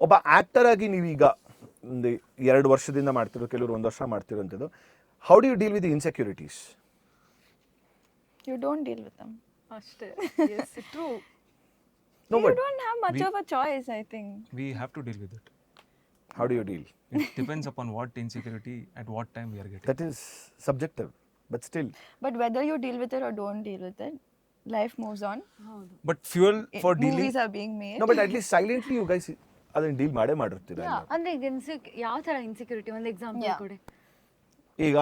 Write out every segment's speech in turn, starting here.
ಒಬ್ಬ ಆ್ಯಕ್ಟರ್ ಆಗಿ ನೀವೀಗ ಒಂದು 2 ವರ್ಷದಿಂದ ಮಾಡ್ತಿರೋ, ಕೆಲವರು 1 ವರ್ಷ ಮಾಡ್ತಿರೋಂಥದ್ದು, how do you deal with insecurities? You don't deal with them. ಅಷ್ಟೇ. Yes, true. No, You but don't have much of a choice, I think. We have to deal with it. how do you deal? It depends upon what insecurity at what time we are getting. That is subjective, but still. But whether you deal with it or don't deal with it, life moves on. ಹೌದು. But fuel for dealing. Movies are being made. No, but at least silently you guys ಅದನ್ನ deal ಮಾಡಿರ್ತೀರ. ಅಂದ್ರೆ ಈಗ ಯಾವ ತರ insecurity ಒಂದು example Yeah. ಕೊಡಿ. ಈಗ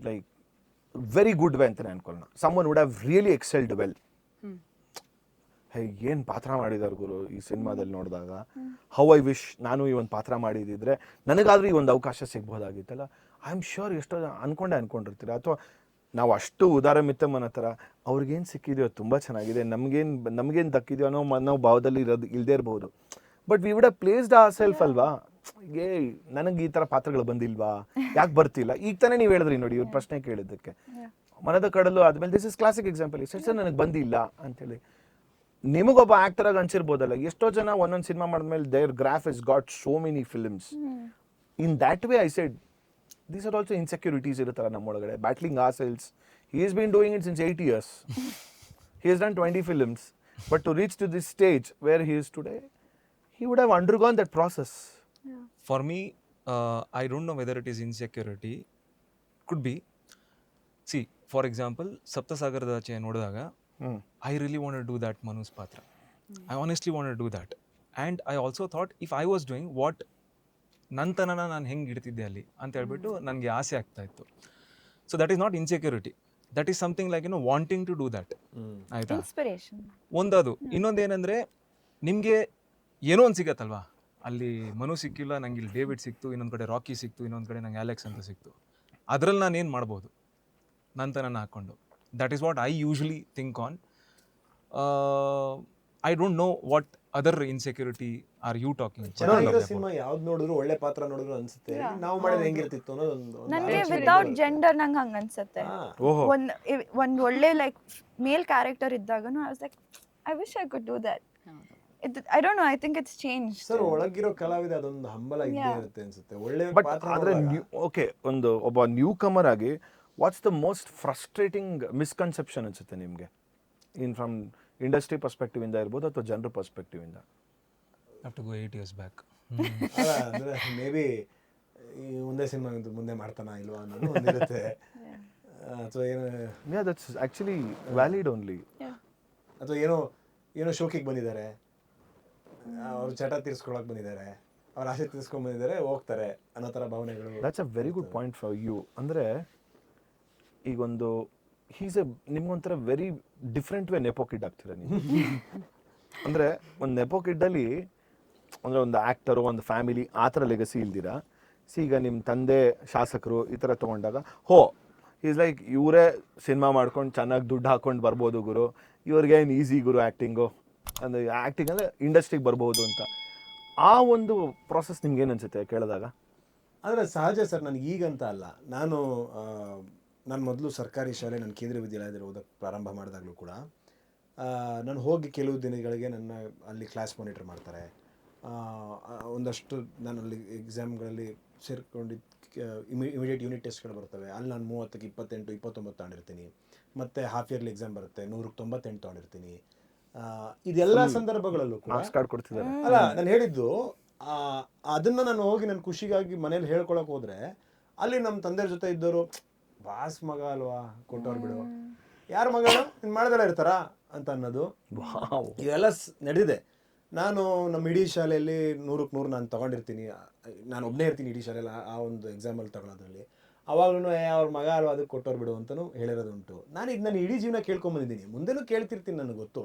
like very good way ಅಂತಾನೆ ಅನ್ಕೊಳ್ಳೋಣ. Someone would have really excelled well. ಹೇ ಏನು ಪಾತ್ರ ಮಾಡಿದಾರೆ ಗುರು ಈ ಸಿನಿಮಾದಲ್ಲಿ ನೋಡಿದಾಗ, ಹೌ ಐ ವಿಶ್ ನಾನು ಈ ಒಂದು ಪಾತ್ರ ಮಾಡಿದಿದ್ರೆ ನನಗಾದ್ರೂ ಈ ಒಂದು ಅವಕಾಶ ಸಿಗ್ಬೋದಾಗಿತ್ತಲ್ಲ. ಐ ಆಮ್ ಶ್ಯೂರ್ ಎಷ್ಟೋ ಅನ್ಕೊಂಡಿರ್ತೀರ. ಅಥವಾ ನಾವು ಅಷ್ಟು ಉದಾರ ಮಿತ್ತಮ್ಮನ ಥರ ಅವ್ರಿಗೇನು ಸಿಕ್ಕಿದೆಯೋ ತುಂಬ ಚೆನ್ನಾಗಿದೆ, ನಮಗೇನು ದಕ್ಕಿದೆಯೋ ಅನ್ನೋ ಭಾವದಲ್ಲಿ ಇಲ್ಲದೇ ಇರ್ಬೋದು. But we would have placed our self ಅಲ್ವಾ. ಏ ನನಗೆ ಈ ಥರ ಪಾತ್ರಗಳು ಬಂದಿಲ್ವಾ, ಯಾಕೆ ಬರ್ತಿಲ್ಲ? ಈಗ ತಾನೇ ನೀವು ಹೇಳಿದ್ರಿ ನೋಡಿ ಇವ್ರ ಪ್ರಶ್ನೆ ಕೇಳಿದ್ದಕ್ಕೆ. ಮನದ ಕಡಲು ಆದ್ಮೇಲೆ this is classic example. Sir ನನಗೆ ಬಂದಿಲ್ಲ ಅಂತೇಳಿ ನಿಮಗೊಬ್ಬ ಆಕ್ಟರ್ ಆಗಿ ಅನ್ಸಿರ್ಬೋದಲ್ಲ. ಎಷ್ಟೋ ಜನ ಒಂದೊಂದು ಸಿನಿಮಾ ಮಾಡಿದ್ಮೇಲೆ their graph is got so many films. In that way I said these are also insecurities ಇರುತ್ತಲ್ಲ ನಮ್ಮೊಳಗಡೆ. Battling our selves. He is been doing it since 8 years. He has done 20 films. But to reach to this stage where he is today, he would have undergone that process. For me, I don't know whether it is insecurity. Could be. See, for example, ಸಪ್ತಸಾಗರದಾಚೆ ನೋಡಿದಾಗ I really want to do that Manu's patra. I honestly want to do that. And I also thought if I was doing what ನಂತನನ ನಾನು ಹೆಂಗೆ ಇಡ್ತಿದ್ದೆ ಅಲ್ಲಿ ಅಂತ ಹೇಳ್ಬಿಟ್ಟು ನನಗೆ ಆಸೆ ಆಗ್ತಾ ಇತ್ತು. So that is not insecurity, that is something like wanting to do that. ಆಯ್ತಾ? Inspiration. ಒಂದದು. ಇನ್ನೊಂದೇನೆಂದರೆ ನಿಮಗೆ ಏನೋ ಒಂದು ಸಿಗತ್ತಲ್ವಾ, ಅಲ್ಲಿ ಮನು ಸಿಕ್ಕಿಲ್ಲ, ನಂಗೆ ಇಲ್ಲಿ ಡೇವಿಡ್ ಸಿಕ್ತು, ಇನ್ನೊಂದು ಕಡೆ ರಾಕಿ ಸಿಕ್ತು, ಇನ್ನೊಂದು ಕಡೆ ನಂಗೆ ಅಲೆಕ್ಸ್ ಅಂತ ಸಿಕ್ತು. ಅದರಲ್ಲಿ ನಾನು ಏನು ಮಾಡ್ಬೋದು ನಂತನನ ಹಾಕ್ಕೊಂಡು. That is what I usually think on. I don't know what other insecurity are you talking. ಚೆನ್ನಾಗಿರೋ ಸಿನಿಮಾ ಯಾವ್ದು ನೋಡಿದ್ರು, ಒಳ್ಳೆ ಪಾತ್ರ ನೋಡಿದ್ರು ಅನ್ಸುತ್ತೆ ನಾವು ಮಾಡಿದ್ರೆ ಹೆಂಗಿರ್ತಿತ್ತು ಅನ್ನೋದೊಂದು. ನನಗೆ ವಿತೌಟ್ ಜೆಂಡರ್ ನಂಗೆ ಹಂಗೆ ಅನ್ಸುತ್ತೆ. ಒಂದು ಒಳ್ಳೆ ಲೈಕ್ ಮೇಲ್ ಕ್ಯಾರೆಕ್ಟರ್ ಇದ್ದಾಗನು I was like I wish I could do that. I don't know, I think it's changed. Sir ಒಳಗಿರೋ ಕಲಾವಿದ ಅದೊಂದು ಹಂಬಲ ಇದ್ದೇ ಇರುತ್ತೆ ಅನ್ಸುತ್ತೆ. ಒಳ್ಳೆ ಬಟ್ ಪಾತ್ರ ಆದರೆ ಓಕೆ, ಒಬ್ಬ ನ್ಯೂ ಕಮರ್ ಆಗಿ what's the most frustrating misconception ಅನ್ಸುತ್ತೆ ನಿಮಗೆ? ಇನ್ ಫ್ರಮ್ ಇಂಡಸ್ಟ್ರಿ ಪರ್ಸ್ಪೆಕ್ಟಿವ್ ಇಂದ ಇರ್ಬೋದು ಅಥವಾ ಜನರ ಪರ್ಸ್ಪೆಕ್ಟಿವ್ ಇಂದ? Have to go 8 years back. ಅಲ್ಲ ಅಂದ್ರೆ ಮೇ ಬಿ ಒಂದೇ ಸಿನಿಮಾ ಮುಂದೆ ಮಾಡ್ತಾನ ಇಲ್ವಾ ಅನ್ನೋದು ಒಂದಿರುತ್ತೆ. ಅಥವಾ ಏನು, yeah that's actually valid only. ಅಥವಾ ಏನೋ ಶೋಕಿಗೆ ಬಂದಿದ್ದಾರೆ, ಅವ್ರು ಚಟ ತೀರ್ಸ್ಕೊಳಕ್ ಬಂದಿದ್ದಾರೆ, ಅವ್ರ ಆಸೆ ತೀರ್ಸ್ಕೊಂಡ್ ಬಂದಿದ್ದಾರೆ, ಹೋಗ್ತಾರೆ ಅನ್ನೋ ಥರ ಭಾವನೆಗಳು. That's a very good point for you. ಅಂದರೆ ಈಗೊಂದು ನಿಮ್ಗೊಂಥರ very different way nepo kid ಆಗ್ತೀರ ನೀವು. ಅಂದರೆ ಒಂದು ನೆಪೋ ಕಿಡ್ಡಲ್ಲಿ ಅಂದರೆ ಒಂದು ಆ್ಯಕ್ಟರು, ಒಂದು ಫ್ಯಾಮಿಲಿ ಆ ಥರ ಲೆಗಸಿ ಇಲ್ದಿರ. ಈಗ ನಿಮ್ಮ ತಂದೆ ಶಾಸಕರು ಈ ಥರ ತೊಗೊಂಡಾಗ ಈಸ್ ಲೈಕ್ ಇವರೇ ಸಿನಿಮಾ ಮಾಡ್ಕೊಂಡು ಚೆನ್ನಾಗಿ ದುಡ್ಡು ಹಾಕ್ಕೊಂಡು ಬರ್ಬೋದು ಗುರು, ಇವ್ರಿಗೇನು ಈಸಿ ಗುರು ಆ್ಯಕ್ಟಿಂಗು, ಅಂದರೆ ಆ್ಯಕ್ಟಿಂಗ್ ಅಂದರೆ ಇಂಡಸ್ಟ್ರಿಗೆ ಬರ್ಬೋದು ಅಂತ. ಆ ಒಂದು ಪ್ರಾಸೆಸ್ ನಿಮ್ಗೇನು ಅನಿಸುತ್ತೆ ಕೇಳಿದಾಗ? ಆದರೆ ಸಹಜ ಸರ್, ನನಗೆ ಈಗಂತ ಅಲ್ಲ. ನಾನು ಮೊದಲು ಸರ್ಕಾರಿ ಶಾಲೆ, ನನ್ನ ಕೇಂದ್ರೀಯ ವಿದ್ಯಾಲಯದಲ್ಲಿ ಓದಕ್ಕೆ ಪ್ರಾರಂಭ ಮಾಡಿದಾಗಲೂ ಕೂಡ ನಾನು ಹೋಗಿ ಕೆಲವು ದಿನಗಳಿಗೆ ನನ್ನ ಅಲ್ಲಿ ಕ್ಲಾಸ್ ಮಾನಿಟರ್ ಮಾಡ್ತಾರೆ. ಒಂದಷ್ಟು ನಾನು ಅಲ್ಲಿ ಎಕ್ಸಾಮ್ಗಳಲ್ಲಿ ಸೇರ್ಕೊಂಡಿದ್ದು ಇಮಿಡಿಯೇಟ್ ಯೂನಿಟ್ ಟೆಸ್ಟ್ಗಳು ಬರ್ತವೆ. ಅಲ್ಲಿ ನಾನು 30ಕ್ಕೆ 28, 29 ತಗೊಂಡಿರ್ತೀನಿ. ಮತ್ತು ಹಾಫ್ ಇಯರ್ಲಿ ಎಕ್ಸಾಮ್ ಬರುತ್ತೆ, 100ಕ್ಕೆ 98 ತಗೊಂಡಿರ್ತೀನಿ. ಇದೆಲ್ಲ ಸಂದರ್ಭಗಳಲ್ಲೂ ಕೂಡ ಅಲ್ಲ, ನಾನು ಹೇಳಿದ್ದು ಅದನ್ನು ನಾನು ಹೋಗಿ ನನ್ನ ಖುಷಿಗಾಗಿ ಮನೇಲಿ ಹೇಳ್ಕೊಳಕ್ಕೆ ಹೋದರೆ ಅಲ್ಲಿ ನಮ್ಮ ತಂದೆಯವ್ರ ಜೊತೆ ಇದ್ದವರು, ಬಾಸ್ ಮಗ ಅಲ್ವಾ ಕೊಟ್ಟವ್ರು ಬಿಡು, ಯಾರ ಮಗ ನೀನು ಮಾಡ್ದೆಲ್ಲ ಇರ್ತಾರಾ ಅಂತ ಅನ್ನೋದು ಇವೆಲ್ಲ ನಡೆದಿದೆ. ನಾನು ನಮ್ಮ ಇಡೀ ಶಾಲೆಯಲ್ಲಿ 100ಕ್ಕೆ 100 ನಾನು ತೊಗೊಂಡಿರ್ತೀನಿ. ನಾನು ಒಬ್ಬನೇ ಇರ್ತೀನಿ ಇಡೀ ಶಾಲೆಯಲ್ಲಿ ಆ ಒಂದು ಎಕ್ಸಾಮಲ್ಲಿ ತಗೊಳ್ಳೋದ್ರಲ್ಲಿ. ಅವಾಗಲೂ ಅವ್ರ ಮಗ ಅಲ್ವಾ ಅದಕ್ಕೆ ಕೊಟ್ಟವ್ರು ಬಿಡು ಅಂತಲೂ ಹೇಳಿರೋದುಂಟು. ನಾನು ಇಡೀ ಜೀವನ ಕೇಳ್ಕೊಂಬಂದಿದ್ದೀನಿ, ಮುಂದೆನೂ ಕೇಳ್ತಿರ್ತೀನಿ, ನನಗೆ ಗೊತ್ತು.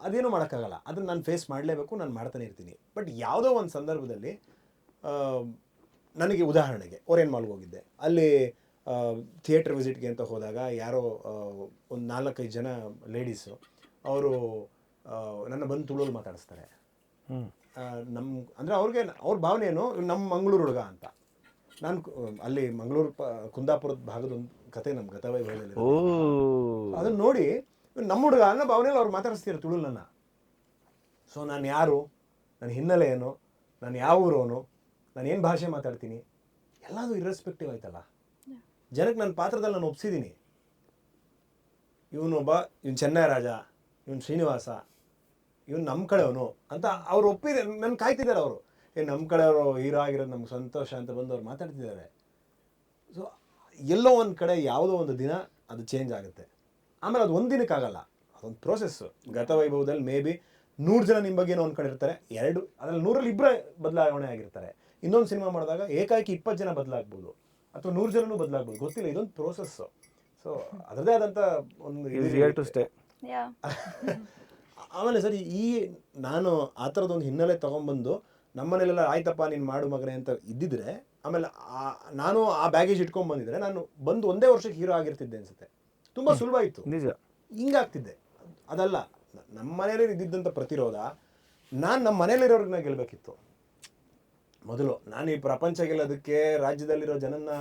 ಅದೇನೂ ಮಾಡೋಕ್ಕಾಗಲ್ಲ, ಅದನ್ನು ನಾನು ಫೇಸ್ ಮಾಡಲೇಬೇಕು, ನಾನು ಮಾಡ್ತಾನೆ ಇರ್ತೀನಿ. ಬಟ್ ಯಾವುದೋ ಒಂದು ಸಂದರ್ಭದಲ್ಲಿ ನನಗೆ ಉದಾಹರಣೆಗೆ ಓರಿಯನ್ ಮಾಲ್ಗೆ ಹೋಗಿದ್ದೆ. ಅಲ್ಲಿ ಥಿಯೇಟ್ರ್ ವಿಸಿಟ್ಗೆ ಅಂತ ಹೋದಾಗ ಯಾರೋ ಒಂದು 4-5 ಜನ ಲೇಡೀಸು ಅವರು ನನ್ನ ಬಂದು ತುಳುವಲ್ಲಿ ಮಾತಾಡಿಸ್ತಾರೆ. ಅಂದರೆ ಅವ್ರ ಭಾವನೆ ಏನು, ನಮ್ಮ ಮಂಗಳೂರು ಹುಡುಗ ಅಂತ. ನಾನು ಅಲ್ಲಿ ಮಂಗಳೂರು ಕುಂದಾಪುರದ ಭಾಗದ ಒಂದು ಕತೆ ನಮ್ಮ ಗತವೈಭವದಲ್ಲಿ ಅದನ್ನು ನೋಡಿ ನಮ್ಮ ಹುಡುಗ ಅನ್ನೋ ಭಾವನೆಯಲ್ಲಿ ಅವ್ರು ಮಾತಾಡಿಸ್ತೀರ ತುಳು ನನ್ನ. ಸೊ ನಾನು ಯಾರು, ನನ್ನ ಹಿನ್ನೆಲೆ ಏನು, ನಾನು ಯಾವ ಊರೋನು, ನಾನು ಏನು ಭಾಷೆ ಮಾತಾಡ್ತೀನಿ, ಎಲ್ಲದೂ ಇರ್ರೆಸ್ಪೆಕ್ಟಿವ್ ಆಯ್ತಲ್ಲ. ಜನಕ್ಕೆ ನನ್ನ ಪಾತ್ರದಲ್ಲಿ ನಾನು ಒಪ್ಸಿದ್ದೀನಿ. ಇವನು ಚೆನ್ನೈ ರಾಜ, ಇವನು ಶ್ರೀನಿವಾಸ, ಇವನು ನಮ್ಮ ಕಡೆಯವನು ಅಂತ ಅವ್ರು ಒಪ್ಪಿದೆ. ನನ್ನ ಕಾಯ್ತಿದ್ದಾರೆ ಅವರು. ನಮ್ಮ ಕಡೆಯವರು ಹೀರೋ ಆಗಿರೋದು ನಮ್ಗೆ ಸಂತೋಷ ಅಂತ ಬಂದು ಅವ್ರು ಮಾತಾಡ್ತಿದ್ದಾರೆ. ಸೊ ಎಲ್ಲೋ ಒಂದು ಕಡೆ ಯಾವುದೋ ಒಂದು ದಿನ ಅದು ಚೇಂಜ್ ಆಗುತ್ತೆ. ಆಮೇಲೆ ಅದು ಒಂದು ದಿನಕ್ಕಾಗಲ್ಲ, ಅದೊಂದು ಪ್ರೋಸೆಸ್ಸು. ಗತವೈಭವದಲ್ಲಿ ಮೇ ಬಿ 100 ಜನ ನಿಮ್ಮ ಬಗ್ಗೆ ಏನೋ ಅಂದ್ಕೊಂಡಿರ್ತಾರೆ, ಅದರಲ್ಲಿ 100ರಲ್ಲಿ 2 ಬದಲಾವಣೆ ಆಗಿರ್ತಾರೆ. ಇನ್ನೊಂದು ಸಿನಿಮಾ ಮಾಡಿದಾಗ ಏಕಾಏಕಿ 20 ಜನ ಬದಲಾಗ್ಬೋದು, ಅಥವಾ 100 ಜನನೂ ಬದಲಾಗ್ಬೋದು, ಗೊತ್ತಿಲ್ಲ. ಇದೊಂದು ಪ್ರೋಸೆಸ್ಸು. ಸೊ ಅದರದೇ ಆದಂಥ ಒಂದು Yeah. ಆಮೇಲೆ ಸರಿ, ನಾನು ಆ ಥರದೊಂದು ಹಿನ್ನೆಲೆ ತೊಗೊಂಬಂದು ನಮ್ಮನೇಲೆಲ್ಲ ಆಯ್ತಪ್ಪ ನೀನು ಮಾಡು ಮಗನೇ ಅಂತ ಇದ್ದಿದ್ರೆ, ಆಮೇಲೆ ನಾನು ಆ ಬ್ಯಾಗೇಜ್ ಇಟ್ಕೊಂಡು ಬಂದಿದ್ರೆ ನಾನು ಬಂದು ಒಂದೇ ವರ್ಷಕ್ಕೆ ಹೀರೋ ಆಗಿರ್ತಿದ್ದೆ ಅನ್ಸುತ್ತೆ. ತುಂಬ ಸುಲಭ ಇತ್ತು, ನಿಜ. ಹಿಂಗಾಗ್ತಿದ್ದೆ. ಅದಲ್ಲ, ನಮ್ಮ ಮನೇಲಿ ಇದ್ದಿದ್ದಂಥ ಪ್ರತಿರೋಧ ನಾನು ನಮ್ಮ ಮನೇಲಿರೋರ್ನ ಗೆಲ್ಲಬೇಕಿತ್ತು ಮೊದಲು. ನಾನು ಈ ಪ್ರಪಂಚ ಗೆಲ್ಲೋದಕ್ಕೆ, ರಾಜ್ಯದಲ್ಲಿರೋ ಜನನ್ನ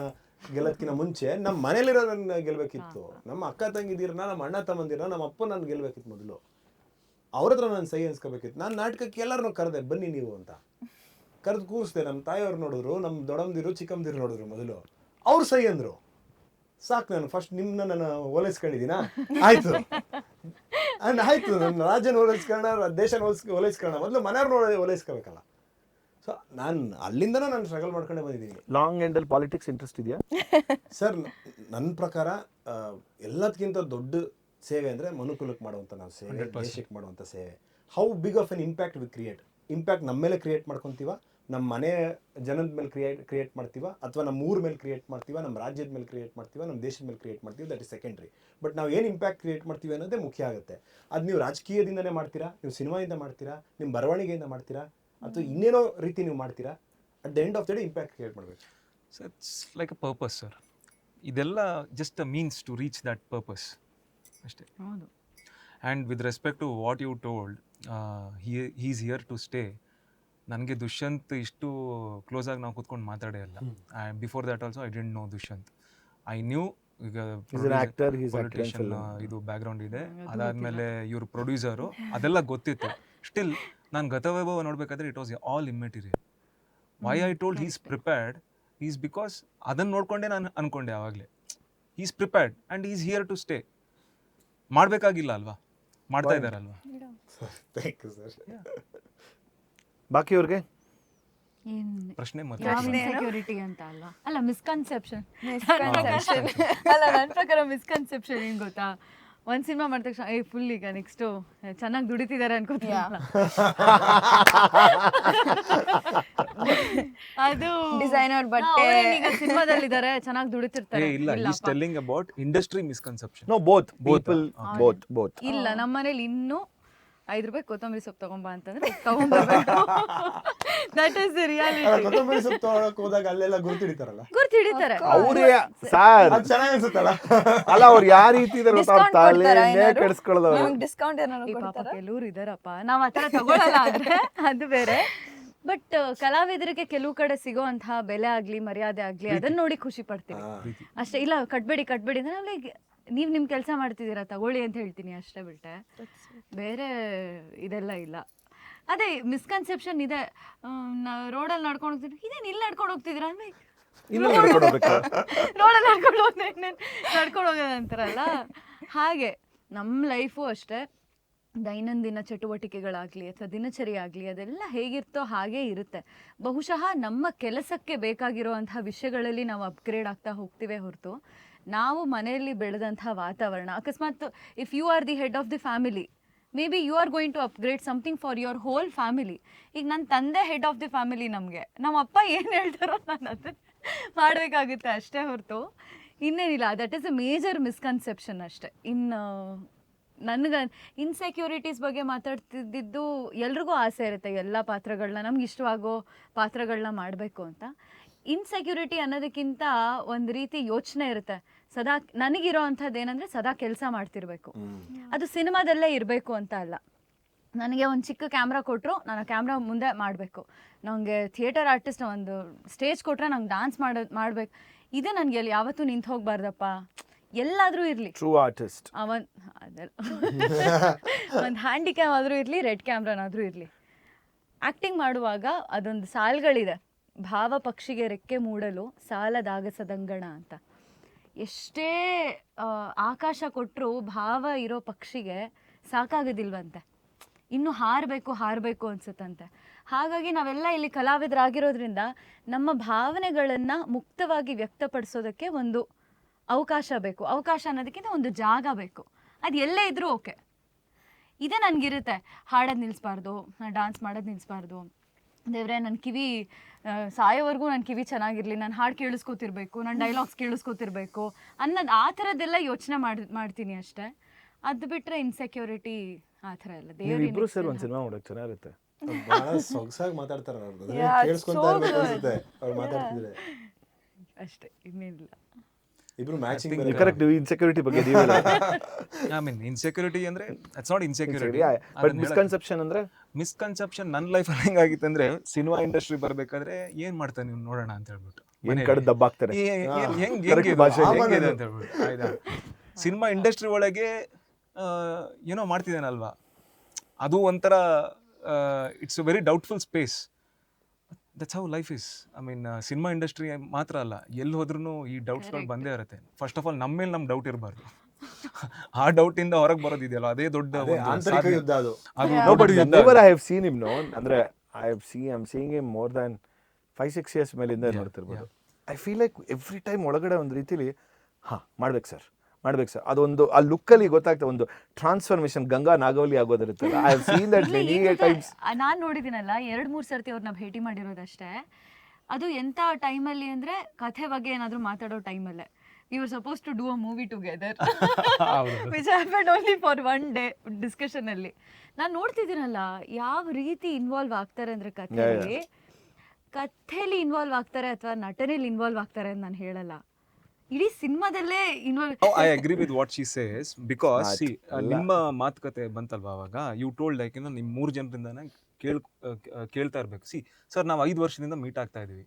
ಗೆಲ್ಲೋದಕ್ಕಿಂತ ಮುಂಚೆ ನಮ್ಮ ಮನೇಲಿರೋರನ್ನ ಗೆಲ್ಲಬೇಕಿತ್ತು. ನಮ್ಮ ಅಕ್ಕ ತಂಗಿದಿರನ್ನ, ನಮ್ಮ ಅಣ್ಣ ತಮ್ಮಂದಿರನ್ನ, ನಮ್ಮ ಅಪ್ಪ ನಾನು ಗೆಲ್ಲಬೇಕಿತ್ತು ಮೊದಲು. ಅವ್ರ ಹತ್ರ ನಾನು ಸಹಿ ಅನ್ಸ್ಕೋಬೇಕಿತ್ತು. ನಾನು ನಾಟಕಕ್ಕೆ ಎಲ್ಲರನ್ನೂ ಕರೆದೆ, ಬನ್ನಿ ನೀವು ಅಂತ ಕರೆದು ಕೂರಿಸ್ದೆ. ನಮ್ಮ ತಾಯಿಯವ್ರು ನೋಡಿದ್ರು, ನಮ್ಮ ದೊಡ್ಡಮ್ಮದಿರು ಚಿಕ್ಕಮ್ಮದಿರು ನೋಡಿದ್ರು. ಮೊದಲು ಅವ್ರು ಸಹಿ ಅಂದರು. ಸಾಕು, ನಾನು ಫಸ್ಟ್ ನಿಮ್ಮನ್ನ ನಾನು ಓಲೈಸ್ಕೊಂಡಿದ್ದೀನಾ, ಆಯಿತು ಆಯಿತು, ನನ್ನ ರಾಜ್ಯನ ಓಲೈಸ್ಕೊಳ್ಳೋಣ, ದೇಶನ ಓಲೈಸ್ಕೊಳ್ಳೋಣ, ಮೊದಲು ಮನೆಯವ್ರನ್ನ ಓಲೈಸ್ಕೋಬೇಕಲ್ಲ. ಸೊ ನಾನು ಅಲ್ಲಿಂದನೂ ನಾನು ಸ್ಟ್ರಗಲ್ ಮಾಡ್ಕೊಂಡೇ ಬಂದಿದ್ದೀನಿ. ಲಾಂಗ್ ಎಂಡಲ್ಲಿ ಪಾಲಿಟಿಕ್ಸ್ ಇಂಟ್ರೆಸ್ಟ್ ಇದೆಯಾ ಸರ್? ನನ್ನ ಪ್ರಕಾರ ಎಲ್ಲದಕ್ಕಿಂತ ದೊಡ್ಡ ಸೇವೆ ಅಂದರೆ ಮನುಕುಲಕ್ಕೆ ಮಾಡುವಂಥ ನಾವು ಸೇವೆ, ದೇಶಕ್ಕೆ ಮಾಡುವಂಥ ಸೇವೆ. How big of an impact we create. Impact ನಮ್ಮ ಮೇಲೆ ಕ್ರಿಯೇಟ್ ಮಾಡ್ಕೊತೀವ, ನಮ್ಮ ಮನೆ ಜನದ ಮೇಲೆ ಕ್ರಿಯೇಟ್ ಮಾಡ್ತೀವ, ಅಥವಾ ನಮ್ಮ ಊರ ಮೇಲೆ ಕ್ರಿಯೇಟ್ ಮಾಡ್ತೀವ, ನಮ್ಮ ರಾಜ್ಯದ ಮೇಲೆ ಕ್ರಿಯೇಟ್ ಮಾಡ್ತೀವ, ನಮ್ಮ ದೇಶದ ಮೇಲೆ ಕ್ರಿಯೇಟ್ ಮಾಡ್ತೀವಿ, ದಟ್ ಇಸ್ ಸೆಕೆಂಡ್ರಿ. ಬಟ್ ನಾವು ಏನು ಇಂಪ್ಯಾಕ್ಟ್ ಕ್ರಿಯೇಟ್ ಮಾಡ್ತೀವಿ ಅನ್ನೋದೇ ಮುಖ್ಯ ಆಗುತ್ತೆ. ಅದು ನೀವು ರಾಜಕೀಯದಿಂದನೇ ಮಾಡ್ತೀರಾ, ನೀವು ಸಿನಿಮಾದಿಂದ ಮಾಡ್ತೀರಾ, ನಿಮ್ಮ ಬರವಣಿಗೆಯಿಂದ ಮಾಡ್ತೀರಾ, ಅಥವಾ ಇನ್ನೇನೋ ರೀತಿ ನೀವು ಮಾಡ್ತೀರಾ, at the end of the day impact create ಮಾಡಬೇಕು. So it's like a purpose sir. ಇದೆಲ್ಲ just a means to reach that purpose ಅಷ್ಟೇ. ಹೌದು. And with respect to what you told, is here to stay. ನನಗೆ ದುಷ್ಯಂತ್ ಇಷ್ಟು ಕ್ಲೋಸಾಗಿ ನಾವು ಕೂತ್ಕೊಂಡು ಮಾತಾಡೇ ಇಲ್ಲ. Before that also I didn't know Dushyant. I knew ಈಗ ಪೊಲಿಟಿಷಿಯನ್ ಇದು ಬ್ಯಾಕ್ಗ್ರೌಂಡ್ ಇದೆ, ಅದಾದಮೇಲೆ ಇವ್ರ ಪ್ರೊಡ್ಯೂಸರು, ಅದೆಲ್ಲ ಗೊತ್ತಿತ್ತು. ಸ್ಟಿಲ್ ನಾನು ಗತವೈಭವ ನೋಡಬೇಕಾದ್ರೆ it was all immaterial. Why I told he's prepared is because ಅದನ್ನು ನೋಡಿಕೊಂಡೆ ನಾನು ಅನ್ಕೊಂಡೆ ಆವಾಗಲೇ, is prepared and is here to stay. ಮಾಡಬೇಕಾಗಿಲ್ಲ ಅಲ್ವಾ, ಮಾಡ್ತಾ ಇದ್ದಾರಲ್ವಾ. Thank you sir. ಬಾಕಿಯವ್ರಿಗೆ ಪ್ರಶ್ನೆ ಇನ್ಸೆಕ್ಯೂರಿಟಿ ಅಂತ ಅಲ್ಲ ಮಿಸ್ಕನ್ಸೆಪ್ಷನ್. Misconception. ಅಲ್ಲ, ನನ್ನ ಪ್ರಕಾರ ಮಿಸ್ಕನ್ಸೆಪ್ಷನ್ ಏನು ಗೊತ್ತಾ, ಒಂದು ಸಿನಿಮಾ ಮಾಡಿದ ತಕ್ಷಣ ಫುಲ್ ಈಗ ನೆಕ್ಸ್ಟು ಚೆನ್ನಾಗಿ ದುಡಿತಿದ್ದಾರೆ ಅನ್ಕೋತೀವಿ. ಅದು ಡಿಸೈನರ್ ಬಟ್ಟೆ ಈಗ ಸಿನಿಮಾದಲ್ಲಿದ್ದಾರೆ, ಚೆನ್ನಾಗಿ ದುಡಿತಿರ್ತಾರೆ. ಇಲ್ಲ, is telling about industry misconception. No, both both. ಇಲ್ಲ, ನಮ್ಮ ಮನೇಲಿ ಇನ್ನೂ 5 ರೂಪಾಯಿ ಕೊತ್ತಂಬರಿ ಸೊಪ್ಪು ತಗೊಂಬಾ ಅಂತಂದ್ರೆ ತಗೊಂಡ್ಬರ್ಬೇಕು. That is the reality. ಕೊತ್ತಂಬರಿ ಸೊಪ್ಪು ತಗೊಳಕ್ ಹೋದಾಗ ಅಲ್ಲೆಲ್ಲ ಗುರ್ತಿಡಿತಾರಲ್ಲ, ಗುರ್ತಿಡಿತಾರೆ. ಅವ್ರೇ ಸರ್, ಅದು ಚೆನ್ನಾಗಿ ಅನ್ಸುತ್ತಲ್ಲ. ಅಲ್ಲ, ಅವ್ರು ಯಾವ ರೀತಿ ಇದಾರೆ ಕೆಡಿಸ್ಕೊಳ್ಳೋದು. ಡಿಸ್ಕೌಂಟ್ ಏನಾದ್ರು ಪಾಪ ಕೊಡ್ತಾರಾ? ಕೆಲವ್ರು ಇದಾರಪ್ಪ, ನಾವ್ ಆ ಥರ ತಗೊಳಲ್ಲ, ಆದ್ರೆ ಅದು ಬೇರೆ. ಬಟ್ ಕಲಾವಿದರಿಗೆ ಕೆಲವು ಕಡೆ ಸಿಗೋಂತಹ ಬೆಲೆ ಆಗ್ಲಿ, ಮರ್ಯಾದೆ ಆಗ್ಲಿ, ಅದನ್ನ ನೋಡಿ ಖುಷಿ ಪಡ್ತೀವಿ ಅಷ್ಟೇ. ಇಲ್ಲ ಕಟ್ಬೇಡಿ ಅಂದ್ರೆ ನಾವು ಲೈಕ್ ನೀವು ನಿಮ್ಮ ಕೆಲಸ ಮಾಡ್ತಿದ್ದೀರಾ ತಗೊಳ್ಳಿ ಅಂತ ಹೇಳ್ತೀನಿ ಅಷ್ಟೇ, ಬಿಟ್ಟೆ ಬೇರೆ ಇದೆಲ್ಲ ಇಲ್ಲ. ಅದೇ ಮಿಸ್ಕನ್ಸೆಪ್ಷನ್ ಇದೆ. ರೋಡಲ್ಲಿ ನಡ್ಕೊಂಡು ಹೋಗ್ತಿದ್ರು, ಇದೇನು ಇಲ್ಲಿ ನಡ್ಕೊಂಡು ಹೋಗ್ತಿದ್ದೀರಾ ಅಂದ್ರೆ ರೋಡಲ್ಲಿ ನಡ್ಕೊಂಡು ಹೋಗೋದಂತಾರಲ್ಲ ಹಾಗೆ. ನಮ್ಮ ಲೈಫು ಅಷ್ಟೇ, ದೈನಂದಿನ ಚಟುವಟಿಕೆಗಳಾಗಲಿ ಅಥವಾ ದಿನಚರಿ ಆಗಲಿ, ಅದೆಲ್ಲ ಹೇಗಿರ್ತೋ ಹಾಗೇ ಇರುತ್ತೆ. ಬಹುಶಃ ನಮ್ಮ ಕೆಲಸಕ್ಕೆ ಬೇಕಾಗಿರುವಂಥ ವಿಷಯಗಳಲ್ಲಿ ನಾವು ಅಪ್ಗ್ರೇಡ್ ಆಗ್ತಾ ಹೋಗ್ತೀವೇ ಹೊರತು, ನಾವು ಮನೆಯಲ್ಲಿ ಬೆಳೆದಂಥ ವಾತಾವರಣ, ಅಕಸ್ಮಾತ್ if you are the head of the family, maybe you are going to upgrade something for your whole family. ಈಗ ನನ್ನ ತಂದೆ ಹೆಡ್ ಆಫ್ ದಿ ಫ್ಯಾಮಿಲಿ, ನಮಗೆ ನಮ್ಮ ಅಪ್ಪ ಏನು ಹೇಳ್ತಾರೋ ನಾನು ಅದನ್ನು ಮಾಡಬೇಕಾಗುತ್ತೆ ಅಷ್ಟೇ ಹೊರತು ಇನ್ನೇನಿಲ್ಲ. That is a major misconception ಅಷ್ಟೇ. ಇನ್ನು ನನಗೆ ಇನ್ಸೆಕ್ಯೂರಿಟೀಸ್ ಬಗ್ಗೆ ಮಾತಾಡ್ತಿದ್ದು, ಎಲ್ರಿಗೂ ಆಸೆ ಇರುತ್ತೆ ಎಲ್ಲ ಪಾತ್ರಗಳನ್ನ, ನಮ್ಗೆ ಇಷ್ಟವಾಗೋ ಪಾತ್ರಗಳನ್ನ ಮಾಡಬೇಕು ಅಂತ. ಇನ್ಸೆಕ್ಯೂರಿಟಿ ಅನ್ನೋದಕ್ಕಿಂತ ಒಂದು ರೀತಿ ಯೋಚನೆ ಇರುತ್ತೆ ಸದಾ. ನನಗಿರೋ ಅಂಥದ್ದು ಏನಂದರೆ ಸದಾ ಕೆಲಸ ಮಾಡ್ತಿರ್ಬೇಕು. ಅದು ಸಿನಿಮಾದಲ್ಲೇ ಇರಬೇಕು ಅಂತ ಅಲ್ಲ. ನನಗೆ ಒಂದು ಚಿಕ್ಕ ಕ್ಯಾಮ್ರಾ ಕೊಟ್ಟರು, ನಾನು ಕ್ಯಾಮ್ರಾ ಮುಂದೆ ಮಾಡಬೇಕು. ನನಗೆ ಥಿಯೇಟರ್ ಆರ್ಟಿಸ್ಟ್ ಒಂದು ಸ್ಟೇಜ್ ಕೊಟ್ಟರೆ ನಂಗೆ ಡ್ಯಾನ್ಸ್ ಮಾಡಬೇಕು. ಇದೇ ನನಗೆ ಅಲ್ಲಿ ಯಾವತ್ತೂ ನಿಂತು ಹೋಗ್ಬಾರ್ದಪ್ಪ, ಎಲ್ಲಾದರೂ ಇರಲಿ. ಟ್ರೂ ಆರ್ಟಿಸ್ಟ್ ಅದೆಲ್ಲ ಒಂದು ಹ್ಯಾಂಡಿ ಕ್ಯಾಮ್ ಆದರೂ ಇರಲಿ, ರೆಡ್ ಕ್ಯಾಮ್ರಾನಾದರೂ ಇರಲಿ, ಆ್ಯಕ್ಟಿಂಗ್ ಮಾಡುವಾಗ ಅದೊಂದು ಸಾಲ್ಗಳಿದೆ, ಭಾವ ಪಕ್ಷಿಗೆ ರೆಕ್ಕೆ ಮೂಡಲು ಸಾಲದಾಗಸದಂಗಣ ಅಂತ. ಎಷ್ಟೇ ಆಕಾಶ ಕೊಟ್ಟರು ಭಾವ ಇರೋ ಪಕ್ಷಿಗೆ ಸಾಕಾಗೋದಿಲ್ವಂತೆ, ಇನ್ನು ಹಾರಬೇಕು ಅನ್ಸುತ್ತಂತೆ. ಹಾಗಾಗಿ ನಾವೆಲ್ಲ ಇಲ್ಲಿ ಕಲಾವಿದರಾಗಿರೋದ್ರಿಂದ ನಮ್ಮ ಭಾವನೆಗಳನ್ನು ಮುಕ್ತವಾಗಿ ವ್ಯಕ್ತಪಡಿಸೋದಕ್ಕೆ ಒಂದು ಅವಕಾಶ ಬೇಕು. ಅವಕಾಶ ಅನ್ನೋದಕ್ಕಿಂತ ಒಂದು ಜಾಗ ಬೇಕು. ಅದು ಎಲ್ಲೇ ಇದ್ರೂ ಓಕೆ. ಇದೇ ನನಗಿರುತ್ತೆ, ಹಾಡೋದು ನಿಲ್ಲಿಸ್ಬಾರ್ದು, ನಾನು ಡಾನ್ಸ್ ಮಾಡೋದು ನಿಲ್ಲಿಸ್ಬಾರ್ದು, ದೇವ್ರೆ ನನ್ನ ಕಿವಿ ಸಾಯೋವರೆಗೂ ನನ್ನ ಕಿವಿ ಚೆನ್ನಾಗಿರಲಿ, ನಾನು ಹಾಡು ಕೇಳಿಸ್ಕೊತಿರ್ಬೇಕು, ನನ್ನ ಡೈಲಾಗ್ಸ್ ಕೇಳಿಸ್ಕೊತಿರ್ಬೇಕು ಅನ್ನೋದು ಆ ಥರದ್ದೆಲ್ಲ ಯೋಚನೆ ಮಾಡ್ತೀನಿ ಅಷ್ಟೇ. ಅದು ಬಿಟ್ಟರೆ ಇನ್ಸೆಕ್ಯೂರಿಟಿ ಆ ಥರ ಎಲ್ಲ. ಇಬ್ರು ಸೇರಿ ಒಂದು ಸಿನಿಮಾ ಮಾಡೋಕೆ ಚೆನ್ನಾಗಿರುತ್ತೆ. ಬಹಳ ಸೊಗಸಾಗಿ ಮಾತಾಡ್ತಾರೆ ಅವ್ರು, Yeah, ಕೇಳಿಸ್ಕೊಂತಾ so ಇರ್ಬೇಕು good. ಅನ್ಸುತ್ತೆ ಅವ್ರು ಮಾತಾಡ್ತಿದ್ರೆ. ಅಷ್ಟೇ, ಇನ್ನೇನಿಲ್ಲ. ಇಬ್ರು ಮ್ಯಾಚಿಂಗ್ ಕರೆಕ್ಟ್. ನೀವು ಇನ್ಸೆಕ್ಯೂರಿಟಿ ಬಗ್ಗೆ ನೀವು ಐ ಮೀನ್ ಇನ್ಸೆಕ್ಯೂರಿಟಿ ಅಂದ್ರೆ it's not insecurity, but misconception ಅಂದ್ರೆ ಮಿಸ್ಕನ್ಸೆಪ್ಷನ್ ನನ್ನ ಲೈಫಲ್ಲಿ ಹೆಂಗಾಗಿತ್ತು ಅಂದ್ರೆ, ಸಿನಿಮಾ ಇಂಡಸ್ಟ್ರಿ ಬರ್ಬೇಕಾದ್ರೆ ಏನ್ ಮಾಡ್ತಾನೆ ನೀವು ನೋಡೋಣ ಅಂತ ಹೇಳ್ಬಿಟ್ಟು ಏನ್ ಕಡೆ ದಬ್ಬಾಕ್ತಾರೆ. ಹೆಂಗಿದೆ ಅಂತ ಹೇಳ್ಬಿಟ್ಟು ಆಯ್ತಾ. ಸಿನಿಮಾ ಇಂಡಸ್ಟ್ರಿ ಒಳಗೆ ಏನೋ ಮಾಡ್ತಿದ್ದಾನಲ್ವಾ, ಅದು ಒಂಥರ it's a very doubtful space. That's how life is. I mean cinema industry ಮಾತ್ರ ಅಲ್ಲ, ಎಲ್ಲಿ ಹೋದ್ರೂ ಈ ಡೌಟ್ಸ್ಗಳು ಬಂದೇ ಇರುತ್ತೆ. ಫಸ್ಟ್ ಆಫ್ ಆಲ್ ನಮ್ಮ ಮೇಲೆ ನಮ್ ಡೌಟ್ ಇರಬಾರ್ದು. ಆ ಡೌಟ್ ಇಂದ ಹೊರಗೆ ಬರೋದಿದೆಯಲ್ಲ, ಅದೇ ದೊಡ್ಡ ಆಂತರಿಕ ಯುದ್ಧ ಅದು. Whenever I have seen him, no, ಅಂದ್ರೆ I'm seeing him more than 5-6 years ಮೇಲಿಂದ ನೋಡ್ತಿರ್ಬೋದು. I feel like every time ಒಳಗಡೆ ಒಂದು ರೀತಿಲಿ ಮಾಡ್ಬೇಕು ಸರ್ ಅದೊಂದು ಆ ಲುಕ್ಕಲ್ಲಿ ಗೊತ್ತಾಗ್ತದೆ, ಒಂದು ಟ್ರಾನ್ಸ್ಫಾರ್ಮೇಶನ್, ಗಂಗಾ ನಾಗವಲಿ ಆಗೋದಿರುತ್ತೆ. I have seen that many times. ನಾನು ನೋಡಿದ್ದೀನಲ್ಲ 2-3 ಸರ್ತಿ ಅವ್ರನ್ನ ಭೇಟಿ ಮಾಡಿರೋದಷ್ಟೇ. ಅದು ಎಂಥ ಟೈಮಲ್ಲಿ ಅಂದರೆ, ಕಥೆ ಬಗ್ಗೆ ಏನಾದರೂ ಮಾತಾಡೋ ಟೈಮಲ್ಲೇ. We were suppose to do a movie together, which happened only for 1 day ಡಿಸ್ಕಷನಲ್ಲಿ. ನಾನು ನೋಡ್ತಿದ್ದೀನಲ್ಲ ಯಾವ ರೀತಿ ಇನ್ವಾಲ್ವ್ ಆಗ್ತಾರೆ ಅಂದರೆ, ಕಥೆಯಲ್ಲಿ ಇನ್ವಾಲ್ವ್ ಆಗ್ತಾರೆ ಅಥವಾ ನಟನೆಯಲ್ಲಿ ಇನ್ವಾಲ್ವ್ ಆಗ್ತಾರೆ ಅಂತ ನಾನು ಹೇಳಲ್ಲ, ಇಡೀ ಸಿನಿಮಾದಲ್ಲೇ involve. I agree with what she says, because ನಿಮ್ಮ ಮಾತುಕತೆ ಬಂತಲ್ವಾ ಅವಾಗ, ಯು ಟೋಲ್ಡ್ ಲೈಕ್ ನಿಮ್ಮ 3 ಜನರಿಂದಾನೆ ಕೇಳ್ತಾ ಇರ್ಬೇಕು. ಸರ್ ನಾವು 5 ವರ್ಷದಿಂದ ಮೀಟ್ ಆಗ್ತಾ ಇದೀವಿ.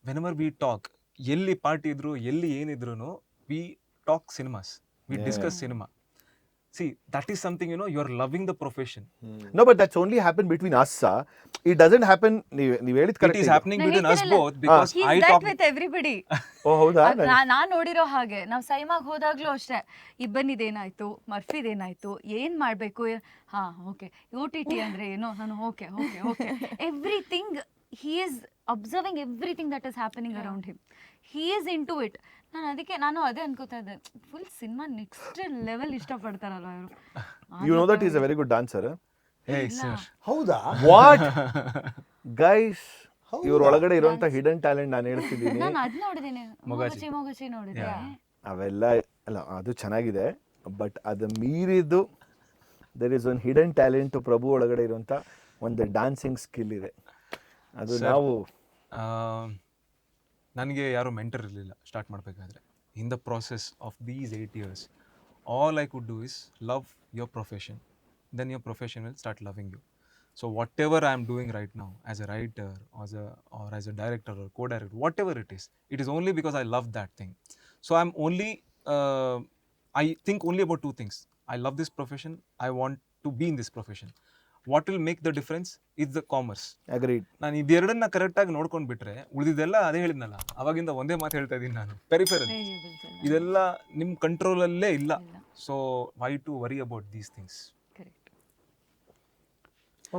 ವೆನೆವರ್ ವಿ ಟಾಕ್, ಎಲ್ಲಿ ಪಾರ್ಟಿ ಇದ್ರು, ಎಲ್ಲಿ ಏನಿದ್ರು, we talk cinemas, we discuss cinema. that is something, you are loving the profession. No, but that's only happened between us. It doesn't happen. ನೀವು ಹೇಳಿದ It correct. is happening between us both, because I talk with everybody. ಓ ಹೌದಾ? ನಾನು ನೋಡಿರೋ ಹಾಗೆ ನಾವು ಸೈಮಾಗ್ ಹೋದಾಗ್ಲೂ ಅಷ್ಟೇ, ಇಬ್ಬನಿದೇನಾಯ್ತು, ಮರ್ಫಿದೇನಾಯ್ತು, ಏನ್ ಮಾಡ್ಬೇಕು, ಓಕೆ OTT ಅಂದ್ರೆ ಏನು, ನಾನು okay everything. he is observing everything that is happening around him. he is into it. ನಾನು ಅದೇ ಅನ್ಕೋತಾ ಇದ್ದೆ, ಫುಲ್ ಸಿನಿಮಾ ನೆಕ್ಸ್ಟ್ ಲೆವೆಲ್ ಇಷ್ಟಪಡ್ತಾರಲ್ವ ಇವರು. You know that he is a very good dancer. hey sir, ಹೌದಾ? What? Guys, ಇವ್ರ ಒಳಗಡೆ ಇರುವಂತ hidden talent ನಾನು ಹೇಳ್ತಿದ್ದೀನಿ. ನಾನು ಅದ್ ನೋಡಿದ್ದೀನಿ, ಮೊಗಚಿ ನೋಡಿದ್ದೆ. ಅವೆಲ್ಲ ಅಲ್ಲ, ಅದು ಚೆನ್ನಾಗಿದೆ, ಬಟ್ ಅದು ಮೀರಿದ್ದು there is one hidden talent Prabhu ಒಳಗಡೆ ಇರುವಂತ ಒಂದು ಡ್ಯಾನ್ಸಿಂಗ್ ಸ್ಕಿಲ್ ಇದೆ. ಅದು ನಾವು ನನಗೆ ಯಾರೋ ಮೆಂಟರ್ ಇರಲಿಲ್ಲ ಸ್ಟಾರ್ಟ್ ಮಾಡಬೇಕಾದ್ರೆ. In the process of these 8 years, all I could do is love your profession, then your profession will start loving you. So whatever I am doing right now as a writer, as a director or co-director, whatever it is only because I love that thing. So I'm only, I think only about 2 things. I love this profession, I want to be in this profession. What will make the difference is the commerce. Agreed. ನಾನು ಇದೆರಡನ್ನ ಕರೆಕ್ಟಾಗಿ ನೋಡ್ಕೊಂಡು ಬಿಟ್ರೆ ಉಳಿದಿದ್ದೆಲ್ಲ ಅದೇ ಹೇಳಿದ್ನಲ್ಲ ಅವಾಗಿಂದ ಒಂದೇ ಮಾತು ಹೇಳ್ತಾ ಇದ್ದೀನಿ ನಾನು, ಪೆರಿಫೆರಲ್. ಇದೆಲ್ಲ ನಿಮ್ಮ ಕಂಟ್ರೋಲಲ್ಲೇ ಇಲ್ಲ. So why to worry about these things.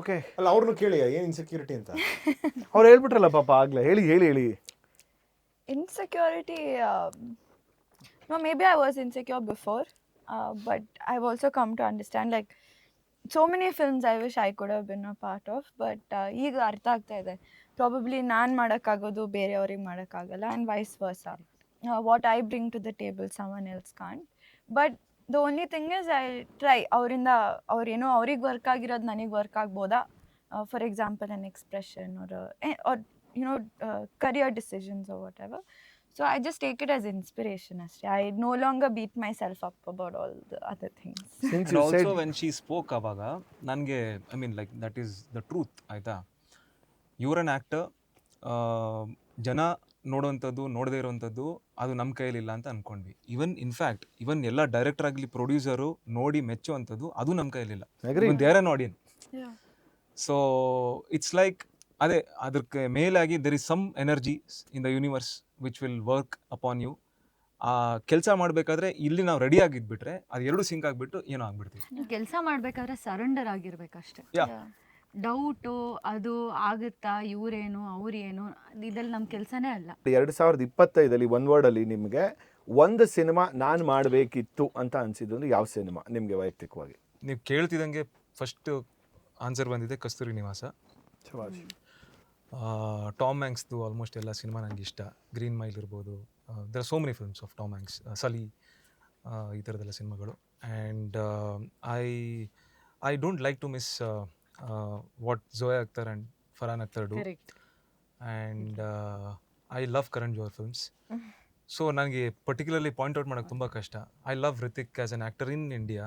Okay, ಅಲ್ಲ ಅವ್ರನ್ನು ಕೇಳಿ ಏನ್ ಇನ್ಸೆಕ್ಯೂರಿಟಿ ಅಂತ. ಅವ್ರು ಹೇಳ್ಬಿಟ್ರಲ್ಲ ಪಾಪ ಆಗ್ಲೇ. ಹೇಳಿ Insecurity, no, maybe I was insecure before, but I've also come to understand, like, so many films I wish I could have been a part of, but ಈಗ ಅರ್ಥ ಆಗ್ತಾ ಇದೆ, ಪ್ರಾಬಬ್ಲಿ ನಾನು ಮಾಡೋಕ್ಕಾಗೋದು ಬೇರೆಯವ್ರಿಗೆ ಮಾಡೋಕ್ಕಾಗಲ್ಲ, and vice versa. What I bring to the table someone else can't. But the only thing is I try, ಅವರಿಂದ ಅವ್ರೇನೋ ಅವ್ರಿಗೆ ವರ್ಕ್ ಆಗಿರೋದು ನನಗೆ ವರ್ಕ್ ಆಗ್ಬೋದಾ. For example an expression or career decisions or whatever. So I just take it as inspiration. I no longer beat myself up about all the other things. Since And you also said when she spoke ಅವಾಗ ನನಗೆ, I mean like that is the truth ಆಯಿತಾ. Your on actor, ಜನ ನೋಡೋವಂಥದ್ದು ನೋಡದೇ ಇರೋವಂಥದ್ದು ಅದು ನಮ್ಮ ಕೈಯಲ್ಲಿಲ್ಲ ಅಂತ ಅಂದ್ಕೊಂಡ್ವಿ. ಇವನ್ ಎಲ್ಲ director ಆಗಲಿ ಪ್ರೊಡ್ಯೂಸರು ನೋಡಿ ಮೆಚ್ಚುವಂಥದ್ದು ಅದು ನಮ್ಮ ಕೈಯಲ್ಲಿಲ್ಲ. They are an audience. So it's like ಅದೇ ಅದಕ್ಕೆ ಮೇಲಾಗಿ there is some energy in the universe which will work upon you. ಆ ಕೆಲಸ ಮಾಡಬೇಕಾದ್ರೆ ಇಲ್ಲಿ ನಾವು ರೆಡಿ ಆಗಿದ್ಬಿಟ್ರೆ ಅದು ಎರಡು ಸಿಂಕ್ ಆಗಿಬಿಟ್ಟು ಏನೋ ಆಗ್ಬಿಡ್ತೀವಿ. ಕೆಲಸ ಮಾಡ್ಬೇಕಾದ್ರೆ ಸರೆಂಡರ್ ಆಗಿರ್ಬೇಕಷ್ಟೇ. ಯಾ ಡೌಟು ಅದು ಆಗುತ್ತಾ, ಇವ್ರೇನು ಅವ್ರೇನು, ಇದ್ರಲ್ಲಿ ನಮ್ಮ ಕೆಲಸನೇ ಅಲ್ಲ. 2025 ಒನ್ ವರ್ಡಲ್ಲಿ ನಿಮಗೆ ಒಂದು ಸಿನಿಮಾ ನಾನು ಮಾಡಬೇಕಿತ್ತು ಅಂತ ಅನಿಸಿದ್ದು ಅಂದ್ರೆ ಯಾವ ಸಿನಿಮಾ ನಿಮಗೆ ವೈಯಕ್ತಿಕವಾಗಿ? ನೀವು ಕೇಳ್ತಿದ್ದಂಗೆ ಫಸ್ಟ್ ಆನ್ಸರ್ ಬಂದಿದೆ ಕಸ್ತೂರಿ ನಿವಾಸ. ಟಾಮ್ ಹ್ಯಾಂಕ್ಸ್ದು ಆಲ್ಮೋಸ್ಟ್ ಎಲ್ಲ ಸಿನಿಮಾ ನನಗೆ ಇಷ್ಟ. ಗ್ರೀನ್ ಮೈಲ್ ಇರ್ಬೋದು, there are so many films of Tom Hanks, Sully, ಈ ಥರದ್ದೆಲ್ಲ ಸಿನಿಮಾಗಳು. And I don't like to miss what Zoya Akhtar and Farhan Akhtar do. And I love Karan Johar films. So ನನಗೆ ಪರ್ಟಿಕ್ಯುಲರ್ಲಿ ಪಾಯಿಂಟ್ ಔಟ್ ಮಾಡೋಕ್ಕೆ ತುಂಬ ಕಷ್ಟ. I love Hrithik as an actor in India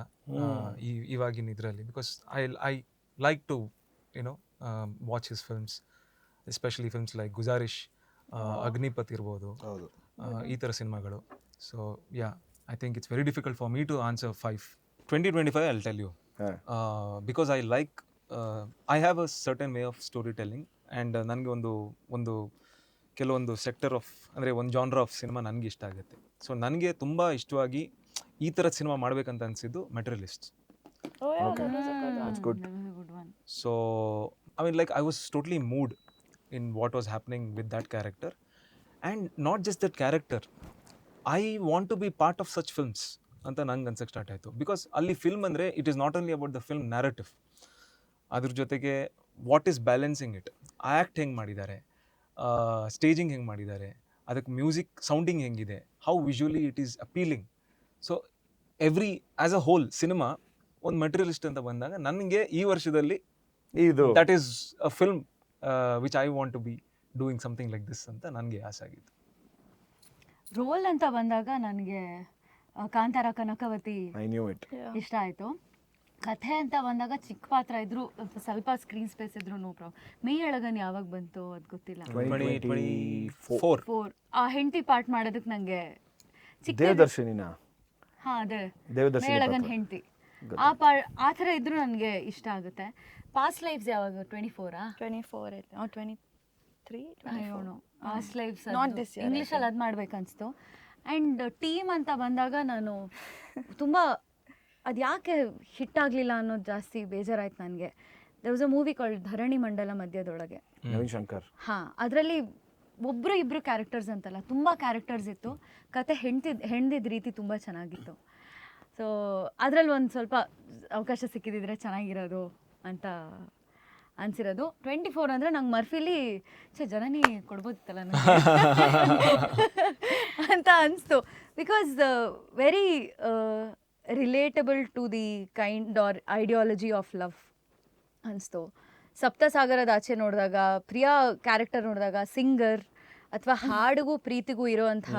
ಇವಾಗಿನ ಇದರಲ್ಲಿ, because I like to you know watch his films, especially films like Guzaarish, Agneepath ಇರ್ಬೋದು, ಈ ಥರ ಸಿನಿಮಾಗಳು. So yeah, I think it's very difficult for me to answer 5. 2025 I'll tell you. Because I like, I have a certain way of storytelling, and ನನಗೆ ಒಂದು ಕೆಲವೊಂದು sector of, ಅಂದರೆ ಒಂದು genre of cinema ನನಗೆ ಇಷ್ಟ ಆಗುತ್ತೆ. ಸೊ ನನಗೆ ತುಂಬ ಇಷ್ಟವಾಗಿ ಈ ಥರದ ಸಿನಿಮಾ ಮಾಡಬೇಕಂತ ಅನಿಸಿದ್ದು materialist. Oh yeah, that was a good one. That's good. So I mean, like, I was totally moved in what was happening with that character, and not just that character, I want to be part of such films ಅಂತ ನಂಗೆ ಅನ್ಸಕ್ಕೆ start ಆಯಿತು. Because ಅಲ್ಲಿ film ಅಂದರೆ it is not only about the film narrative, ಅದ್ರ ಜೊತೆಗೆ what is balancing it, act ಹೆಂಗೆ ಮಾಡಿದ್ದಾರೆ, ಸ್ಟೇಜಿಂಗ್ ಹೆಂಗೆ ಮಾಡಿದ್ದಾರೆ, ಅದಕ್ಕೆ ಮ್ಯೂಸಿಕ್ ಸೌಂಡಿಂಗ್ ಹೆಂಗಿದೆ, how visually it is appealing. So every as a whole cinema ಒಂದು ಮೆಟೀರಿಯಲಿಸ್ಟ್ ಅಂತ ಬಂದಾಗ ನನಗೆ ಈ ವರ್ಷದಲ್ಲಿ ಇದು that is a film which I want to be doing something like this ಅಂತ ನನಗೆ ಆಸೆ ಆಗಿತ್ತು. ರೋಲ್ ಅಂತ ಬಂದಾಗ ನನಗೆ ಕಾಂತಾರ ಕನಕವತಿ ಐ ನ್ಯೂ ಇಟ್. ಇಷ್ಟ ಆಯಿತು. ಕಥೆ ಅಂತ ಬಂದಾಗ ಚಿಕ್ಕ ಪಾತ್ರ ಇದ್ರು, ಸ್ವಲ್ಪ ಸ್ಕ್ರೀನ್ ಸ್ಪೇಸ್ ಇದ್ರು ನೋ ಪ್ರಾಬ್ಲಮ್. ಮೈ ಎಳಗನ್ ಯಾವಾಗ ಬಂತು ಅದು ಗೊತ್ತಿಲ್ಲ. 2024 4 ಆ ಹೆಂಡತಿ ಪಾರ್ಟ್ ಮಾಡೋದಕ್ಕೆ ನನಗೆ ಚಿಕ್ಕ, ದೇವದರ್ಶಿನಿನ, ಹಾಂ ಅದೇ ದೇವದರ್ಶಿನಿ ಮೇಳಗನ್ ಹೆಂಡತಿ, ಆ ಥರ ಇದ್ರೂ ನನಗೆ ಇಷ್ಟ ಆಗುತ್ತೆ. ಪಾಸ್ಟ್ ಲೈಫ್ಸ್ ಯಾವಾಗ 24 24 or 23, 24. Past Lives Not this year, ಇಂಗ್ಲೀಷಲ್ಲಿ ಅದು ಮಾಡ್ಬೇಕನ್ನಿಸ್ತು. ಆ್ಯಂಡ್ ಟೀಮ್ ಅಂತ ಬಂದಾಗ ನಾನು ತುಂಬ ಅದು ಯಾಕೆ ಹಿಟ್ ಆಗಲಿಲ್ಲ ಅನ್ನೋದು ಜಾಸ್ತಿ ಬೇಜಾರಾಯ್ತು ನನಗೆ. There was a movie called Dharani Mandala Madhyadolage, Naveen Shankar. ಹಾಂ, ಅದರಲ್ಲಿ ಒಬ್ಬರು ಇಬ್ಬರು ಕ್ಯಾರೆಕ್ಟರ್ಸ್ ಅಂತಲ್ಲ, ತುಂಬ ಕ್ಯಾರೆಕ್ಟರ್ಸ್ ಇತ್ತು. ಕತೆ ಹೆಣ್ದಿದ್ದ ರೀತಿ ತುಂಬ ಚೆನ್ನಾಗಿತ್ತು. ಸೊ ಅದರಲ್ಲಿ ಒಂದು ಸ್ವಲ್ಪ ಅವಕಾಶ ಸಿಕ್ಕಿದ್ರೆ ಚೆನ್ನಾಗಿರೋದು ಅಂತ ಅನ್ಸಿರೋದು. 24 ಅಂದರೆ ನಂಗೆ ಮರ್ಫಿಲಿ ಜನನಿ ಕೊಡ್ಬೋದಿತ್ತಲ್ಲ ನನಗೆ ಅಂತ ಅನಿಸ್ತು. Because very relatable to the kind or ideology of love ಅನಿಸ್ತು. ಸಪ್ತಸಾಗರದ ಆಚೆ ನೋಡಿದಾಗ, ಪ್ರಿಯಾ ಕ್ಯಾರೆಕ್ಟರ್ ನೋಡಿದಾಗ, ಸಿಂಗರ್ ಅಥವಾ ಹಾಡಿಗೂ ಪ್ರೀತಿಗೂ ಇರೋವಂಥ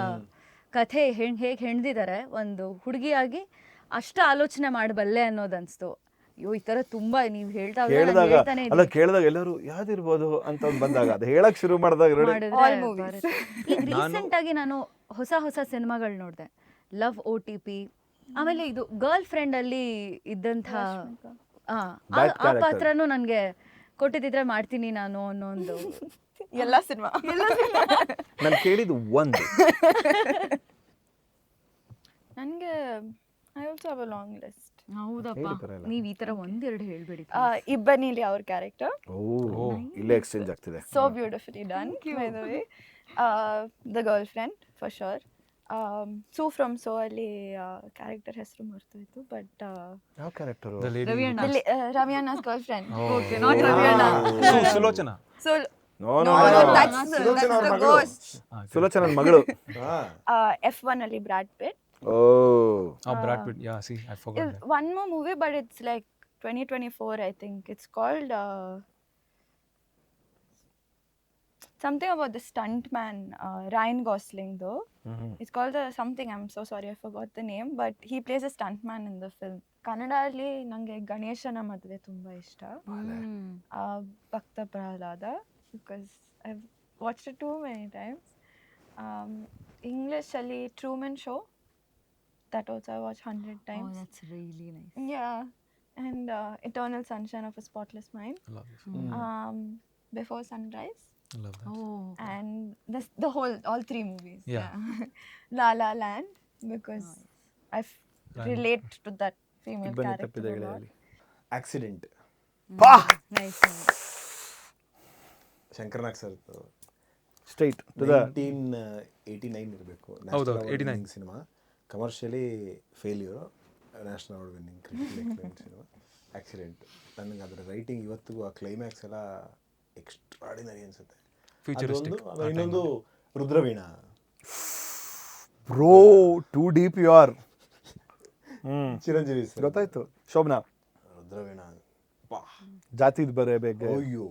ಕಥೆ ಹೇಗೆ ಹೆಣ್ದಿದ್ದಾರೆ, ಒಂದು ಹುಡುಗಿಯಾಗಿ ಅಷ್ಟು ಆಲೋಚನೆ ಮಾಡಬಲ್ಲೆ ಅನ್ನೋದು ಅನಿಸ್ತು. ಅಯ್ಯೋ, ಈ ಥರ ತುಂಬ ನೀವು ಕೇಳಿದಾಗ ಅಲ್ಲ, ಕೇಳಿದಾಗ ಎಲ್ಲರೂ ಯಾವ್ದಿರ್ಬೋದು ಅಂತ ಒಂದು ಬಂದಾಗ ಅದು ಹೇಳಕ್ ಶುರು ಮಾಡಿದಾಗ ಈಗ ರೀಸೆಂಟ್ ಆಗಿ ನಾನು ಹೊಸ ಸಿನಿಮಾಗಳು ನೋಡಿದೆ. ಲವ್ OTP, ಆಮೇಲೆ ಇದು ಗರ್ಲ್ ಫ್ರೆಂಡ್ ಅಲ್ಲಿ ಇದ್ದಂಥ ಆ ಪಾತ್ರನೂ ನನಗೆ ಕೊಟ್ಟಿದ್ದಿದ್ರೆ ಮಾಡ್ತೀನಿ ನಾನು ಅನ್ನೋ ಒಂದು ಎಲ್ಲ ಸಿನಿಮಾ ನಾನು ಕೇಳಿದ್ದು ಒಂದು. ನನಗೆ I also have a long list. ಹೌದಪ್ಪ, ನೀವು ಈ ಥರ ಒಂದೆರಡು ಹೇಳ್ಬೇಡಿ. ಇಬ್ಬನಿಲಿ ಅವ್ರ ಕ್ಯಾರೆಕ್ಟರ್ ಇಲ್ಲೇ ಎಕ್ಸ್ಚೇಂಜ್ ಆಗ್ತಿದೆ. so beautifully done, by the way. The girlfriend for sure. Sue from So ಅಲ್ಲಿ ಕ್ಯಾರೆಕ್ಟರ್ ಹೆಸರು ಮರ್ತೋಯ್ತು, ಬಟ್ ಯಾವ ಕ್ಯಾರೆಕ್ಟರ್? ರವಿಯಣ್ಣ's girlfriend. Okay, not Raviana. Sulochana. So no no, that's the ghost. ಸುಲೋಚನನ್ ಮಗಳು. F1 ಅಲ್ಲಿ Brad Pitt. Brad Pitt, yeah, see, I forgot that. One more movie, but it's like 2024, I think. It's called something about the stuntman, Ryan Gosling though. It's called something, I'm so sorry, I forgot the name, but he plays a stuntman in the film. ಕನ್ನಡಲ್ಲಿ ನನಗೆ ಗಣೇಶನ ಮದುವೆ ತುಂಬ ಇಷ್ಟ. Bhakta Prahlada, because I watched it too many times. ಇಂಗ್ಲೀಷಲ್ಲಿ Truman Show, that also I watched 100 times. Oh, that's really nice. Yeah. and Eternal Sunshine of a Spotless Mind. I love this. Before Sunrise. I love that. Oh, And all 3 movies. Yeah. La La Land, because I relate to that female ಬನ್ನಿ character ತಪ್ಪಿದೆ a lot. ಗೆಳೆಯಲ್ಲಿ. Accident nice. Shankar Nag sir straight to the 1989 ಇರಬೇಕು. ಹೌದು, 89. Cinema commercially failure, national award winning critical cinema accident. ನನಗೆ ಅದರ writing ಇವತ್ತಿಗೂ ಆ climax ಎಲ್ಲ ಎಕ್ಸ್ಟ್ರಾಡಿನರಿ ಅನ್ಸುತ್ತೆ. Futuristic. ಅದೊಂದು, ಆಮೇಲೆ ಇನ್ನೊಂದು Rudraveena. Bro too deep you are. Chiranjeevi sir. ಗೊತ್ತಾಯ್ತು. ಶೋಭನಾ ರುದ್ರವೀಣಾ ಪಾ ಜಾತಿದ್ ಬರಬೇಕು. ಅಯ್ಯೋ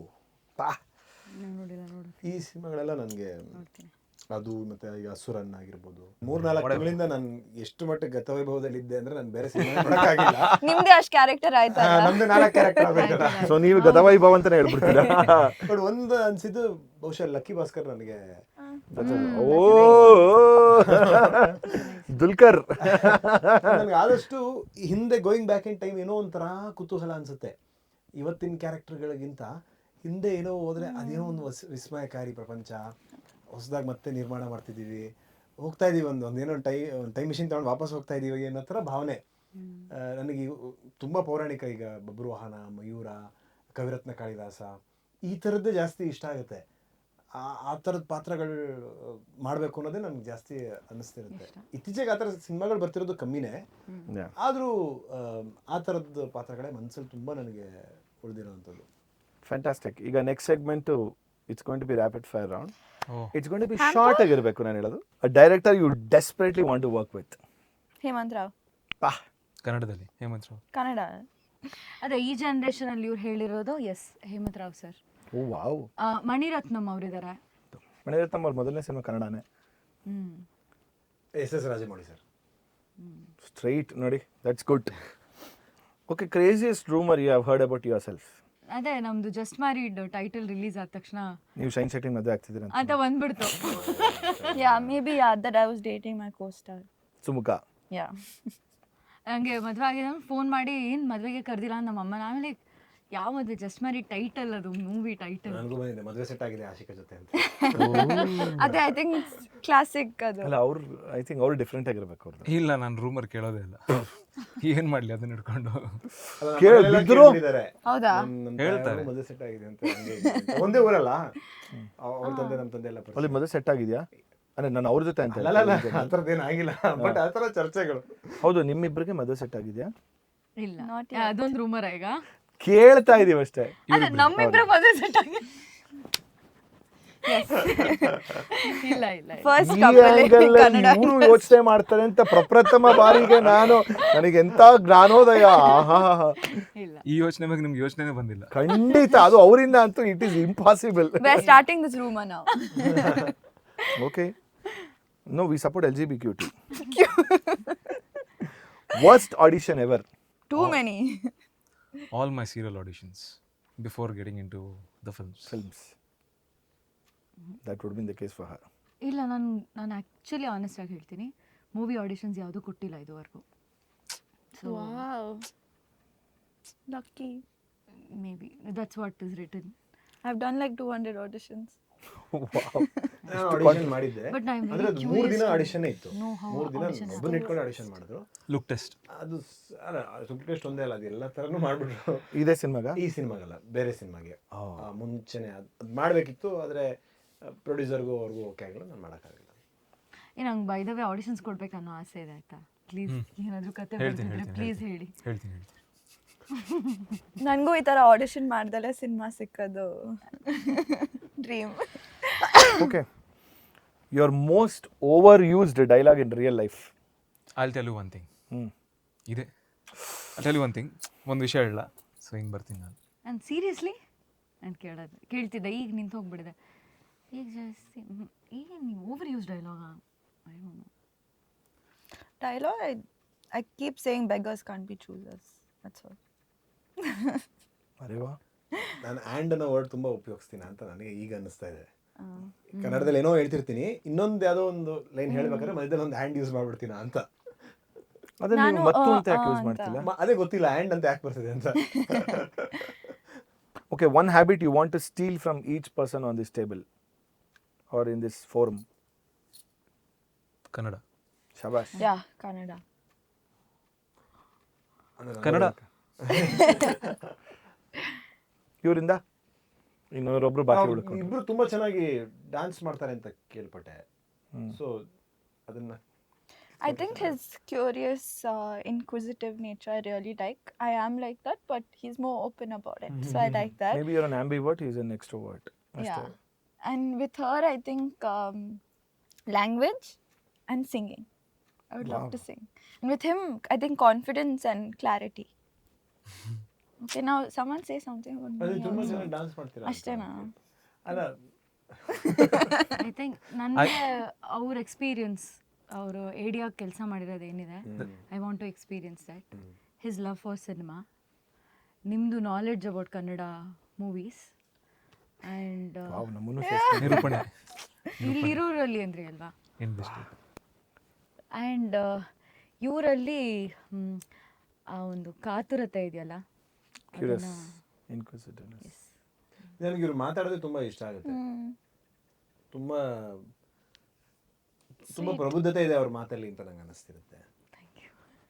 ಪಾ ನೋಡಿಲ್ಲ ಈ ಸಿನಿಮಾಗಳೆಲ್ಲ ನನಗೆ ನೋಡ್ತೀನಿ. ಅದು ಮತ್ತೆ ಈಗ ಅಸುರನ್ ಆಗಿರ್ಬೋದು 3-4 ತಿಂಗಳಿಂದ ನಾನು ಎಷ್ಟು ಮಟ್ಟಿಗೆ ಗತವೈಭವದಲ್ಲಿ ಇದ್ದೆ ಅಂದ್ರೆ ನಾನು ಬೇರೆ ಸಿನಿಮಾ ನೋಡಕ್ಕಾಗಿಲ್ಲ. ನಿಮ್ದೇ ಅಷ್ಟು ಕ್ಯಾರೆಕ್ಟರ್ ಆಯ್ತಲ್ಲ. ನಮ್ದು 4 ಕ್ಯಾರೆಕ್ಟರ್ ಆಗ್ಬೇಕಲ್ಲ. ಸೊ ನೀವು ಗದವೈಭವ ಅಂತಾನೆ ಹೇಳ್ಬಿಡ್ತೀರಾ. ಬಟ್ ಒಂದು ಅನ್ಸಿದ್ದು ಬಹುಶಃ ಲಕ್ಕಿ ಭಾಸ್ಕರ್ ನನಗೆ ಓ ದುಲ್ಕರ್. ನನಗೆ ಆದಷ್ಟು ಹಿಂದೆ ಗೋಯಿಂಗ್ ಬ್ಯಾಕ್ ಇನ್ ಟೈಮ್ ಏನೋ ಒಂಥರ ಕುತೂಹಲ ಅನ್ಸುತ್ತೆ. ಇವತ್ತಿನ ಕ್ಯಾರೆಕ್ಟರ್ಗಳಿಗಿಂತ ಹಿಂದೆ ಏನೋ ಹೋದ್ರೆ ಅದೇನೋ ಒಂದು ವಿಸ್ಮಯಕಾರಿ ಪ್ರಪಂಚ, ಹೊಸದಾಗಿ ಮತ್ತೆ ನಿರ್ಮಾಣ ಮಾಡ್ತಿದ್ದೀವಿ, ಹೋಗ್ತಾ ಇದೀವಿ ಒಂದೇನೋ ಟೈಮ್ ಮಿಷಿನ್ ತಗೊಂಡು ವಾಪಸ್ ಹೋಗ್ತಾ ಇದೀವಿ ಅನ್ನೋ ಥರ ಭಾವನೆ. ನನಗೆ ತುಂಬ ಪೌರಾಣಿಕ, ಈಗ ಬಬ್ರುವಾಹನ, ಮಯೂರ, ಕವಿರತ್ನ ಕಾಳಿದಾಸ ಈ ಥರದ್ದೇ ಜಾಸ್ತಿ ಇಷ್ಟ ಆಗುತ್ತೆ. ಆ ಥರದ ಪಾತ್ರಗಳು ಮಾಡಬೇಕು ಅನ್ನೋದೇ ನನಗೆ ಜಾಸ್ತಿ ಅನ್ನಿಸ್ತಿರುತ್ತೆ. ಇತ್ತೀಚೆಗೆ ಆ ಥರದ ಸಿನಿಮಾಗಳು ಬರ್ತಿರೋದು ಕಮ್ಮಿನೇ, ಆದರೂ ಆ ಥರದ ಪಾತ್ರಗಳೇ ಮನಸ್ಸಲ್ಲಿ ತುಂಬ ನನಗೆ ಉಳಿದಿರೋವಂಥದ್ದು. ಫ್ಯಾಂಟಾಸ್ಟಿಕ್. ಈಗ next segment it's going to be rapid fire round. Oh. It's going to be short ಆಗಿರಬೇಕು. ನಾನು ಹೇಳೋದು director you desperately want to work with. Hemanth Rao. ಕನ್ನಡದಲ್ಲಿ ಹೇಮಂತ್ ರಾವ್. ಕನ್ನಡ. ಅದೇ ಈ ಜನರೇಷನ್ ಅಲ್ಲಿ ಇವ್ರು ಹೇಳಿರೋದು yes Hemanth Rao sir. Oh wow. Mani Ratnam ಅವರಿದ್ದಾರೆ. ಮಣಿರತ್ನಂ ಅವ್ರ ಮೊದಲನೇ ಸಿನಿಮಾ ಕನ್ನಡನೇ. SS Rajamouli sir. ಸ್ಟ್ರೈಟ್ ನೋಡಿ, that's good. Okay, craziest rumour you have heard about yourself. ಅದೇ ನಮ್ದು ಜಸ್ಟ್ ಮ್ಯಾರಿಡ್ ಟೈಟಲ್ ರಿಲೀಸ್ ಆದ ತಕ್ಷಣ ನೀವು ಶೈನ್ ಶೆಟ್ಟಿ ಮದುವೆ ಆಗ್ತಿದ್ದೀರ ಅಂತ ಬಂದ್ಬಿಡ್ತು. Yeah, maybe that I was dating my co-star. Sumukha. Yeah. ಹಂಗೆ ಮದುವೆ ಆಗಿದೆ ಫೋನ್ ಮಾಡಿ ಏನು ಮದುವೆಗೆ ಕರೆದಿಲ್ಲ ನಮ್ಮ ಅಮ್ಮ. ಆಮೇಲೆ ಯಾವ ಮದುವೆ, ಜಸ್ಟ್ ಮ್ಯಾರಿಡ್ ಟೈಟಲ್, ಅದು ಮೂವಿ ಟೈಟಲ್. ನನಗೂ ಬಂದಿದೆ ಮದುವೆ ಸೆಟ್ ಆಗಿದೆ ಆಶಿಕಾ ಜೊತೆ ಅಂತ. ಅದೇ ಐ ಥಿಂಕ್ ಕ್ಲಾಸಿಕ್ ಅದು. ಅಲ್ಲ ಅವ್ರು ಐ ಥಿಂಕ್ ಅವ್ರು ಡಿಫ್ರೆಂಟ್ ಆಗಿರ್ಬೇಕು ಅವ್ರದ್ದು. ಇಲ್ಲ, ನಾನು ರೂಮರ್ ಕೇಳೋದೇ ಇಲ್ಲ. ಏನು ಮಾಡಲಿ ಅದನ್ನ ಹಿಡ್ಕೊಂಡು ಹೌದಾ? ಹೇಳ್ತಾರೆ. ಮದುವೆ ಸೆಟ್ ಆಗಿದೆ ಅಂತ. ಒಂದೇ ಊರಲ್ಲ ಅವ್ರ ತಂದೆ ನಮ್ಮ ತಂದೆ ಎಲ್ಲ ಅಲ್ಲಿ ಮದುವೆ ಸೆಟ್ ಆಗಿದೆಯಾ ಅಂದ್ರೆ ನಾನು ಅವ್ರ ಜೊತೆ ಅಂತ ಅಲ್ಲ ಆ ಥರದ್ದೇನು ಆಗಿಲ್ಲ, ಬಟ್ ಆ ಥರ ಚರ್ಚೆಗಳು. ಹೌದು, ನಿಮ್ಮಿಬ್ಬರಿಗೆ ಮದುವೆ ಸೆಟ್ ಆಗಿದೆಯಾ? ಇಲ್ಲ, ಅದೊಂದು ರೂಮರ್ ಈಗ ಕೇಳ್ತಾ ಇದೀವಿ ಅಷ್ಟೇ. ನಮ್ಮಿಬ್ರು ಮದುವೆ ಸೆಟ್ ಆಗಿ ಇಲ್ಲ ಇಲ್ಲ ಫಸ್ಟ್ ಇವರು ಯೋಚನೆ ಮಾಡ್ತಾರೆ ಅಂತ ಪ್ರಪ್ರಥಮ ಬಾರಿಗೆ ನನಗೆ ಎಂತ ಜ್ಞಾನೋದಯ. ಇಲ್ಲ. ಈ ಯೋಚನೆ ಬಗ್ಗೆ ನಿಮ್ಗೆ ಯೋಚನೆ ಬಂದಿಲ್ಲ. ಖಂಡಿತ ಅದು ಅವರಿಂದ ಅಂತೂ it is impossible. We are starting this rumor now. Okay. No, we support LGBTQ. Worst audition ever. Too many. All my serial auditions before getting into the films. That would have been the case for her. ಇಲ್ಲ, ನಾನು actually honest ಆಗಿ ಹೇಳ್ತೀನಿ, movie auditions ಯಾವುದೂ ಕೊಟ್ಟಿಲ್ಲ ಇದುವರೆಗೂ. So Wow. Lucky. May be that's what is return. I've done like 200 auditions. Wow. ನಾನು audition ಮಾಡಿದ್ದೆ, But I'm ಅಂದ್ರೆ ಅದು 3 ದಿನ ಆಡಿಷನ್ ಇತ್ತು. No, how 3 ದಿನ audition ಒಬ್ಬನ ಇಟ್ಕೊಂಡು ಆಡಿಷನ್ ಮಾಡಿದ್ರು. Look test. ಅದು ಸುಪ್ ಟೆಸ್ಟ್ ಒಂದೇ ಅಲ್ಲ, ಅದು ಎಲ್ಲ ಥರನೂ ಮಾಡ್ಬಿಟ್ರು. ಇದೇ ಸಿನಿಮಾಗ? ಈ ಸಿನಿಮಾಗಲ್ಲ, ಬೇರೆ ಸಿನಿಮಾಗೆ ಮುಂಚೆನೆ ಅದು ಮಾಡಬೇಕಿತ್ತು, ಆದರೆ ಪ್ರೊಡ್ಯೂಸರ್ಗೂ ಅವ್ರಿಗೂ ಓಕೆ ಆಗಿಲ್ಲ, ನಾನು ಮಾಡೋಕ್ಕಾಗಿಲ್ಲ. ನಂಗೆ ಬೈ ದ ವೇ ಆಡಿಷನ್ಸ್ ಕೊಡ್ಬೇಕನ್ನೋ ಆಸೆ ಇದೆ ಆಯ್ತಾ. ಪ್ಲೀಸ್ ಏನಾದರೂ ಕತೆ ಬರ್ತಿದ್ರೆ ಪ್ಲೀಸ್ ಹೇಳಿ. ಹೇಳ್ತೀನಿ. ನನಗೂ ಈ ಥರ ಆಡಿಷನ್ ಮಾಡ್ದಲ್ಲೇ ಸಿನಿಮಾ ಸಿಕ್ಕೋದು dream. Okay. Your most overused dialogue in real life? I'll tell you one thing. ಇದೆ. I'll tell you one thing. ಒಂದು ವಿಷಯ ಹೇಳಲ್ಲ, ಸೊ ಹಿಂಗೆ ಬರ್ತೀನಿ ನಾನು. ನಾನು ಸೀರಿಯಸ್ಲಿ ನಾನು ಕೇಳ್ತಿದ್ದೆ, ಈಗ ನಿಂತು ಹೋಗ್ಬಿಡಿದೆ. ಈಗ ಜಾಸ್ತಿ ಈಗ ನೀವು over use ಡೈಲಾಗ. I don't no. Dialogue, I keep saying beggars can't be choosers. That's all. ಅರೆ ವಾ. ನಾನು ಆ್ಯಂಡ್ ಅನ್ನೋ ವರ್ಡ್ ತುಂಬ ಉಪಯೋಗಿಸ್ತೀನಿ ಅಂತ ನನಗೆ ಈಗ ಅನ್ನಿಸ್ತಾ ಇದೆ. ಕನ್ನಡದಲ್ಲಿ ಏನೋ ಹೇಳ್ತಿರ್ತೀನಿ, ಇನ್ನೊಂದು ಯಾವುದೋ ಒಂದು ಲೈನ್ ಹೇಳ್ಬೇಕಾದ್ರೆ ಮಧ್ಯದಲ್ಲಿ ಒಂದು ಹ್ಯಾಂಡ್ ಯೂಸ್ ಮಾಡ್ಬಿಡ್ತೀನ ಅಂತ. ಅದೇ ನೀವು ನಾನು, ಮತ್ತು ಅಂತ ಯಾಕೆ ಯೂಸ್ ಅಂತ. ಮಾಡ್ತಿಲ್ಲ? ಅದೇ ಗೊತ್ತಿಲ್ಲ ಆ್ಯಂಡ್ ಅಂತ ಯಾಕೆ ಬರ್ತದೆ ಅಂತ. Okay, one habit you want to steal from each person on this table or in this forum. Kannada. Shabash. ಯಾ ಕನ್ನಡ. ಕನ್ನಡ. ಇವರಿಂದ ಇನ್ನೊಬ್ಬರು ಬಾಕಿ ಉಳ್ಕೊಂಡು. ಇಬ್ರು ತುಂಬಾ ಚೆನ್ನಾಗಿ ಡ್ಯಾನ್ಸ್ ಮಾಡ್ತಾರೆ ಅಂತ ಕೇಳ್ಪಟ್ಟೆ. ಸೊ ಅದನ್ನ I think his curious, inquisitive nature I really like. I am like that, but he's more open about it. So I like that. Maybe you're an ambivert, he's an extrovert. Yeah. And with her, I think language and singing. I would love to sing. And with him, I think confidence and clarity. Okay, now someone say something about ಅದು me ತುಂಬಾ also. ಚೆನ್ನಾಗಿ dance ಮಾಡ್ತೀರಾ ಅಂತ. ಅಷ್ಟೇನಾ? ಅಲ್ಲ I think ನನಗೆ ಅವ್ರ experience, ಅವರು ಏಡಿಯಾಗಿ ಕೆಲಸ ಮಾಡಿರೋದು ಏನಿದೆ, I want to experience that. His love for cinema, ನಿಮ್ಮದು knowledge about Kannada movies, and Wow, ನಮ್ಮನ್ನು ನಿರೂಪಣೆ. ಇಲ್ಲಿರೋರಲ್ಲಿ ಅಂದ್ರಿ ಅಲ್ವಾ, ಏನು ಬೆಸ್ಟ್. ಆ್ಯಂಡ್ ಇವರಲ್ಲಿ ಆ ಒಂದು ಕಾತುರತೆ ಇದೆಯಲ್ಲ, curious, inquisitiveness. ನನಗೆ ಇವ್ರು ಮಾತಾಡೋದು ತುಂಬಾ ಇಷ್ಟ ಆಗುತ್ತೆ. ತುಂಬಾ ತುಂಬಾ ಪ್ರಬುದ್ಧತೆ ಇದೆ ಅವ್ರ ಮಾತಲ್ಲಿ ಅಂತ ನಂಗೆ ಅನಿಸ್ತಿರುತ್ತೆ.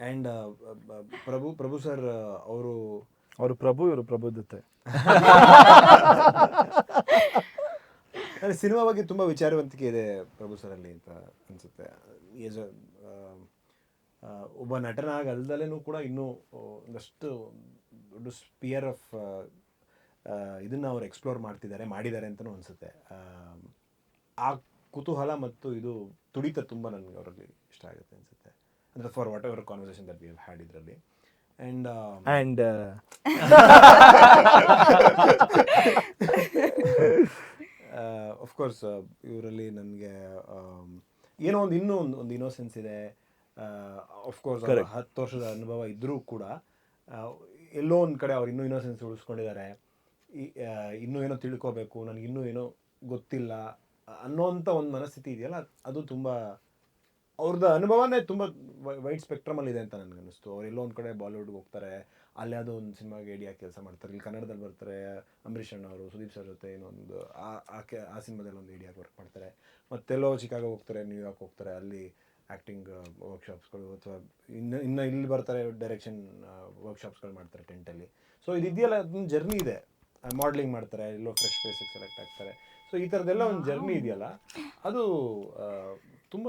ಆ್ಯಂಡ್ ಪ್ರಭು ಸರ್ ಅವರು ಪ್ರಭು, ಇವರು ಪ್ರಬುದ್ಧತೆ. ಸಿನಿಮಾ ಬಗ್ಗೆ ತುಂಬಾ ವಿಚಾರವಂತಿಕೆ ಇದೆ ಪ್ರಭು ಸರ್ ಅಲ್ಲಿ ಅಂತ ಅನ್ಸುತ್ತೆ. ಒಬ್ಬ ನಟನಾಗ ಅಲ್ದಲೇನೂ ಕೂಡ ಇನ್ನೂ ಒಂದಷ್ಟು ದೊಡ್ಡ ಸ್ಪಿಯರ್ ಆಫ್ ಇದನ್ನ ಅವ್ರು ಎಕ್ಸ್ಪ್ಲೋರ್ ಮಾಡಿದ್ದಾರೆ ಅಂತಲೂ ಅನಿಸುತ್ತೆ. ಆ ಕುತೂಹಲ ಮತ್ತು ಇದು ತುಡಿತ ತುಂಬ ನನಗೆ ಅವರಲ್ಲಿ ಇಷ್ಟ ಆಗುತ್ತೆ ಅನಿಸುತ್ತೆ. ಅಂದರೆ for what ever conversation that we have had ಇದರಲ್ಲಿ. ಆ್ಯಂಡ್ ಆಫ್ಕೋರ್ಸ್ ಇವರಲ್ಲಿ ನನಗೆ ಏನೋ ಇನ್ನೂ ಒಂದು ಇನ್ನೋಸೆನ್ಸ್ ಇದೆ. ಆಫ್ಕೋರ್ಸ್ 10 ವರ್ಷದ ಅನುಭವ ಇದ್ದರೂ ಕೂಡ ಎಲ್ಲೋ ಒಂದು ಕಡೆ ಅವ್ರು ಇನ್ನೂ ಇನ್ನೋಸೆನ್ಸ್ ಉಳಿಸ್ಕೊಂಡಿದ್ದಾರೆ. ಇನ್ನೂ ಏನೋ ತಿಳ್ಕೋಬೇಕು, ನನಗೆ ಇನ್ನೂ ಏನೋ ಗೊತ್ತಿಲ್ಲ ಅನ್ನೋಂಥ ಒಂದು ಮನಸ್ಥಿತಿ ಇದೆಯಲ್ಲ, ಅದು ತುಂಬ ಅವ್ರದ್ದು ಅನುಭವನೇ ತುಂಬ ವೈಡ್ ಸ್ಪೆಕ್ಟ್ರಮಲ್ಲಿದೆ ಅಂತ ನನಗೆ ಅನ್ನಿಸ್ತು. ಅವ್ರು ಎಲ್ಲೋ ಒಂದು ಕಡೆ ಬಾಲಿವುಡ್ಗೆ ಹೋಗ್ತಾರೆ, ಅಲ್ಲಿ ಯಾವುದೋ ಒಂದು ಸಿನಿಮಾಗೆ ಏಡಿಯಾ ಕೆಲಸ ಮಾಡ್ತಾರೆ, ಇಲ್ಲಿ ಕನ್ನಡದಲ್ಲಿ ಬರ್ತಾರೆ, ಅಂಬರೀಷ್ ಅಣ್ಣ ಅವರು ಸುದೀಪ್ ಸರ್ ಜೊತೆ ಏನೊಂದು ಆ ಸಿನಿಮಾದಲ್ಲಿ ಒಂದು ಏಡಿಯಾಗೆ ವರ್ಕ್ ಮಾಡ್ತಾರೆ. ಮತ್ತೆಲ್ಲೋ ಚಿಕಾಗೋ ಹೋಗ್ತಾರೆ, ನ್ಯೂಯಾರ್ಕ್ ಹೋಗ್ತಾರೆ, ಅಲ್ಲಿ ಆ್ಯಕ್ಟಿಂಗ್ ವರ್ಕ್ಶಾಪ್ಸ್ಗಳು ಅಥವಾ ಇನ್ನು ಇಲ್ಲಿ ಬರ್ತಾರೆ, ಡೈರೆಕ್ಷನ್ ವರ್ಕ್ಶಾಪ್ಸ್ಗಳು ಮಾಡ್ತಾರೆ ಟೆಂಟಲ್ಲಿ. ಸೊ ಇದೆಯಲ್ಲ, ಅದೊಂದು ಜರ್ನಿ ಇದೆ. ಮಾಡಲಿಂಗ್ ಮಾಡ್ತಾರೆ, ಎಲ್ಲೋ ಫ್ರೆಶ್ ಫೇಸಿಗೆ ಸೆಲೆಕ್ಟ್ ಆಗ್ತಾರೆ. ಸೊ ಈ ಥರದ್ದೆಲ್ಲ ಒಂದು ಜರ್ನಿ ಇದೆಯಲ್ಲ, ಅದು ತುಂಬ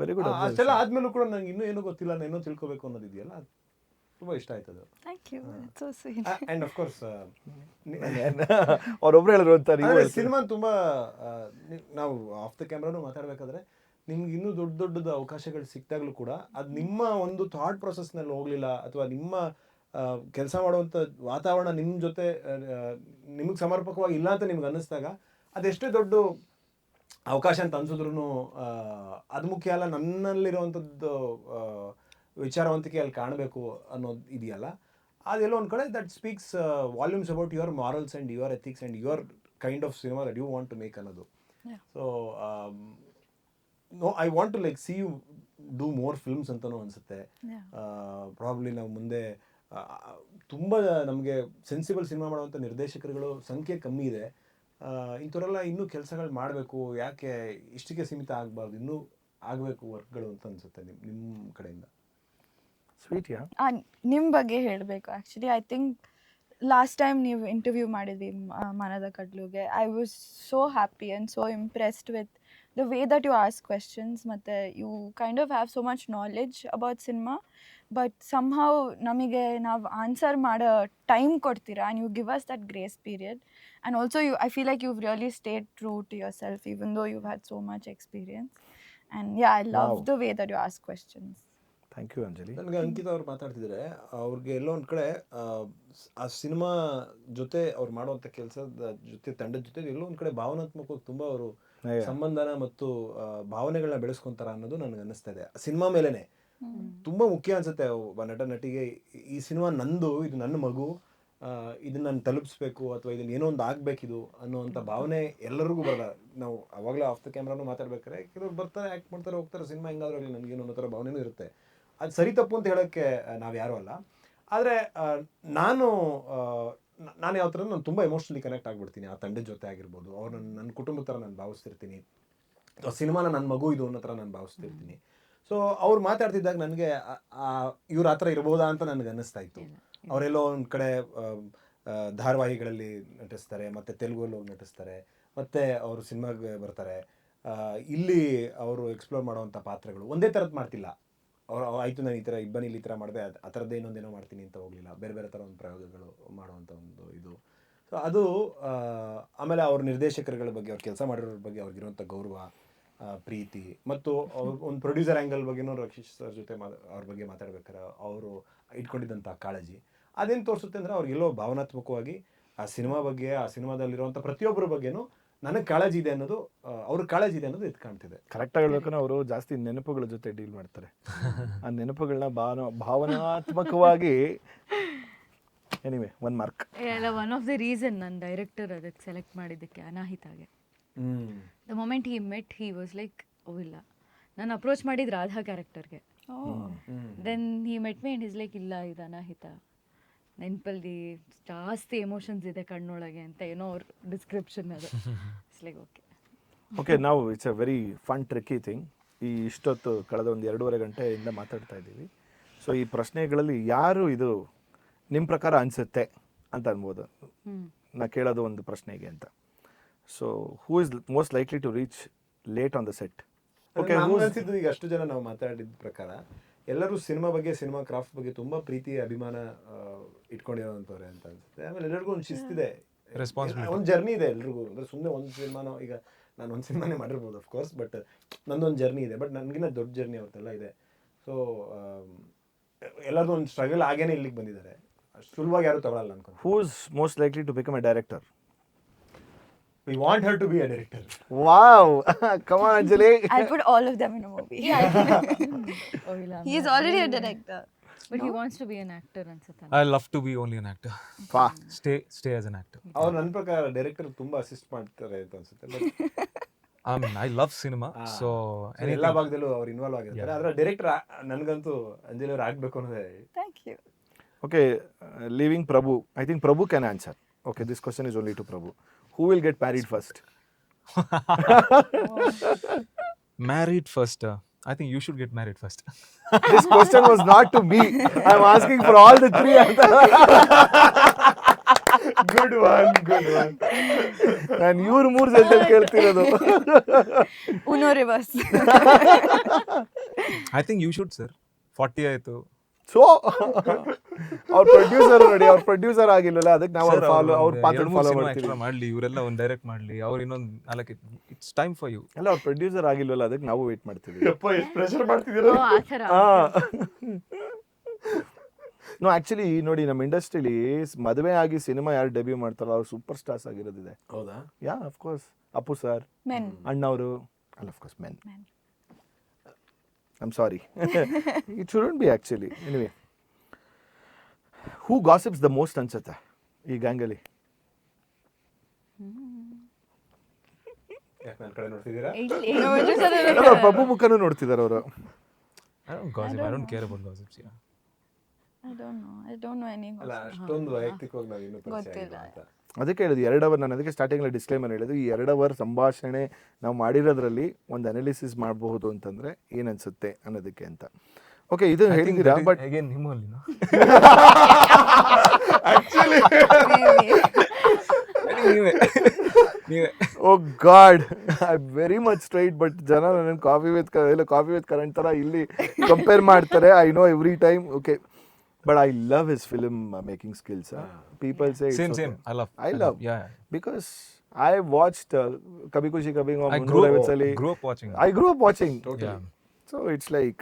ವೆರಿ ಗುಡ್. ಅಷ್ಟೆಲ್ಲ ಆದ್ಮೇಲೂ ಕೂಡ ನಂಗೆ ಇನ್ನೂ ಏನೂ ಗೊತ್ತಿಲ್ಲ, ನಾನು ಏನೋ ತಿಳ್ಕೊಬೇಕು ಅನ್ನೋದು ಇದೆಯಲ್ಲ, ಅದು ತುಂಬ ಇಷ್ಟ ಆಯ್ತದು. Thank you. It's so sweet. And of course ಅವ್ರೊಬ್ರು ಹೇಳಿದ್ರು ಅಂತ ಸಿನಿಮಾ ತುಂಬ ನಾವು ಆಫ್ ದ ಕ್ಯಾಮ್ರಾನು ಮಾತಾಡಬೇಕಾದ್ರೆ ನಿಮ್ಗೆ ಇನ್ನೂ ದೊಡ್ಡದು ಅವಕಾಶಗಳು ಸಿಕ್ತಾಗಲೂ ಕೂಡ ಅದು ನಿಮ್ಮ ಒಂದು ಥಾಟ್ ಪ್ರೊಸೆಸ್ನಲ್ಲಿ ಹೋಗಲಿಲ್ಲ, ಅಥವಾ ನಿಮ್ಮ ಕೆಲಸ ಮಾಡುವಂಥ ವಾತಾವರಣ ನಿಮ್ಮ ಜೊತೆ ನಿಮಗೆ ಸಮರ್ಪಕವಾಗಿ ಇಲ್ಲ ಅಂತ ನಿಮ್ಗೆ ಅನ್ನಿಸ್ದಾಗ, ಅದೆಷ್ಟೇ ದೊಡ್ಡ ಅವಕಾಶ ಅಂತ ಅನ್ಸಿದ್ರು ಅದು ಮುಖ್ಯ ಅಲ್ಲ. ನನ್ನಲ್ಲಿರುವಂಥದ್ದು ವಿಚಾರವಂತಿಕೆ ಅಲ್ಲಿ ಕಾಣಬೇಕು ಅನ್ನೋದು ಇದೆಯಲ್ಲ, ಅದೆಲ್ಲೋ ಒಂದು ಕಡೆ that speaks volumes about your morals and your ethics and your kind of cinema that you want to make ಅನ್ನೋದು. So no, I want to like see you do more films ಅಂತಲೂ ಅನಿಸುತ್ತೆ. ಪ್ರಾಬ್ಲಿ ನಾವು ಮುಂದೆ ತುಂಬ ನಮಗೆ sensible cinema ಮಾಡುವಂಥ ನಿರ್ದೇಶಕರುಗಳು ಸಂಖ್ಯೆ ಕಮ್ಮಿ ಇದೆ. ಇಂಥವರೆಲ್ಲ ಇನ್ನೂ ಕೆಲಸಗಳು ಮಾಡಬೇಕು, ಯಾಕೆ ಇಷ್ಟಕ್ಕೆ ಸೀಮಿತ ಆಗಬಾರ್ದು, ಇನ್ನೂ ಆಗಬೇಕು ವರ್ಕ್ಗಳು ಅಂತ ಅನಿಸುತ್ತೆ ನಿಮ್ಮ ಕಡೆಯಿಂದ. ಸ್ವೀಟ್. ಯಾ, ನಿಮ್ಮ ಬಗ್ಗೆ ಹೇಳಬೇಕು. Actually I think last time ನೀವು ಇಂಟರ್ವ್ಯೂ ಮಾಡಿದ್ವಿ ಮನದ ಕಡ್ಲುಗೆ. I was so happy and so impressed with the way that you ask questions, ಮತ್ತು you kind of have so much knowledge about cinema, but somehow ನಮಗೆ ನಾವು answer ಮಾಡೋ time ಕೊಡ್ತೀರಾ, and you give us that grace period. And also I feel like you've really stayed true to yourself even though you've had so much experience. And yeah, I love the way that you ask questions. Thank you Anjali. ನನಗೆ ಅಂಕಿತ ಅವ್ರು ಮಾತಾಡ್ತಿದ್ರೆ ಅವ್ರಿಗೆ ಎಲ್ಲೋ ಒಂದು ಕಡೆ ಆ cinema ಜೊತೆ ಅವ್ರು ಮಾಡುವಂಥ ಕೆಲಸದ ಜೊತೆ, ತಂಡದ ಜೊತೆ ಎಲ್ಲೋ ಒಂದು ಕಡೆ ಭಾವನಾತ್ಮಕವಾಗಿ ತುಂಬ ಅವರು ಸಂಬಂಧನ ಮತ್ತು ಭಾವನೆಗಳನ್ನ ಬೆಳೆಸ್ಕೊಂತಾರ ಅನ್ನೋದು ನನಗೆ ಅನ್ನಿಸ್ತಾ ಇದೆ. ಸಿನಿಮಾ ಮೇಲೇನೆ ತುಂಬ ಮುಖ್ಯ ಅನ್ಸುತ್ತೆ ಒಬ್ಬ ನಟ ನಟಿಗೆ. ಈ ಸಿನಿಮಾ ನಂದು, ಇದು ನನ್ನ ಮಗು, ಇದನ್ನ ನಾನು ತಲುಪಿಸ್ಬೇಕು, ಅಥವಾ ಇದನ್ನ ಏನೋ ಒಂದು ಆಗಬೇಕಿದು ಅನ್ನೋವಂಥ ಭಾವನೆ ಎಲ್ಲರಿಗೂ ಬರಲ್ಲ. ನಾವು ಅವಾಗಲೇ ಆಫ್ ದ ಕ್ಯಾಮ್ರಾನು ಮಾತಾಡ್ಬೇಕಾದ್ರೆ ಕೆಲವ್ರು ಬರ್ತಾರೆ, ಆ್ಯಕ್ಟ್ ಮಾಡ್ತಾರೆ, ಹೋಗ್ತಾರೆ, ಸಿನಿಮಾ ಹೆಂಗಾದ್ರೂ ಆಗಲಿ ನನಗೇನೋ ಅನ್ನೋ ಥರ ಭಾವನೆನೂ ಇರುತ್ತೆ. ಅದು ಸರಿ ತಪ್ಪು ಅಂತ ಹೇಳೋಕ್ಕೆ ನಾವು ಯಾರೂ ಅಲ್ಲ. ಆದರೆ ನಾನು ಯಾವ ಥರ ನಾನು ತುಂಬ ಎಮೋಷ್ನಲಿ ಕನೆಕ್ಟ್ ಆಗಿಬಿಡ್ತೀನಿ ಆ ತಂಡದ ಜೊತೆ ಆಗಿರ್ಬೋದು. ಅವ್ರು ನನ್ನ ಕುಟುಂಬದ ಥರ ನಾನು ಭಾವಿಸ್ತಿರ್ತೀನಿ. ಸಿನಿಮಾನ ನನ್ನ ಮಗು ಇದು ಅನ್ನೋ ಥರ ನಾನು ಭಾವಿಸ್ತಿರ್ತೀನಿ. ಸೊ ಅವ್ರು ಮಾತಾಡ್ತಿದ್ದಾಗ ನನಗೆ ಇವ್ರು ಆ ಥರ ಇರ್ಬೋದಾ ಅಂತ ನನಗೆ ಅನ್ನಿಸ್ತಾ ಇತ್ತು. ಅವರೆಲ್ಲೋ ಒಂದು ಕಡೆ ಧಾರಾವಾಹಿಗಳಲ್ಲಿ ನಟಿಸ್ತಾರೆ, ಮತ್ತು ತೆಲುಗಲ್ಲಿ ಹೋಗಿ ನಟಿಸ್ತಾರೆ, ಮತ್ತು ಅವರು ಸಿನಿಮಾಗೆ ಬರ್ತಾರೆ. ಇಲ್ಲಿ ಅವರು ಎಕ್ಸ್ಪ್ಲೋರ್ ಮಾಡುವಂಥ ಪಾತ್ರಗಳು ಒಂದೇ ಥರದ್ದು ಮಾಡ್ತಿಲ್ಲ. ಅವ್ರು ಆಯಿತು ನಾನು ಈ ಥರ ಇಬ್ಬನಿಲಿ ಈ ಥರ ಮಾಡಿದೆ, ಆ ಥರದ್ದೇ ಇನ್ನೊಂದೇನೋ ಮಾಡ್ತೀನಿ ಅಂತ ಹೋಗಲಿಲ್ಲ. ಬೇರೆ ಬೇರೆ ಥರ ಒಂದು ಪ್ರಯೋಗಗಳು ಮಾಡುವಂಥ ಒಂದು ಇದು. ಸೊ ಅದು ಆಮೇಲೆ ಅವ್ರ ನಿರ್ದೇಶಕರುಗಳ ಬಗ್ಗೆ, ಅವ್ರು ಕೆಲಸ ಮಾಡಿರೋರ ಬಗ್ಗೆ ಅವ್ರಿಗಿರುವಂಥ ಗೌರವ, ಪ್ರೀತಿ, ಮತ್ತು ಒಂದು ಪ್ರೊಡ್ಯೂಸರ್ ಆ್ಯಂಗಲ್ ಬಗ್ಗೆನೂ ರಕ್ಷಿತ್ ಸರ್ ಜೊತೆ ಅವ್ರ ಬಗ್ಗೆ ಮಾತಾಡ್ಬೇಕಾರೆ ಅವರು ಇಟ್ಕೊಂಡಿದ್ದಂಥ ಕಾಳಜಿ ಅದೇನು ತೋರಿಸುತ್ತೆ ಅಂದರೆ ಅವ್ರಿಗೆಲ್ಲೋ ಭಾವನಾತ್ಮಕವಾಗಿ ಆ ಸಿನಿಮಾ ಬಗ್ಗೆ, ಆ ಸಿನಿಮಾದಲ್ಲಿರುವಂಥ ಪ್ರತಿಯೊಬ್ಬರ ಬಗ್ಗೆನೂ ನನಗೆ ಕಾಳಜಿ ಇದೆ ಅನ್ನೋದು, ಅವ್ರ ಕಾಳಜಿ ಇದೆ ಅನ್ನೋದು ಎದ್ದು ಕಾಣ್ತಿದೆ. ಕರೆಕ್ಟಾಗಿ ಹೇಳ್ಬೇಕಂದ್ರೆ ಅವರು ಜಾಸ್ತಿ ನೆನಪುಗಳ ಜೊತೆ ಡೀಲ್ ಮಾಡ್ತಾರೆ. ಆ ನೆನಪುಗಳನ್ನ ಭಾವನಾತ್ಮಕವಾಗಿ anyway 1 mark. One of the reason ನನ್ನ ಡೈರೆಕ್ಟರ್ ಅದಕ್ಕೆ ಸೆಲೆಕ್ಟ್ ಮಾಡಿದ್ದಕ್ಕೆ ಅನಾಹಿತಾಗೆ. The moment he met he was like oh ಇಲ್ಲ, ನಾನು ಅಪ್ರೋಚ್ ಮಾಡಿದ್ದು ರಾಧಾ ಕ್ಯಾರೆಕ್ಟರ್ಗೆ. Then he met me and is like ಇಲ್ಲ ಇದು ಅನಾಹಿತ, ನೆನಪಲ್ಲಿ ಜಾಸ್ತಿ ಎಮೋಷನ್ಸ್ ಇದೆ ಕಣ್ಣೊಳಗೆ ಅಂತ ಏನೋ ಅವ್ರ ಡಿಸ್ಕ್ರಿಪ್ಷನ್ ಅದು. ಇಟ್ಸ್ ಲೈಕ್ ಓಕೆ, ನಾವು it's a very fun tricky thing. ಈ ಇಷ್ಟೊತ್ತು ಕಳೆದ ಒಂದು 2.5 ಗಂಟೆಯಿಂದ ಮಾತಾಡ್ತಾ ಇದ್ದೀವಿ. ಸೊ ಈ ಪ್ರಶ್ನೆಗಳಲ್ಲಿ ಯಾರು ಇದು ನಿಮ್ಮ ಪ್ರಕಾರ ಅನಿಸುತ್ತೆ ಅಂತ ಅನ್ಬೋದು. ನಾ ಕೇಳೋದು ಒಂದು ಪ್ರಶ್ನೆಗೆ ಅಂತ. So who is most likely to reach late on the set? Okay, ಅನಿಸಿದ್ದು ಈಗ ಅಷ್ಟು ಜನ ನಾವು ಮಾತಾಡಿದ ಪ್ರಕಾರ ಎಲ್ಲರೂ ಸಿನಿಮಾ ಬಗ್ಗೆ, ಸಿನಿಮಾ ಕ್ರಾಫ್ಟ್ ಬಗ್ಗೆ ತುಂಬ ಪ್ರೀತಿ ಅಭಿಮಾನ ಇಟ್ಕೊಂಡಿರೋವಂಥವ್ರೆ ಅಂತ ಅನ್ಸುತ್ತೆ. ಆಮೇಲೆ ಎಲ್ಲರಿಗೂ ಒಂದು ಶಿಸ್ತಿದೆ, ಒಂದು ಜರ್ನಿ ಇದೆ ಎಲ್ರಿಗೂ. ಅಂದರೆ ಸುಮ್ಮನೆ ಒಂದು ಸಿನಿಮಾನೋ, ಈಗ ನಾನು ಒಂದು ಸಿನಿಮಾನೇ ಮಾಡಿರ್ಬೋದು ಅಫ್ಕೋರ್ಸ್, ಬಟ್ ನಂದೊಂದು ಜರ್ನಿ ಇದೆ. ಬಟ್ ನನಗಿನ್ನ ದೊಡ್ಡ ಜರ್ನಿ ಅವ್ರದ್ದೆಲ್ಲ ಇದೆ. ಸೊ ಎಲ್ಲರದು ಒಂದು ಸ್ಟ್ರಗಲ್ ಆಗೇನೆ ಇಲ್ಲಿಗೆ ಬಂದಿದ್ದಾರೆ. ಅಷ್ಟು ಸುಲಭವಾಗಿ ಯಾರು ತಗೊಳ್ಳಲ್ಲ ಅನ್ಕೊಂಡು. Who is most likely to become a director? We want her to be a director. Wow! Come on, Anjali. I'll put all of them in a movie. ಓ ಇಲ್ಲ, He is already a director. But he wants to be an actor ಅನ್ಸುತ್ತೆ. I love to be only an actor. Wow. Stay as an actor. ಅವ್ರು ನನ್ನ ಪ್ರಕಾರ director ತುಂಬಾ assist ಮಾಡ್ತಾರೆ ಅಂತ ಅನ್ಸುತ್ತೆ. I love cinema, so ಎಲ್ಲ ಭಾಗದಲ್ಲೂ ಅವ್ರು ಇನ್ವಾಲ್ವ್ ಆಗಿರ್ತಾರೆ. ಆದ್ರೆ ಡೈರೆಕ್ಟರ್ ನನಗಂತೂ ಅಂಜಲಿ ಅವ್ರು ಆಗ್ಬೇಕು ಅನ್ನೋದೇ. Thank you. Okay, leaving Prabhu. I think Prabhu can answer. Okay, this question is only to Prabhu. Who will get married first? Married first. I think you should get married first. This question was not to me. I'm asking for all the three. Good one, good one. ನಾನು ಇವ್ರು 3 ಜನದಲ್ಲಿ ಕೇಳ್ತಿರೋದು. Uno reverse. I think you should, sir. 40 ಆಯ್ತು. So ಅವ್ರ producer ನೋಡಿ, ಅವ್ರ producer ಆಗಿಲ್ವಲ್ಲ, ಅದಕ್ಕೆ ನಾವು ಅವ್ರ ಪಾತ್ರ ಫಾಲೋ ಮಾಡ್ತೀವಿ. ಮಾಡ್ಲಿ, ಇವರೆಲ್ಲ ಒಂದು ಡೈರೆಕ್ಟ್ ಮಾಡ್ಲಿ, ಅವ್ರು ಇನ್ನೊಂದು 4 ಇಟ್ಸ್ ಟೈಮ್ ಫಾರ್ ಯು. ಅಲ್ಲ, ಅವ್ರ ಪ್ರೊಡ್ಯೂಸರ್ ಆಗಿಲ್ವಲ್ಲ, ಅದಕ್ಕೆ ನಾವು ವೇಟ್ ಮಾಡ್ತೀವಿ. ಪ್ರೆಷರ್ ಮಾಡ್ತಿದ್ದೀರಾ? ಆ ಥರ ನೋ, ಆಕ್ಚುಲಿ ನೋಡಿ, ನಮ್ಮ ಇಂಡಸ್ಟ್ರಿಲಿ ಮದುವೆ ಆಗಿ ಸಿನಿಮಾ ಯಾರು ಡೆಬ್ಯೂ ಮಾಡ್ತಾರೋ ಅವ್ರು ಸೂಪರ್ ಸ್ಟಾರ್ಸ್ ಆಗಿರೋದಿದೆ. ಹೌದಾ? Yeah, of course. Appu sir, Men. ಅಣ್ಣವರು, ಅಲ್ಲ of course men. I'm sorry. It shouldn't be actually. Anyway, who gossips the most ಅನ್ಸುತ್ತೆ ಈ ಗ್ಯಾಂಗಲ್ಲಿ? ನನ್ನ ಕಡೆ ನೋಡ್ತಿದ್ದೀರಾ? ಪ್ರಭು ಮುಖನೂ ನೋಡ್ತಿದ್ದಾರೆ ಅವರು. I don't gossip. I don't care about gossips. Yeah. I don't know any. ಅಲ್ಲ, ಅಷ್ಟೊಂದು ವೈಯಕ್ತಿಕವಾಗಿ ನಾವು ಇನ್ನೂ ಪರಿಚಯ ಆಗಿಲ್ಲ ಅಂತ. ಅದಕ್ಕೆ ಹೇಳಿದ್ದು 2 ಅವರ್. ನಾನು ಅದಕ್ಕೆ ಸ್ಟಾರ್ಟಿಂಗಲ್ಲಿ ಡಿಸ್ಕ್ಲೈಮರ್ ಹೇಳಿದ್ದು, ಈ 2 ಅವರ್ ಸಂಭಾಷಣೆ ನಾವು ಮಾಡಿರೋದ್ರಲ್ಲಿ ಒಂದು ಅನಾಲಿಸಿಸ್ ಮಾಡಬಹುದು ಅಂತಂದ್ರೆ ಏನನ್ಸುತ್ತೆ ಅನ್ನೋದಕ್ಕೆ ಅಂತ. ಓಕೆ, ಇದು ಹೇಳಿದ್ದೀರಾ, ಬಟ್ again ನಿಮ್ಮಲ್ಲಿ ನೀವೇ oh God, I very much straight. But ಜನ ನನ್ನ ಕಾಫಿ ವಿತ್ ಕರೆಂಟ್ ಥರ ಇಲ್ಲಿ ಕಂಪೇರ್ ಮಾಡ್ತಾರೆ. I know every time. Okay, but I love his film making skills. People say same. Okay. I love. Yeah. Because I watched Kabhi Khushi Kabhi Gum. I grew up watching. I grew up watching. Totally. Yeah. So it's like,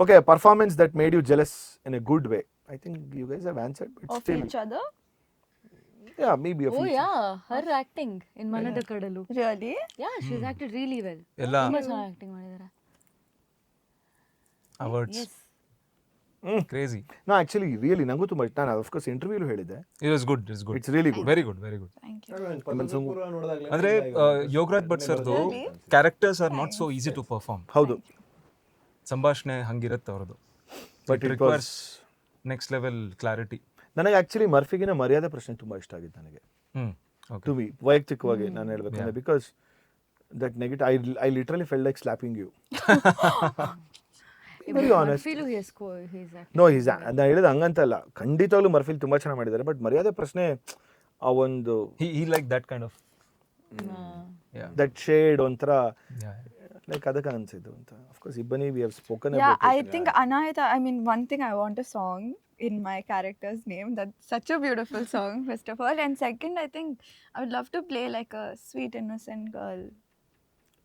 okay, a performance that made you jealous in a good way. I think you guys have answered, but Of still, each other? yeah, maybe of ಓ each. Yeah, her acting in Manada Kadalu. Really? Yeah, she is acted really well. ಎಲ್ಲ ತುಂಬಾ ಚೆನ್ನಾಗಿ acting ಮಾಡಿದ್ದಾರೆ. awards. Yes. Crazy. No, actually, really, ನಂಗೂ ತುಂಬ ಇಷ್ಟ. ನಾನು of course interview ಹೇಳಿದೆ. It was good. It's really good. Very good. Thank you. Padmapura ನೋಡಿದಾಗಲೇ ಅಂದ್ರೆ ಯೋಗರಾಜ್ ಭಟ್ ಸರ್ದು characters are not so easy to perform. ಹೌದು. ಸಂಭಾಷಣೆ ಹಂಗಿರುತ್ತೆ ಅವ್ರದ್ದು. But It it requires was next level clarity. ನನಗೆ ಆ್ಯಕ್ಚುಲಿ ಮರ್ಫಿಗಿನ ಮರ್ಯಾದೆ ಪ್ರಶ್ನೆ ತುಂಬ ಇಷ್ಟ ಆಗಿತ್ತು ನನಗೆ Okay. ಟು ಬಿ ವೈಯಕ್ತಿಕವಾಗಿ ನಾನು ಹೇಳ್ಬೇಕಂದ್ರೆ because that negative I literally fell like slapping you very honest feel no is ನಾನು ಹೇಳಿದ ಹಂಗಂತಲ್ಲ ಖಂಡಿತವಾಗ್ಲೂ ಮರ್ಫಿಲ್ ತುಂಬ ಚೆನ್ನಾಗಿ ಮಾಡಿದ್ದಾರೆ ಬಟ್ ಮರ್ಯಾದೆ ಪ್ರಶ್ನೆ ಆ ಒಂದು He liked that kind of. Yeah. That shade ಒಂಥರ Yeah. ಲೈಕ್ ಅದಕ್ಕೆ ಅನ್ಸಿದ್ದು ಅಂತ ಅಫ್ಕೋರ್ಸ್ ಇಬ್ಬನಿ we have spoken Yeah, I think Anahita, I mean, one thing I want a song in my character's name. That's such a beautiful song, first of all. And second, I think I would love to play like a sweet, innocent girl.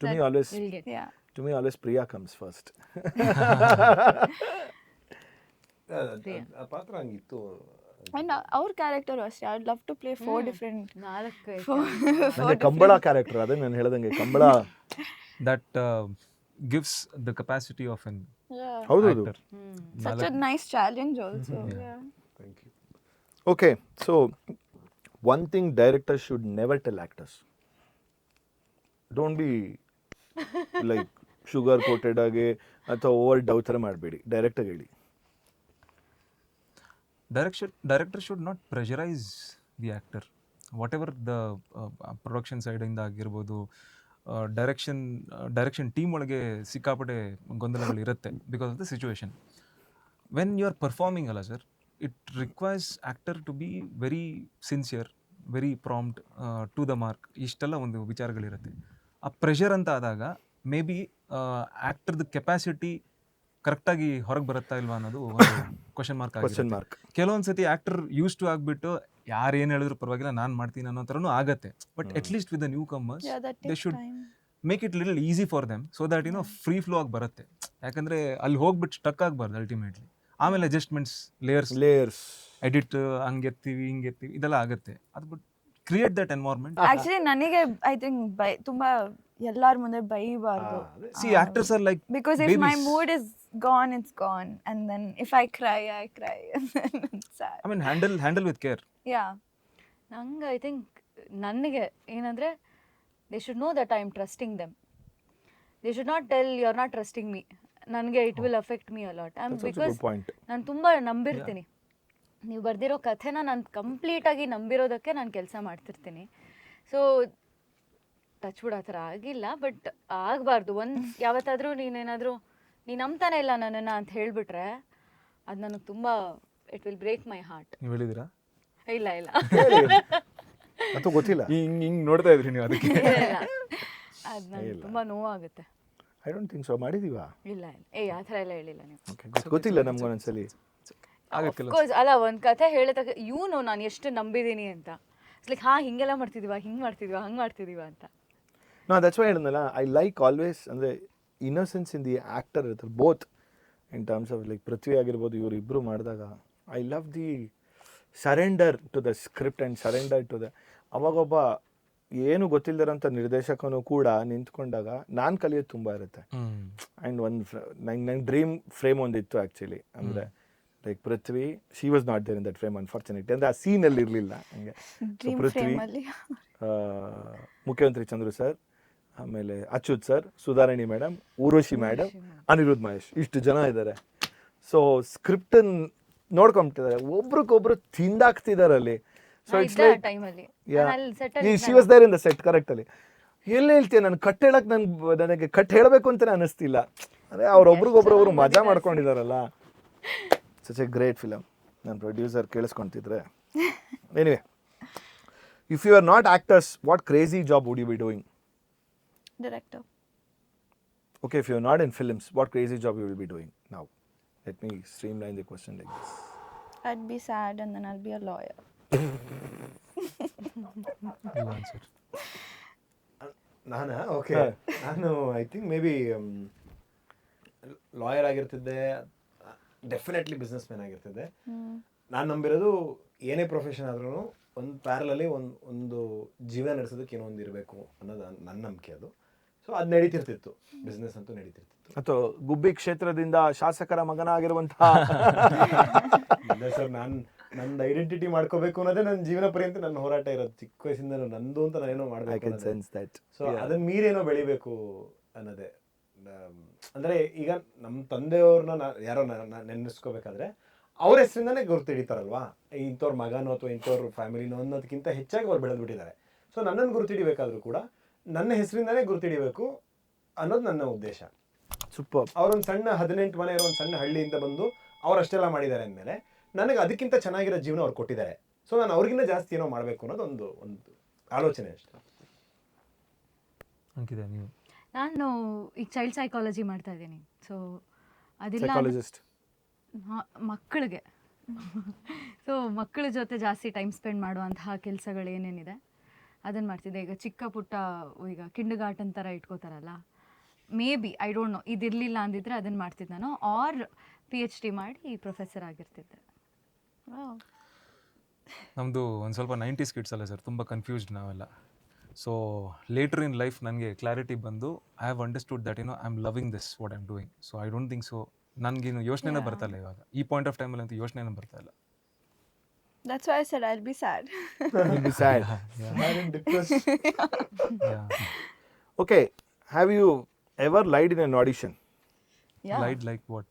To me always Yeah. To me always Priya comes first ಆ ಪಾತ್ರ ಹಂಗಿತ್ತು. And our character was, I would love to play four different. 4 ನನಗೆ Kambala character ಅದೇ ನಾನು ಹೇಳ್ದಂಗೆ Kambala That gives the capacity of an Yeah. ಹೌದು actor. Such a nice challenge also. Yeah. Thank you. Okay so one thing director should never tell actors don't be like sugar coated ಆಗಿ ಅಥವಾ over ಡೌ ಥರ ಮಾಡಬೇಡಿ ಡೈರೆಕ್ಟಾಗಿ ಹೇಳಿ. Director should not pressurize the actor. Whatever the production side ಇಂದ ಆಗಿರ್ಬೋದು, direction team ಒಳಗೆ ಸಿಕ್ಕಾಪಟ್ಟೆ ಗೊಂದಲಗಳು ಇರುತ್ತೆ because of the situation. When you are performing ಅಲ್ಲ sir, it requires actor to be very sincere, very prompt, to the mark. ಇಷ್ಟೆಲ್ಲ ಒಂದು ವಿಚಾರಗಳಿರುತ್ತೆ. ಆ ಪ್ರೆಷರ್ ಅಂತ ಆದಾಗ ಮೇ ಬಿ ಆ್ಯಕ್ಟರ್ದು ಕೆಪಾಸಿಟಿ ಕರೆಕ್ಟಾಗಿ ಹೊರಗೆ ಬರುತ್ತಾ ಇಲ್ವಾ ಅನ್ನೋದು ಕ್ವಶನ್ ಮಾರ್ಕ್ ಕ್ವಶನ್ ಆಗುತ್ತೆ. ಮಾರ್ಕ್ ಕೆಲವೊಂದು ಸತಿ ಆ್ಯಕ್ಟರ್ ಯೂಸ್ ಟು ಆಗಿಬಿಟ್ಟು ಯಾರು ಏನು ಹೇಳಿದ್ರು ಪರವಾಗಿಲ್ಲ ನಾನು ಮಾಡ್ತೀನಿ ಅನ್ನೋ ಥರನೂ ಆಗತ್ತೆ. But at least with the newcomers Yeah, that they takes should time. Make it little easy for them so that free flow ಆಗಿ ಬರುತ್ತೆ. ಯಾಕಂದರೆ ಅಲ್ಲಿ ಹೋಗ್ಬಿಟ್ಟು ಸ್ಟಕ್ ಆಗಬಾರ್ದು ಅಲ್ಟಿಮೇಟ್ಲಿ. ಆಮೇಲೆ ಅಡ್ಜಸ್ಟ್ಮೆಂಟ್ಸ್, ಲೇಯರ್ಸ್, ಎಡಿಟ್ ಹಂಗೆತ್ತೀವಿ ಹಿಂಗೆತ್ತೀವಿ ಇದೆಲ್ಲ ಆಗುತ್ತೆ. ಅದು but create that environment. Actually, ನನಗೆ ಐ ಥಿಂಕ್ ತುಂಬಾ ಎಲ್ಲಾರ ಮುಂದೆ ಬೈಬಾರ್ದು. See actors are like Because if my mood is gone, it's gone. And then if I cry, I cry. And then it's sad. I mean handle with care. Yeah. ನಂಗೆ I think ನನಗೆ ಏನಂದರೆ they should know that I am trusting them. They should not tell you are not trusting me. ನನಗೆ it will affect me a lot. Because point. ನಾನು ತುಂಬ ನಂಬಿರ್ತೀನಿ. ನೀವು ಬರೆದಿರೋ ಕಥೆನ ನಾನು ಕಂಪ್ಲೀಟಾಗಿ ನಂಬಿರೋದಕ್ಕೆ ನಾನು ಕೆಲಸ ಮಾಡ್ತಿರ್ತೀನಿ. ಸೊ ಟಚ್ ವುಡ್ ಆ ಥರ ಆಗಿಲ್ಲ, ಬಟ್ ಆಗಬಾರ್ದು. ಯಾವತ್ತಾದರೂ ನೀನೇನಾದರೂ ನೀನು ನಂಬ್ತಾನೆ ಇಲ್ಲ ನನ್ನನ್ನು ಅಂತ ಹೇಳಿಬಿಟ್ರೆ ಅದು ನನಗೆ ತುಂಬ it will break my heart. ನೀವು ಹೇಳಿದ್ದೀರಾ? ಇಲ್ಲ ಇಲ್ಲ ಅಥವಾ ಗೊತ್ತಿಲ್ಲ. ಹಿಂಗೆ ನೋಡ್ತಾ ಇದ್ರಿ ನೀವು ಅದಕ್ಕೆ? ಅದು ನನಗೆ ತುಂಬ ನೋವಾಗುತ್ತೆ. I don't think so. ಮಾಡಿದೀವಾ? ಇಲ್ಲ ಇಲ್ಲ ಆ ಥರ ಎಲ್ಲ ಹೇಳಿಲ್ಲ ನೀವು. ಗೊತ್ತಿಲ್ಲ ನಮ್ಗೊಂದೊಂದ್ಸಲಿ. ಅಫ್ಕೋರ್ಸ್ ಅಲ್ಲ, ಒಂದು ಕಥೆ ಹೇಳಿದಾಗ ನಾನು ಎಷ್ಟು ನಂಬಿದ್ದೀನಿ ಅಂತ. ಇಟ್ಸ್ ಲೈಕ್ ಹಿಂಗೆಲ್ಲ ಮಾಡ್ತಿದೀವ, ಹಿಂಗೆ ಮಾಡ್ತಿದೀವ, ಹಂಗೆ ಮಾಡ್ತಿದೀವ ಅಂತ. ನಾ ದಟ್ಸ್ ವೈ ಹೇಳಿದ್ನಲ್ಲ, ಐ ಲೈಕ್ ಆಲ್ವೇಸ್ ಅಂದರೆ ಇನ್ನೋಸೆನ್ಸ್ ಇನ್ ದಿ ಆ್ಯಕ್ಟರ್ ಇರ್ತಾರೆ both in terms of like Prithvi ಆಗಿರ್ಬೋದು ಇವರು ಇಬ್ಬರು ಮಾಡಿದಾಗ I love the surrender to the script and surrender to the ಅವಾಗೊಬ್ಬ ಏನು ಗೊತ್ತಿಲ್ಲದಿರೋಂಥ ನಿರ್ದೇಶಕನು ಕೂಡ ನಿಂತ್ಕೊಂಡಾಗ ನಾನು ಕಲಿಯೋದು ತುಂಬ ಇರುತ್ತೆ. ಆ್ಯಂಡ್ ನಂಗೆ ಡ್ರೀಮ್ ಫ್ರೇಮ್ ಒಂದಿತ್ತು ಆ್ಯಕ್ಚುಲಿ. ಅಂದರೆ like Prithvi, she was not there in that frame unfortunately. ಅಂದರೆ ಆ ಸೀನಲ್ಲಿ ಇರಲಿಲ್ಲ ಹಂಗೆ. ಪೃಥ್ವಿ, ಮುಖ್ಯಮಂತ್ರಿ ಚಂದ್ರು ಸರ್, ಆಮೇಲೆ Achyuth sir, Sudharani madam, Urvashi madam, Aniruddh Mahesh, ಇಷ್ಟು ಜನ ಇದ್ದಾರೆ. ಸೊ ಸ್ಕ್ರಿಪ್ಟನ್ನು ನೋಡ್ಕೊಂಬಿಟ್ಟಿದ್ದಾರೆ, ಒಬ್ರಿಗೊಬ್ರು ತಿಂದಾಕ್ತಿದ್ದಾರೆ ಅಲ್ಲಿ. So it's like she was there in the set ಕರೆಕ್ಟಲ್ಲಿ. ಎಲ್ಲಿ ಹೇಳ್ತೀಯ, ನಾನು ಕಟ್ ಹೇಳಕ್ಕೆ ನನಗೆ ಕಟ್ ಹೇಳಬೇಕು ಅಂತಲೇ ಅನ್ನಿಸ್ತಿಲ್ಲ. ಅಂದರೆ ಅವ್ರೊಬ್ರಿಗೊಬ್ರೊಬ್ರು ಮಜಾ ಮಾಡ್ಕೊಂಡಿದ್ದಾರಲ್ಲ. Such a great film. ನನ್ನ ಪ್ರೊಡ್ಯೂಸರ್ ಕೇಳಿಸ್ಕೊತಿದ್ರೆ. Anyway, if you are not actors, what crazy job would you be doing? Director. Okay, if you're not in films, what crazy job you will be doing now? Let me streamline the question like this. I'd be sad and then I'll be a lawyer. ನಾನಾ? Okay, ನಾನು I think maybe lawyer ಆಗಿರ್ತಿದ್ದೆ, definitely businessman ಆಗಿರ್ತಿದ್ದೆ. ನಾನು ನಂಬಿರೋದು ಏನೇ profession ಆದ್ರೂ ಒಂದು ಪ್ಯಾರಲಲ್ಲಿ ಒಂದು ಜೀವನ ನಡೆಸೋದಕ್ಕೆ ಏನೋ ಒಂದು ಇರಬೇಕು ಅನ್ನೋದು ನನ್ನ ನಂಬಿಕೆ. ಅದು ಸೊ ಅದು ನಡೀತಿರ್ತಿತ್ತು, ಬಿಸ್ನೆಸ್ ಅಂತೂ ನಡೀತಿರ್ತಿತ್ತು. ಅಥವಾ ಗುಬ್ಬಿ ಕ್ಷೇತ್ರದಿಂದ ಶಾಸಕರ ಮಗನಾಗಿರುವಂತಹ ಇಲ್ಲ ಸರ್, ನಂದು ಐಡೆಂಟಿಟಿ ಮಾಡ್ಕೋಬೇಕು ಅನ್ನೋದೇ ನನ್ನ ಜೀವನ ಪರ್ಯಂತ ನನ್ನ ಹೋರಾಟ ಇರೋದು. ಚಿಕ್ಕ ವಯಸ್ಸಿಂದ ನಂದು ಅಂತ ನಾನೇನೋ ಮಾಡಬೇಕು. ಸೊ ಅದನ್ನ ಮೀರೇನೋ ಬೆಳಿಬೇಕು ಅನ್ನೋದೇ ಅಂದರೆ ಈಗ ನಮ್ಮ ತಂದೆಯವ್ರನ್ನ ಯಾರೋ ನೆನೆಸ್ಕೋಬೇಕಾದ್ರೆ ಅವ್ರ ಹೆಸರಿಂದನೇ ಗುರುತು ಹಿಡಿತಾರಲ್ವಾ, ಇಂಥವ್ರ ಮಗನೋ ಅಥವಾ ಇಂಥವ್ರ ಫ್ಯಾಮಿಲಿನೋ ಅನ್ನೋದಕ್ಕಿಂತ ಹೆಚ್ಚಾಗಿ ಅವ್ರು ಬೆಳೆದು ಬಿಟ್ಟಿದ್ದಾರೆ. ಸೊ ನನ್ನನ್ನು ಗುರುತು ಹಿಡಿಬೇಕಾದ್ರೂ ಕೂಡ ನನ್ನ ಹೆಸರಿಂದನೇ ಗುರುತು ಹಿಡಿಬೇಕು ಅನ್ನೋದು ನನ್ನ ಉದ್ದೇಶ. ಸೂಪರ್. ಅವರೊಂದು ಸಣ್ಣ 18 ಮನೆ ಇರೋ ಒಂದು ಸಣ್ಣ ಹಳ್ಳಿಯಿಂದ ಬಂದು ಅವ್ರು ಅಷ್ಟೆಲ್ಲ ಮಾಡಿದ್ದಾರೆ ಅಂದಮೇಲೆ ನನಗೆ ಅದಕ್ಕಿಂತ ಚೆನ್ನಾಗಿರೋ ಜೀವನ ಅವ್ರು ಕೊಟ್ಟಿದ್ದಾರೆ. ಸೊ ನಾನು ಅವ್ರಿಗಿಂತ ಜಾಸ್ತಿ ಏನೋ ಮಾಡಬೇಕು ಅನ್ನೋದು ಒಂದು ಆಲೋಚನೆ ಅಷ್ಟೇ. ಅಂಕಿತ ನೀವು? ನಾನು ಈಗ ಚೈಲ್ಡ್ ಸೈಕಾಲಜಿ ಮಾಡ್ತಾ ಇದ್ದೀನಿ. ಸೊ ಅದೆಲ್ಲ ಸೈಕಾಲಜಿಸ್ಟ್. ಮಕ್ಕಳಿಗೆ ಸೊ ಮಕ್ಕಳ ಜೊತೆ ಜಾಸ್ತಿ ಟೈಮ್ ಸ್ಪೆಂಡ್ ಮಾಡುವಂತಹ ಕೆಲಸಗಳು ಏನೇನಿದೆ ಅದನ್ನು ಮಾಡ್ತಿದ್ದೆ. ಈಗ ಚಿಕ್ಕ ಪುಟ್ಟ ಈಗ ಕಿಂಡರ್ಗಾರ್ಟನ್ ಥರ ಇಟ್ಕೋತಾರಲ್ಲ, maybe I don't know, ಇದಿರಲಿಲ್ಲ ಅಂದಿದ್ರೆ ಅದನ್ನು ಮಾಡ್ತಿದ್ದೆ ನಾನು, ಆರ್ PhD ಮಾಡಿ ಪ್ರೊಫೆಸರ್ ಆಗಿರ್ತಿದ್ದೆ. ನಮ್ಮದು ಒಂದು ಸ್ವಲ್ಪ 90s ಕಿಡ್ಸ್ ಅಲ್ಲ ಸರ್, ತುಂಬ ಕನ್ಫ್ಯೂಸ್ಡ್ ನಾವೆಲ್ಲ. ಸೊ ಲೇಟರ್ ಇನ್ ಲೈಫ್ ನನಗೆ ಕ್ಲಾರಿಟಿ ಬಂದು I have understood that I am loving this what I am doing. So I don't think so ನನಗೇನು ಯೋಚನೆನೇ ಬರ್ತಾ ಇಲ್ಲ ಇವಾಗ, ಈ ಪಾಯಿಂಟ್ ಆಫ್ ಟೈಮಲ್ಲಿ ಅಂತೂ ಯೋಚನೆನೇ ಬರ್ತಾ ಇಲ್ಲ. That's why I said I'll be sad. You'll be sad. Yeah. Okay, have you ever lied in an audition? Yeah. Lied like what?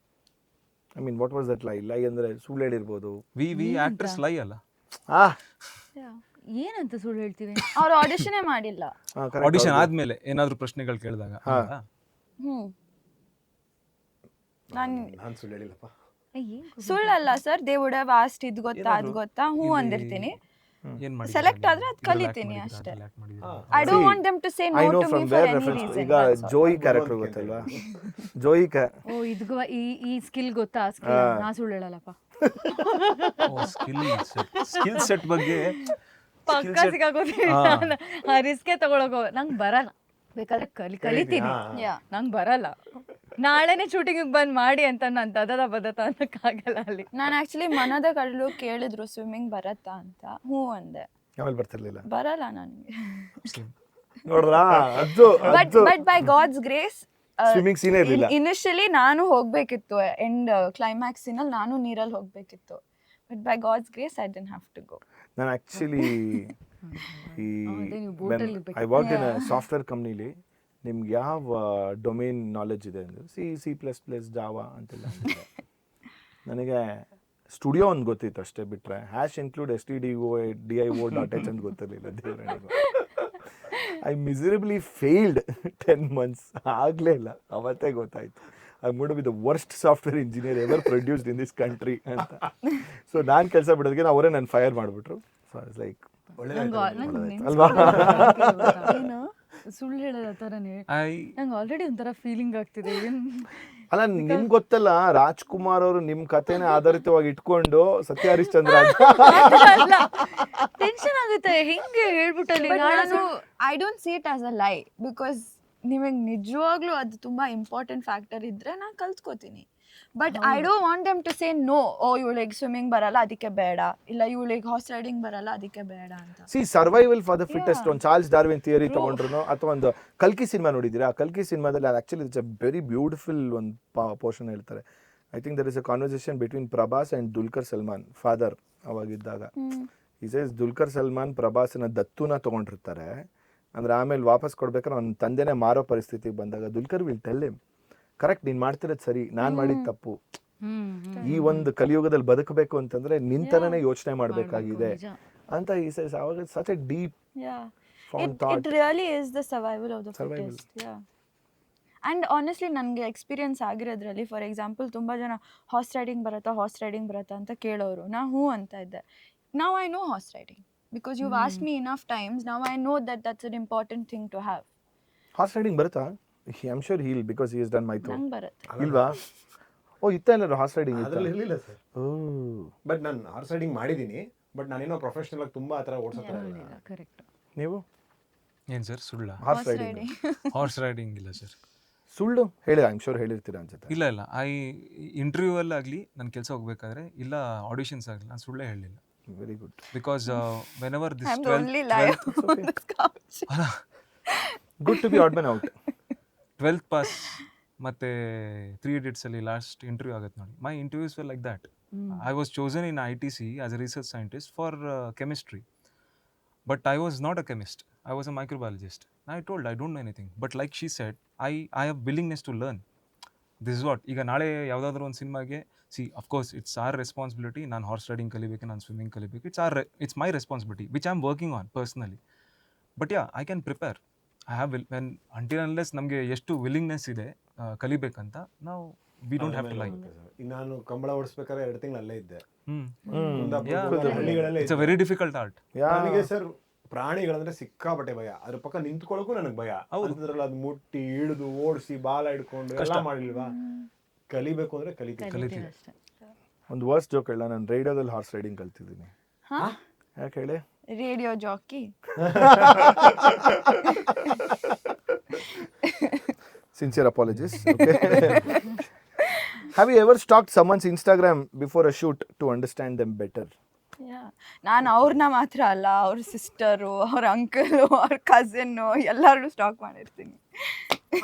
I mean, what was that lie? Lie ಅಂದ್ರೆ ಸುಳ್ಳು ಹೇಳಿರ್ಬೋದು. V actress ಲೈ ಅಲ್ಲ. ಏನಂತ ಸುಳ್ಳು ಹೇಳ್ತೀವಿ? ಅವ್ರು ಆಡಿಷನೇ ಮಾಡಿಲ್ಲ. Audition ಆದ್ಮೇಲೆ ಏನಾದರೂ ಪ್ರಶ್ನೆಗಳು ಕೇಳಿದಾಗ ನಾನು ಸುಳ್ಳು ಹೇಳಿಲ್ಲಪ್ಪ. ಸುಳ್ಳಲ್ಲ sir, they would have asked ಇದು ಗೊತ್ತಾ ಅದು ಗೊತ್ತಾ, ಹ್ಞೂ ಅಂದಿರ್ತೀನಿ. ಏನ್ ಮಾಡಿ ಸೆಲೆಕ್ಟ್ ಆದ್ರೆ ಅದು ಕಲಿತೀನಿ ಅಷ್ಟೇ. I don't want them to say no I know to from me for where any reference. Reason. ಈಗ ಜೋಯಿ ಕ್ಯಾರೆಕ್ಟರ್ ಗೊತ್ತಲ್ವಾ? ಜೋಯಿ ಓ ಇದ್ಗೋ ಈ ಸ್ಕಿಲ್ ಗೊತ್ತಾ? ಸ್ಕಿಲ್ ನಾ ಸುಳ್ಳು ಹೇಳಲ್ಲಪ್ಪ. ಸ್ಕಿಲ್ ಸೆಟ್ ಬಗ್ಗೆ ಪಕ್ಕ ಸಿಕ್ಕಾಗೋತೀನಿ. ಆ ರಿಸ್ಕೆ ತಗೊಳಕೋ ನಂಗೆ ಬರಲ್ಲ. ಬೇಕಾದ್ರೆ ಕಲಿತೀನಿ, ನಂಗೆ ಬರಲ್ಲ. ನಾಳೆನೆ ಶೂಟಿಂಗ್ ಬಂದ್ ಮಾಡಿ ಅಂತ ನಾನು ತದದ ಬದತ ಅನ್ನಕ್ಕಾಗಲ್ಲ ಅಲ್ಲಿ. ನಾನು ಆಕ್ಚುಲಿ ಮನದ ಕಡಲು ಕೇಳಿದ್ರು ಸ್ವಿಮ್ಮಿಂಗ್ ಬರತ್ತಾ ಅಂತ, ಹ್ಞೂ ಅಂದೆ. ಆಮೇಲೆ ಬರ್ತಿರ್ಲಿಲ್ಲ. ಬರಲ್ಲ ನನಗೆ. ನೋಡ್ರಾ ಅದು but by God's grace swimming ಸೀನೇ ಇರಲಿಲ್ಲ. ಇನಿಷಿಯಲಿ ನಾನು ಹೋಗ್ಬೇಕಿತ್ತು, ಎಂಡ್ ಕ್ಲೈಮ್ಯಾಕ್ಸ್ ಸೀನಲ್ಲಿ ನಾನು ನೀರಲ್ಲಿ ಹೋಗ್ಬೇಕಿತ್ತು. But by God's grace I didn't have to go. ನಾನು actually I work in software ಕಂಪ್ನಿಲಿ. ನಿಮ್ಗೆ ಯಾವ ಡೊಮೇನ್ ನಾಲೆಜ್ ಇದೆ ಅಂದರೆ C++, ಜಾವಾ ಅಂತೆಲ್ಲ. ನನಗೆ ಸ್ಟುಡಿಯೋ ಒಂದು ಗೊತ್ತಿತ್ತು ಅಷ್ಟೇ, ಬಿಟ್ಟರೆ #include_stdio.h ಅಂತ ಗೊತ್ತಿರಲಿಲ್ಲ. ದೇವರಣಿಗೂ ಐ ಮಿಸರಬ್ಲಿ ಫೇಲ್ಡ್ 10 months. ಆಗಲೇ ಇಲ್ಲ, ಅವತ್ತೇ ಗೊತ್ತಾಯ್ತು I got be the worst software engineer ever produced in this country ಅಂತ. ಸೊ ನಾನು ಕೆಲಸ ಬಿಡೋದಕ್ಕೆ ಅವರೇ ನನ್ನ ಫೈರ್ ಮಾಡಿಬಿಟ್ರು. ಸೊ ಇಟ್ಸ್ ಲೈಕ್ ಅಲ್ವಾ? ಸುಳ್ಳು ಹೇಳೋದ ಥರನೇ ನಂಗೆ ಆಲ್ರೆಡಿ ಒಂಥರ ಫೀಲಿಂಗ್ ಆಗ್ತಿದೆ. ಅಲ್ಲ, ನಿಮ್ಗೆ ಗೊತ್ತಲ್ಲ, ರಾಜ್ಕುಮಾರ್ ಅವರು ನಿಮ್ಮ ಕಥೆನ ಆಧಾರಿತವಾಗಿ ಇಟ್ಕೊಂಡು ಸತ್ಯ ಹರಿಶ್ಚಂದ್ರ ಟೆನ್ಷನ್ ಆಗುತ್ತೆ ಹೆಂಗೆ ಹೇಳ್ಬಿಟ್ಟಲ್ಲಿ. ನಾನು I don't see it as a ಲೈ, ಬಿಕಾಸ್ ನಿಮಗೆ ನಿಜವಾಗ್ಲೂ ಅದು ತುಂಬಾ ಇಂಪಾರ್ಟೆಂಟ್ ಫ್ಯಾಕ್ಟರ್ ಇದ್ರೆ ನಾನು ಕಲ್ತ್ಕೋತೀನಿ. But I don't want them to say no, oh ಇವಳಿಗೆ ಸ್ವಿಮ್ಮಿಂಗ್ ಬರಲ್ಲ ಅದಕ್ಕೆ ಬೇಡ, ಇಲ್ಲ ಇವಳಿಗೆ ಹಾರ್ಸ್ ರೈಡಿಂಗ್ ಬರಲ್ಲ ಅದಕ್ಕೆ ಬೇಡ ಅಂತ. C survival for the fittest ಒಂದು ಚಾರ್ಲ್ಸ್ ಡಾರ್ವಿನ್ ಥಿಯರಿ ತಗೊಂಡ್ರು, ಅಥವಾ ಒಂದು ಕಲ್ಕಿ ಸಿನಿಮಾ ನೋಡಿದ್ದೀರಾ? ಆ ಕಲ್ಕಿ ಸಿನಿಮಾದಲ್ಲಿ ಅದು actually it's a very beautiful ಒಂದು ಪೋರ್ಷನ್ ಹೇಳ್ತಾರೆ. I think there is a conversation between Prabhas and Dulquer Salmaan father ಅವಾಗಿದ್ದಾಗ. ಈ ಸೇಸ್ ದುಲ್ಕರ್ ಸಲ್ಮಾನ್ ಪ್ರಭಾಸ್ನ ದತ್ತುನ ತೊಗೊಂಡಿರ್ತಾರೆ, ಅಂದರೆ ಆಮೇಲೆ ವಾಪಸ್ ಕೊಡ್ಬೇಕಾದ್ರೆ ಅವ್ನ ತಂದೆನೇ ಮಾರೋ ಪರಿಸ್ಥಿತಿಗೆ ಬಂದಾಗ Dulquer will tell him, correct, ನೀನು ಮಾಡ್ತಿರೋದು ಸರಿ, ನಾನು ಮಾಡಿದ ತಪ್ಪು. ಈ ಒಂದು ಕಲಿಯುಗದಲ್ಲಿ ಬದುಕಬೇಕು ಅಂತಂದ್ರೆ ನಿಂತನೇ ಯೋಚನೆ ಮಾಡಬೇಕಾಗಿದೆ ಅಂತ. ಈ ಸೇಸ್ ಅವಾಗ such A deep It really is the survival of the fittest. Yeah. And honestly ನನಗೆ ಎಕ್ಸ್ಪೀರಿಯನ್ಸ್ ಆಗಿರೋದ್ರಲ್ಲಿ, ಫಾರ್ ಎಕ್ಸಾಂಪಲ್ ತುಂಬ ಜನ ಹಾರ್ಸ್ ರೈಡಿಂಗ್ ಬರುತ್ತಾ ಅಂತ ಕೇಳೋರು, ನಾ ಹ್ಞೂ ಅಂತ ಇದ್ದೆ. Now I know horse riding because you've asked me enough times. Now I know that that's an important thing to have. Horse riding ಬರುತ್ತಾ? I am sure he'll because he has done my throw. ನಂಗೆ ಬರುತ್ತೆ. ಇಲ್ವಾ? ಓ ಇತ್ತ ಏನಾದ್ರು horse riding ಅದರಲ್ಲಿ ಇರಲಿಲ್ಲ sir. O but ನಾನು horse riding ಮಾಡಿದ್ದೀನಿ, ಬಟ್ ನಾನೇನೋ ಪ್ರೊಫೆಷನಲ್ ಆಗಿ ತುಂಬ ಆ ಥರ ಓಡಿಸೋತರ. ಕರೆಕ್ಟ್. ನೀವು ಏನು ಸರ್ ಸುಳ್ಳ? ಹಾರ್ಸ್ ರೈಡಿಂಗ್ ಹಾರ್ಸ್ ರೈಡಿಂಗ್ ಇಲ್ಲ ಸರ್. ಸುಳ್ಳು ಹೇಳಿ, ಐ ಆಮ್ ಶೂರ್ ಹೇಳಿರ್ತೀರಾ ಅನ್ಸುತ್ತೆ. ಇಲ್ಲ ಇಂಟರ್ವ್ಯೂವಲ್ಲಾಗಲಿ ನನ್ನ ಕೆಲಸ ಹೋಗ್ಬೇಕಾದ್ರೆ ಇಲ್ಲ ಆಡಿಷನ್ಸ್ ಆಗಲಿ ನಾನು ಸುಳ್ಳೇ ಹೇಳಲಿಲ್ಲ. Very good. Because whenever this I'm the only liar on this couch. Good to be odd man out. 12th pass ಮತ್ತು 3 Idiotsಲ್ಲಿ ಲಾಸ್ಟ್ ಇಂಟರ್ವ್ಯೂ ಆಗುತ್ತೆ ನೋಡಿ. My interviews were like that. I was chosen in ITC as a research scientist for chemistry. But I was not a chemist. I was a microbiologist. I told I don't know anything. But like she said, I have willingness to learn. This is what. ಈಗ ನಾಳೆ ಯಾವುದಾದ್ರೂ ಒಂದು ಸಿನಿಮಾಗೆ of course it's our responsibility. ನಾನು horse riding ಕಲಿಬೇಕು, ನಾನು swimming ಕಲಿಬೇಕು. It's my responsibility which I am working on personally. But yeah, I can prepare. I have when until unless ನಮಗೆ ಎಷ್ಟು ವಿಲ್ಲಿಂಗ್ನೆಸ್ ಇದೆ ಕಲಿಬೇಕಂತ, ನಾವು we don't have to like. ನಾನು ಕಂಬಳ ಓಡಿಸ್ಬೇಕಾದ್ರೆ 2 ತಿಂಗಳು ಅಲ್ಲೇ ಇದ್ದೆ. It's a very difficult art. ನನಗೆ ಸರ್ ಪ್ರಾಣಿಗಳಂದ್ರೆ ಸಿಕ್ಕಾಪಟ್ಟೆ ಭಯ. ಅದ್ರ ಪಕ್ಕ ನಿಂತ್ಕೊಳ್ಳೋಕು ನನಗೆ ಭಯ. ಅದ್ರಲ್ಲಿ ಅದು ಮುಟ್ಟಿ ಇಳಿದು ಓಡಿಸಿ ಬಾಲ ಹಿಡ್ಕೊಂಡು ಎಲ್ಲ ಮಾಡಿಲ್ವಾ. ಕಲಿಬೇಕು ಅಂದ್ರೆ ಕಲಿತೀವಿ. ಒಂದು ವರ್ಸ್ಟ್ ಜೋಕ್ ಹೇಳ, ನಾನು ರೇಡಿಯೋದಲ್ಲಿ ಹಾರ್ಸ್ ರೈಡಿಂಗ್ ಕಲ್ತಿದ್ದೀನಿ. ಯಾಕೆ ಹೇಳಿ? Radio Jackie. Sincere apologies. Okay. Have you ever stalked someone's Instagram before a shoot to understand them better? ನಾನು ಅವ್ರನ್ನ ಮಾತ್ರ ಅಲ್ಲ, ಅವ್ರ ಸಿಸ್ಟರು, ಅವ್ರ ಅಂಕಲು, ಅವ್ರ ಕಸಿನ್ನು ಎಲ್ಲರೂ ಸ್ಟಾಕ್ ಮಾಡಿರ್ತೀನಿ.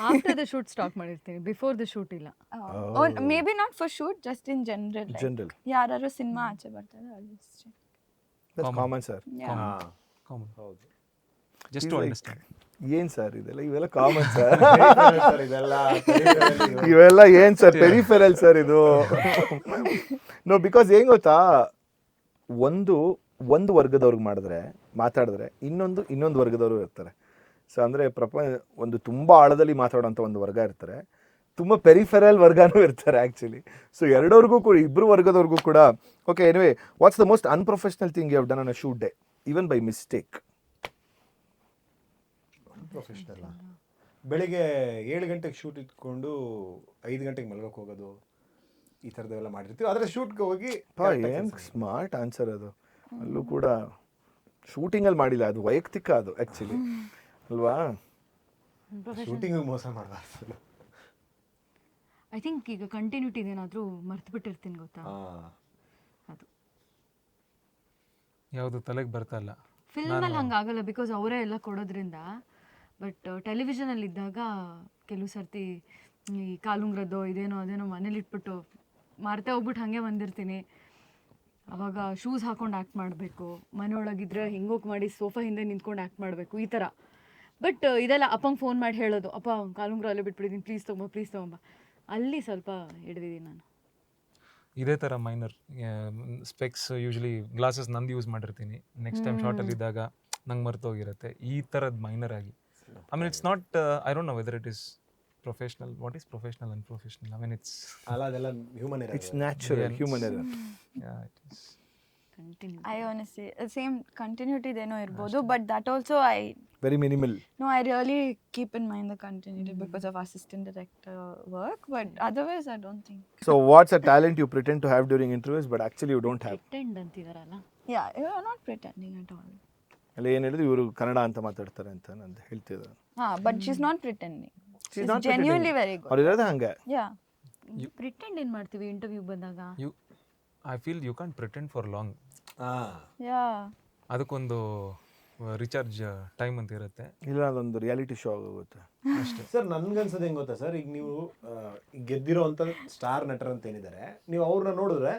ಆಫ್ಟರ್ ದ ಶೂಟ್ ಸ್ಟಾಕ್ ಮಾಡಿರ್ತೀನಿ, ಬಿಫೋರ್ ದ ಶೂಟ್ ಇಲ್ಲ. Maybe not for shoot, just in general. General. ಯಾರು ಸಿನಿಮಾ ಆಚೆ ಬರ್ತಾರೆ ಅಲ್ಲಿ. That's common, sir. ಕಾಮನ್. ಹೌದು. Just to understand. ಏನ್ ಸರ್ ಇದೆಲ್ಲ? ಇವೆಲ್ಲ ಕಾಮನ್ ಸರ್. ಇದೆಲ್ಲ ಇವೆಲ್ಲ ಏನ್ ಸರ್ ಪೆರಿಫೆರಲ್ ಸರ್ ಇದು? ನೋ, ಬಿಕಾಸ್ ಏನ್ ಗೊತ್ತಾ, ಒಂದು ವರ್ಗದವ್ರಿಗೆ ಮಾತಾಡಿದ್ರೆ ಇನ್ನೊಂದು ವರ್ಗದವರು ಇರ್ತಾರೆ. ಸೊ ಅಂದರೆ ಒಂದು ತುಂಬ ಆಳದಲ್ಲಿ ಮಾತಾಡೋಂಥ ಒಂದು ವರ್ಗ ಇರ್ತಾರೆ, ತುಂಬ ಪೆರಿಫೆರಲ್ ವರ್ಗನೂ ಇರ್ತಾರೆ ಆ್ಯಕ್ಚುಲಿ. ಸೊ ಎರಡವ್ರಿಗೂ ಕೂಡ, ಇಬ್ಬರು ವರ್ಗದವ್ರಿಗೂ ಕೂಡ. Okay, anyway, what's the most unprofessional thing you have done on a shoot day, even by mistake? Professional. ಬೆಳಿಗ್ಗೆ 7 ಗಂಟೆಗೆ ಶೂಟ್ ಇಟ್ಕೊಂಡು 5 ಗಂಟೆಗೆ ಮಲ್ಗೋಕೆ ಹೋಗೋದು, ಈ ಥರದವೆಲ್ಲ ಮಾಡಿರ್ತೀವಿ. ಆದರೆ ಶೂಟ್ಗೆ ಹೋಗಿ ಏನು ಸ್ಮಾರ್ಟ್ ಆನ್ಸರ್ ಅದು. ಅಲ್ಲೂ ಕೂಡ ಶೂಟಿಂಗಲ್ಲಿ ಮಾಡಿಲ್ಲ, ಅದು ವೈಯಕ್ತಿಕ, ಅದು ಆ್ಯಕ್ಚುಲಿ ಅಲ್ವಾ? ಶೂಟಿಂಗ್ ಮೋಸ ಮಾಡಬಾರ್ದು. ಐ ಥಿಂಕ್ ಈಗ ಕಂಟಿನ್ಯೂಟಿ ಏನಾದರೂ ಮರ್ತು ಬಿಟ್ಟಿರ್ತೀನಿ ಗೊತ್ತಾ, ಅದು ಯಾವುದು ತಲೆಗೆ ಬರ್ತಾ ಇಲ್ಲ. ಫಿಲ್ಮಲ್ಲಿ ಹಂಗಾಗಲ್ಲ, ಬಿಕಾಸ್ ಅವರೇ ಎಲ್ಲ ಕೊಡೋದ್ರಿಂದ. ಬಟ್ ಟೆಲಿವಿಷನಲ್ಲಿ ಇದ್ದಾಗ ಕೆಲವು ಸರ್ತಿ ಈ ಕಾಲುಂಗ್ರದ್ದು ಅದೇನೋ ಮನೇಲಿ ಇಟ್ಬಿಟ್ಟು ಮಾರ್ತೆ ಹೋಗ್ಬಿಟ್ಟು ಹಾಗೆ ಬಂದಿರ್ತೀನಿ. ಅವಾಗ ಶೂಸ್ ಹಾಕೊಂಡು ಆ್ಯಕ್ಟ್ ಮಾಡಬೇಕು, ಮನೆಯೊಳಗಿದ್ರೆ ಹಿಂಗೋಗಿ ಮಾಡಿ ಸೋಫಾ ಹಿಂದೆ ನಿಂತ್ಕೊಂಡು ಆ್ಯಕ್ಟ್ ಮಾಡಬೇಕು, ಈ ಥರ. ಬಟ್ ಇದೆಲ್ಲ ಅಪ್ಪಂಗೆ ಫೋನ್ ಮಾಡಿ ಹೇಳೋದು, ಅಪ್ಪ ಕಾಲುಂಗ್ರ ಅಲ್ಲೇ ಬಿಟ್ಬಿಟ್ಟಿದ್ದೀನಿ, ಪ್ಲೀಸ್ ತೊಗೊಂಬ. ಅಲ್ಲಿ ಸ್ವಲ್ಪ ಹಿಡಿದಿದ್ದೀನಿ ನಾನು. ಇದೇ ಥರ ಮೈನರ್ ಸ್ಪೆಕ್ಸ್, ಯೂಶ್ವಲಿ ಗ್ಲಾಸಸ್ ನಂದು ಯೂಸ್ ಮಾಡಿರ್ತೀನಿ. ನೆಕ್ಸ್ಟ್ ಟೈಮ್ ಶಾರ್ಟಲ್ಲಿ ಇದ್ದಾಗ ನಂಗೆ ಮರ್ತೋಗಿರುತ್ತೆ. ಈ ಥರದ್ದು ಮೈನರ್ ಆಗಿ. I mean, it's not, I don't know whether it is professional. What is professional and unprofessional? I mean, it's... ಅಲ್ಲ, ಅದೆಲ್ಲ human error. It's natural human error. Yeah, it is. I honestly, same continuity ಏನೋ ಇರ್ಬೋದು, but that also very minimal. No, I really keep in mind the continuity because of assistant director work, but otherwise I don't think. So what's a talent you pretend to have during interviews but actually you don't have? Pretend ಅಂತಿದಾರಲ್ಲ. Yeah, you are not pretending at all. ಅಲ್ಲಿ ಏನು ಹೇಳಿದ್ರು, ಇವರು ಕನ್ನಡ ಅಂತ ಮಾತಾಡ್ತಾರೆ ಅಂತ ನಾನು ಹೇಳ್ತಿದ್ದೆ. But she's not pretending. She's genuinely very good. ಅವ್ರು ಇರೋದೇ ಹಂಗೆ. Yeah. ಪ್ರಿಟೆಂಡ್ ಏನು ಮಾಡ್ತೀವಿ ಇಂಟರ್ವ್ಯೂ ಬಂದಾಗ? I feel you can't pretend for long. Yeah. ಅದಕ್ಕೊಂದು ರಿಚಾರ್ಜ್ ಟೈಮ್ ಅಂತ ಇರುತ್ತೆ. ಇಲ್ಲ, ಅದೊಂದು ರಿಯಾಲಿಟಿ ಶೋ ಆಗೋಗುತ್ತೆ ಅಷ್ಟೇ. ಸರ್, ನನ್ಗನ್ಸೋದು ಹೆಂಗೆ ಗೊತ್ತಾ ಸರ್, ಈಗ ನೀವು ಗೆದ್ದಿರೋ ಅಂಥ ಸ್ಟಾರ್ ನಟರು ಅಂತ ಏನಿದ್ದಾರೆ, ನೀವು ಅವ್ರನ್ನ ನೋಡಿದ್ರೆ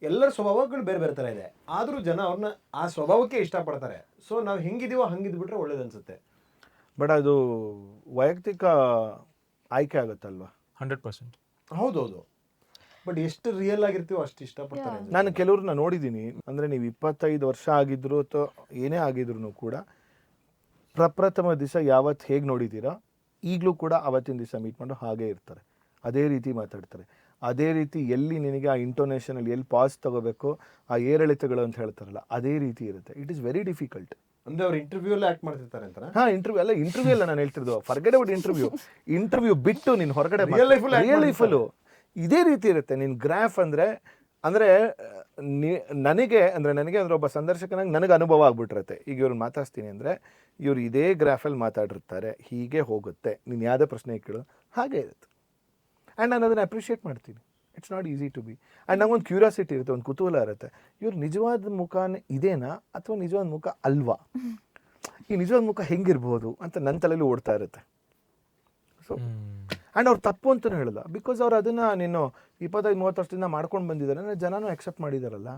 ಎಲ್ಲರ ಸ್ವಭಾವಗಳು ಬೇರೆ ಬೇರೆ ಥರ ಇದೆ. ಆದರೂ ಜನ ಅವ್ರನ್ನ ಆ ಸ್ವಭಾವಕ್ಕೆ ಇಷ್ಟಪಡ್ತಾರೆ. ಸೊ ನಾವು ಹೆಂಗಿದೀವೋ ಹಂಗಿದ್ಬಿಟ್ರೆ ಒಳ್ಳೇದು ಅನ್ಸುತ್ತೆ. ಬಟ್ ಅದು ವೈಯಕ್ತಿಕ ಆಯ್ಕೆ ಆಗುತ್ತಲ್ವಾ? 100%. ಹೌದೌದು. ಬಟ್ ಎಷ್ಟು ರಿಯಲ್ ಆಗಿರ್ತೀವೋ ಅಷ್ಟು ಇಷ್ಟಪಡ್ತಾರೆ. ನಾನು ಕೆಲವ್ರನ್ನ ನೋಡಿದ್ದೀನಿ. ಅಂದರೆ ನೀವು 25 ವರ್ಷ ಆಗಿದ್ರು ಅಥವಾ ಏನೇ ಆಗಿದ್ರು ಕೂಡ ಪ್ರಪ್ರಥಮ ದಿವಸ ಯಾವತ್ತು ಹೇಗೆ ನೋಡಿದ್ದೀರಾ, ಈಗಲೂ ಕೂಡ ಅವತ್ತಿನ ದಿವಸ ಮೀಟ್ ಮಾಡಿ ಹಾಗೇ ಇರ್ತಾರೆ, ಅದೇ ರೀತಿ ಮಾತಾಡ್ತಾರೆ, ಅದೇ ರೀತಿ ಎಲ್ಲಿ ನಿನಗೆ ಆ ಇಂಟೋನೇಷನಲ್ಲಿ ಎಲ್ಲಿ ಪಾಸ್ ತಗೋಬೇಕು, ಆ ಏರಿಳಿತಗಳು ಅಂತ ಹೇಳ್ತಾರಲ್ಲ, ಅದೇ ರೀತಿ ಇರುತ್ತೆ. It is very difficult. ಅಂದರೆ ಅವ್ರು ಇಂಟರ್ವ್ಯೂಲ್ಲೇ ಆ್ಯಕ್ಟ್ ಮಾಡ್ತಿರ್ತಾರೆ ಅಂತ? ಹಾಂ, ಇಂಟರ್ವ್ಯೂ ಎಲ್ಲ ನಾನು ಹೇಳ್ತಿರೋದು. ಫರ್ಗೆಟ್ ಅಬೌಟ್ ಇಂಟರ್ವ್ಯೂ ಬಿಟ್ಟು ನೀನು ಹೊರಗಡೆ ರಿಯಲ್ ಲೈಫಲ್ಲೂ ಇದೇ ರೀತಿ ಇರುತ್ತೆ. ನಿನ್ನ ಗ್ರಾಫ್ ಅಂದರೆ ನನಗೆ ಅಂದರೆ ಒಬ್ಬ ಸಂದರ್ಶಕನಾಗಿ ನನಗೆ ಅನುಭವ ಆಗ್ಬಿಟ್ಟಿರುತ್ತೆ. ಈಗ ಇವ್ರನ್ನ ಮಾತಾಡ್ತೀನಿ ಅಂದರೆ ಇವ್ರು ಇದೇ ಗ್ರಾಫಲ್ಲಿ ಮಾತಾಡಿರ್ತಾರೆ, ಹೀಗೆ ಹೋಗುತ್ತೆ, ನೀನು ಯಾವುದೇ ಪ್ರಶ್ನೆ ಕೇಳು, ಹಾಗೆ ಇರುತ್ತೆ. ಆ್ಯಂಡ್ ನಾನು ಅದನ್ನು ಅಪ್ರಿಷಿಯೇಟ್ ಮಾಡ್ತೀನಿ. It's not easy to be. And ನಂಗೊಂದು ಕ್ಯೂರಿಯಾಸಿಟಿ ಇರುತ್ತೆ, ಒಂದು ಕುತೂಹಲ ಇರುತ್ತೆ, ಇವ್ರು ನಿಜವಾದ ಮುಖನೇ ಇದೇನಾ ಅಥವಾ ನಿಜವಾದ ಮುಖ ಅಲ್ವಾ, ಈ ನಿಜವಾದ ಮುಖ ಹೆಂಗಿರ್ಬೋದು ಅಂತ ನನ್ನ ತಲೆಯಲ್ಲಿ ಓಡ್ತಾ ಇರುತ್ತೆ. ಸೊ ಆ್ಯಂಡ್ ಅವ್ರು ತಪ್ಪು ಅಂತಲೂ ಹೇಳಲ್ಲ, ಬಿಕಾಸ್ ಅವ್ರು ಅದನ್ನು ನೀನು 25-30 ವರ್ಷದಿಂದ ಮಾಡ್ಕೊಂಡು ಬಂದಿದ್ದಾರೆ, ಜನನೂ ಅಕ್ಸೆಪ್ಟ್ ಮಾಡಿದಾರಲ್ಲ.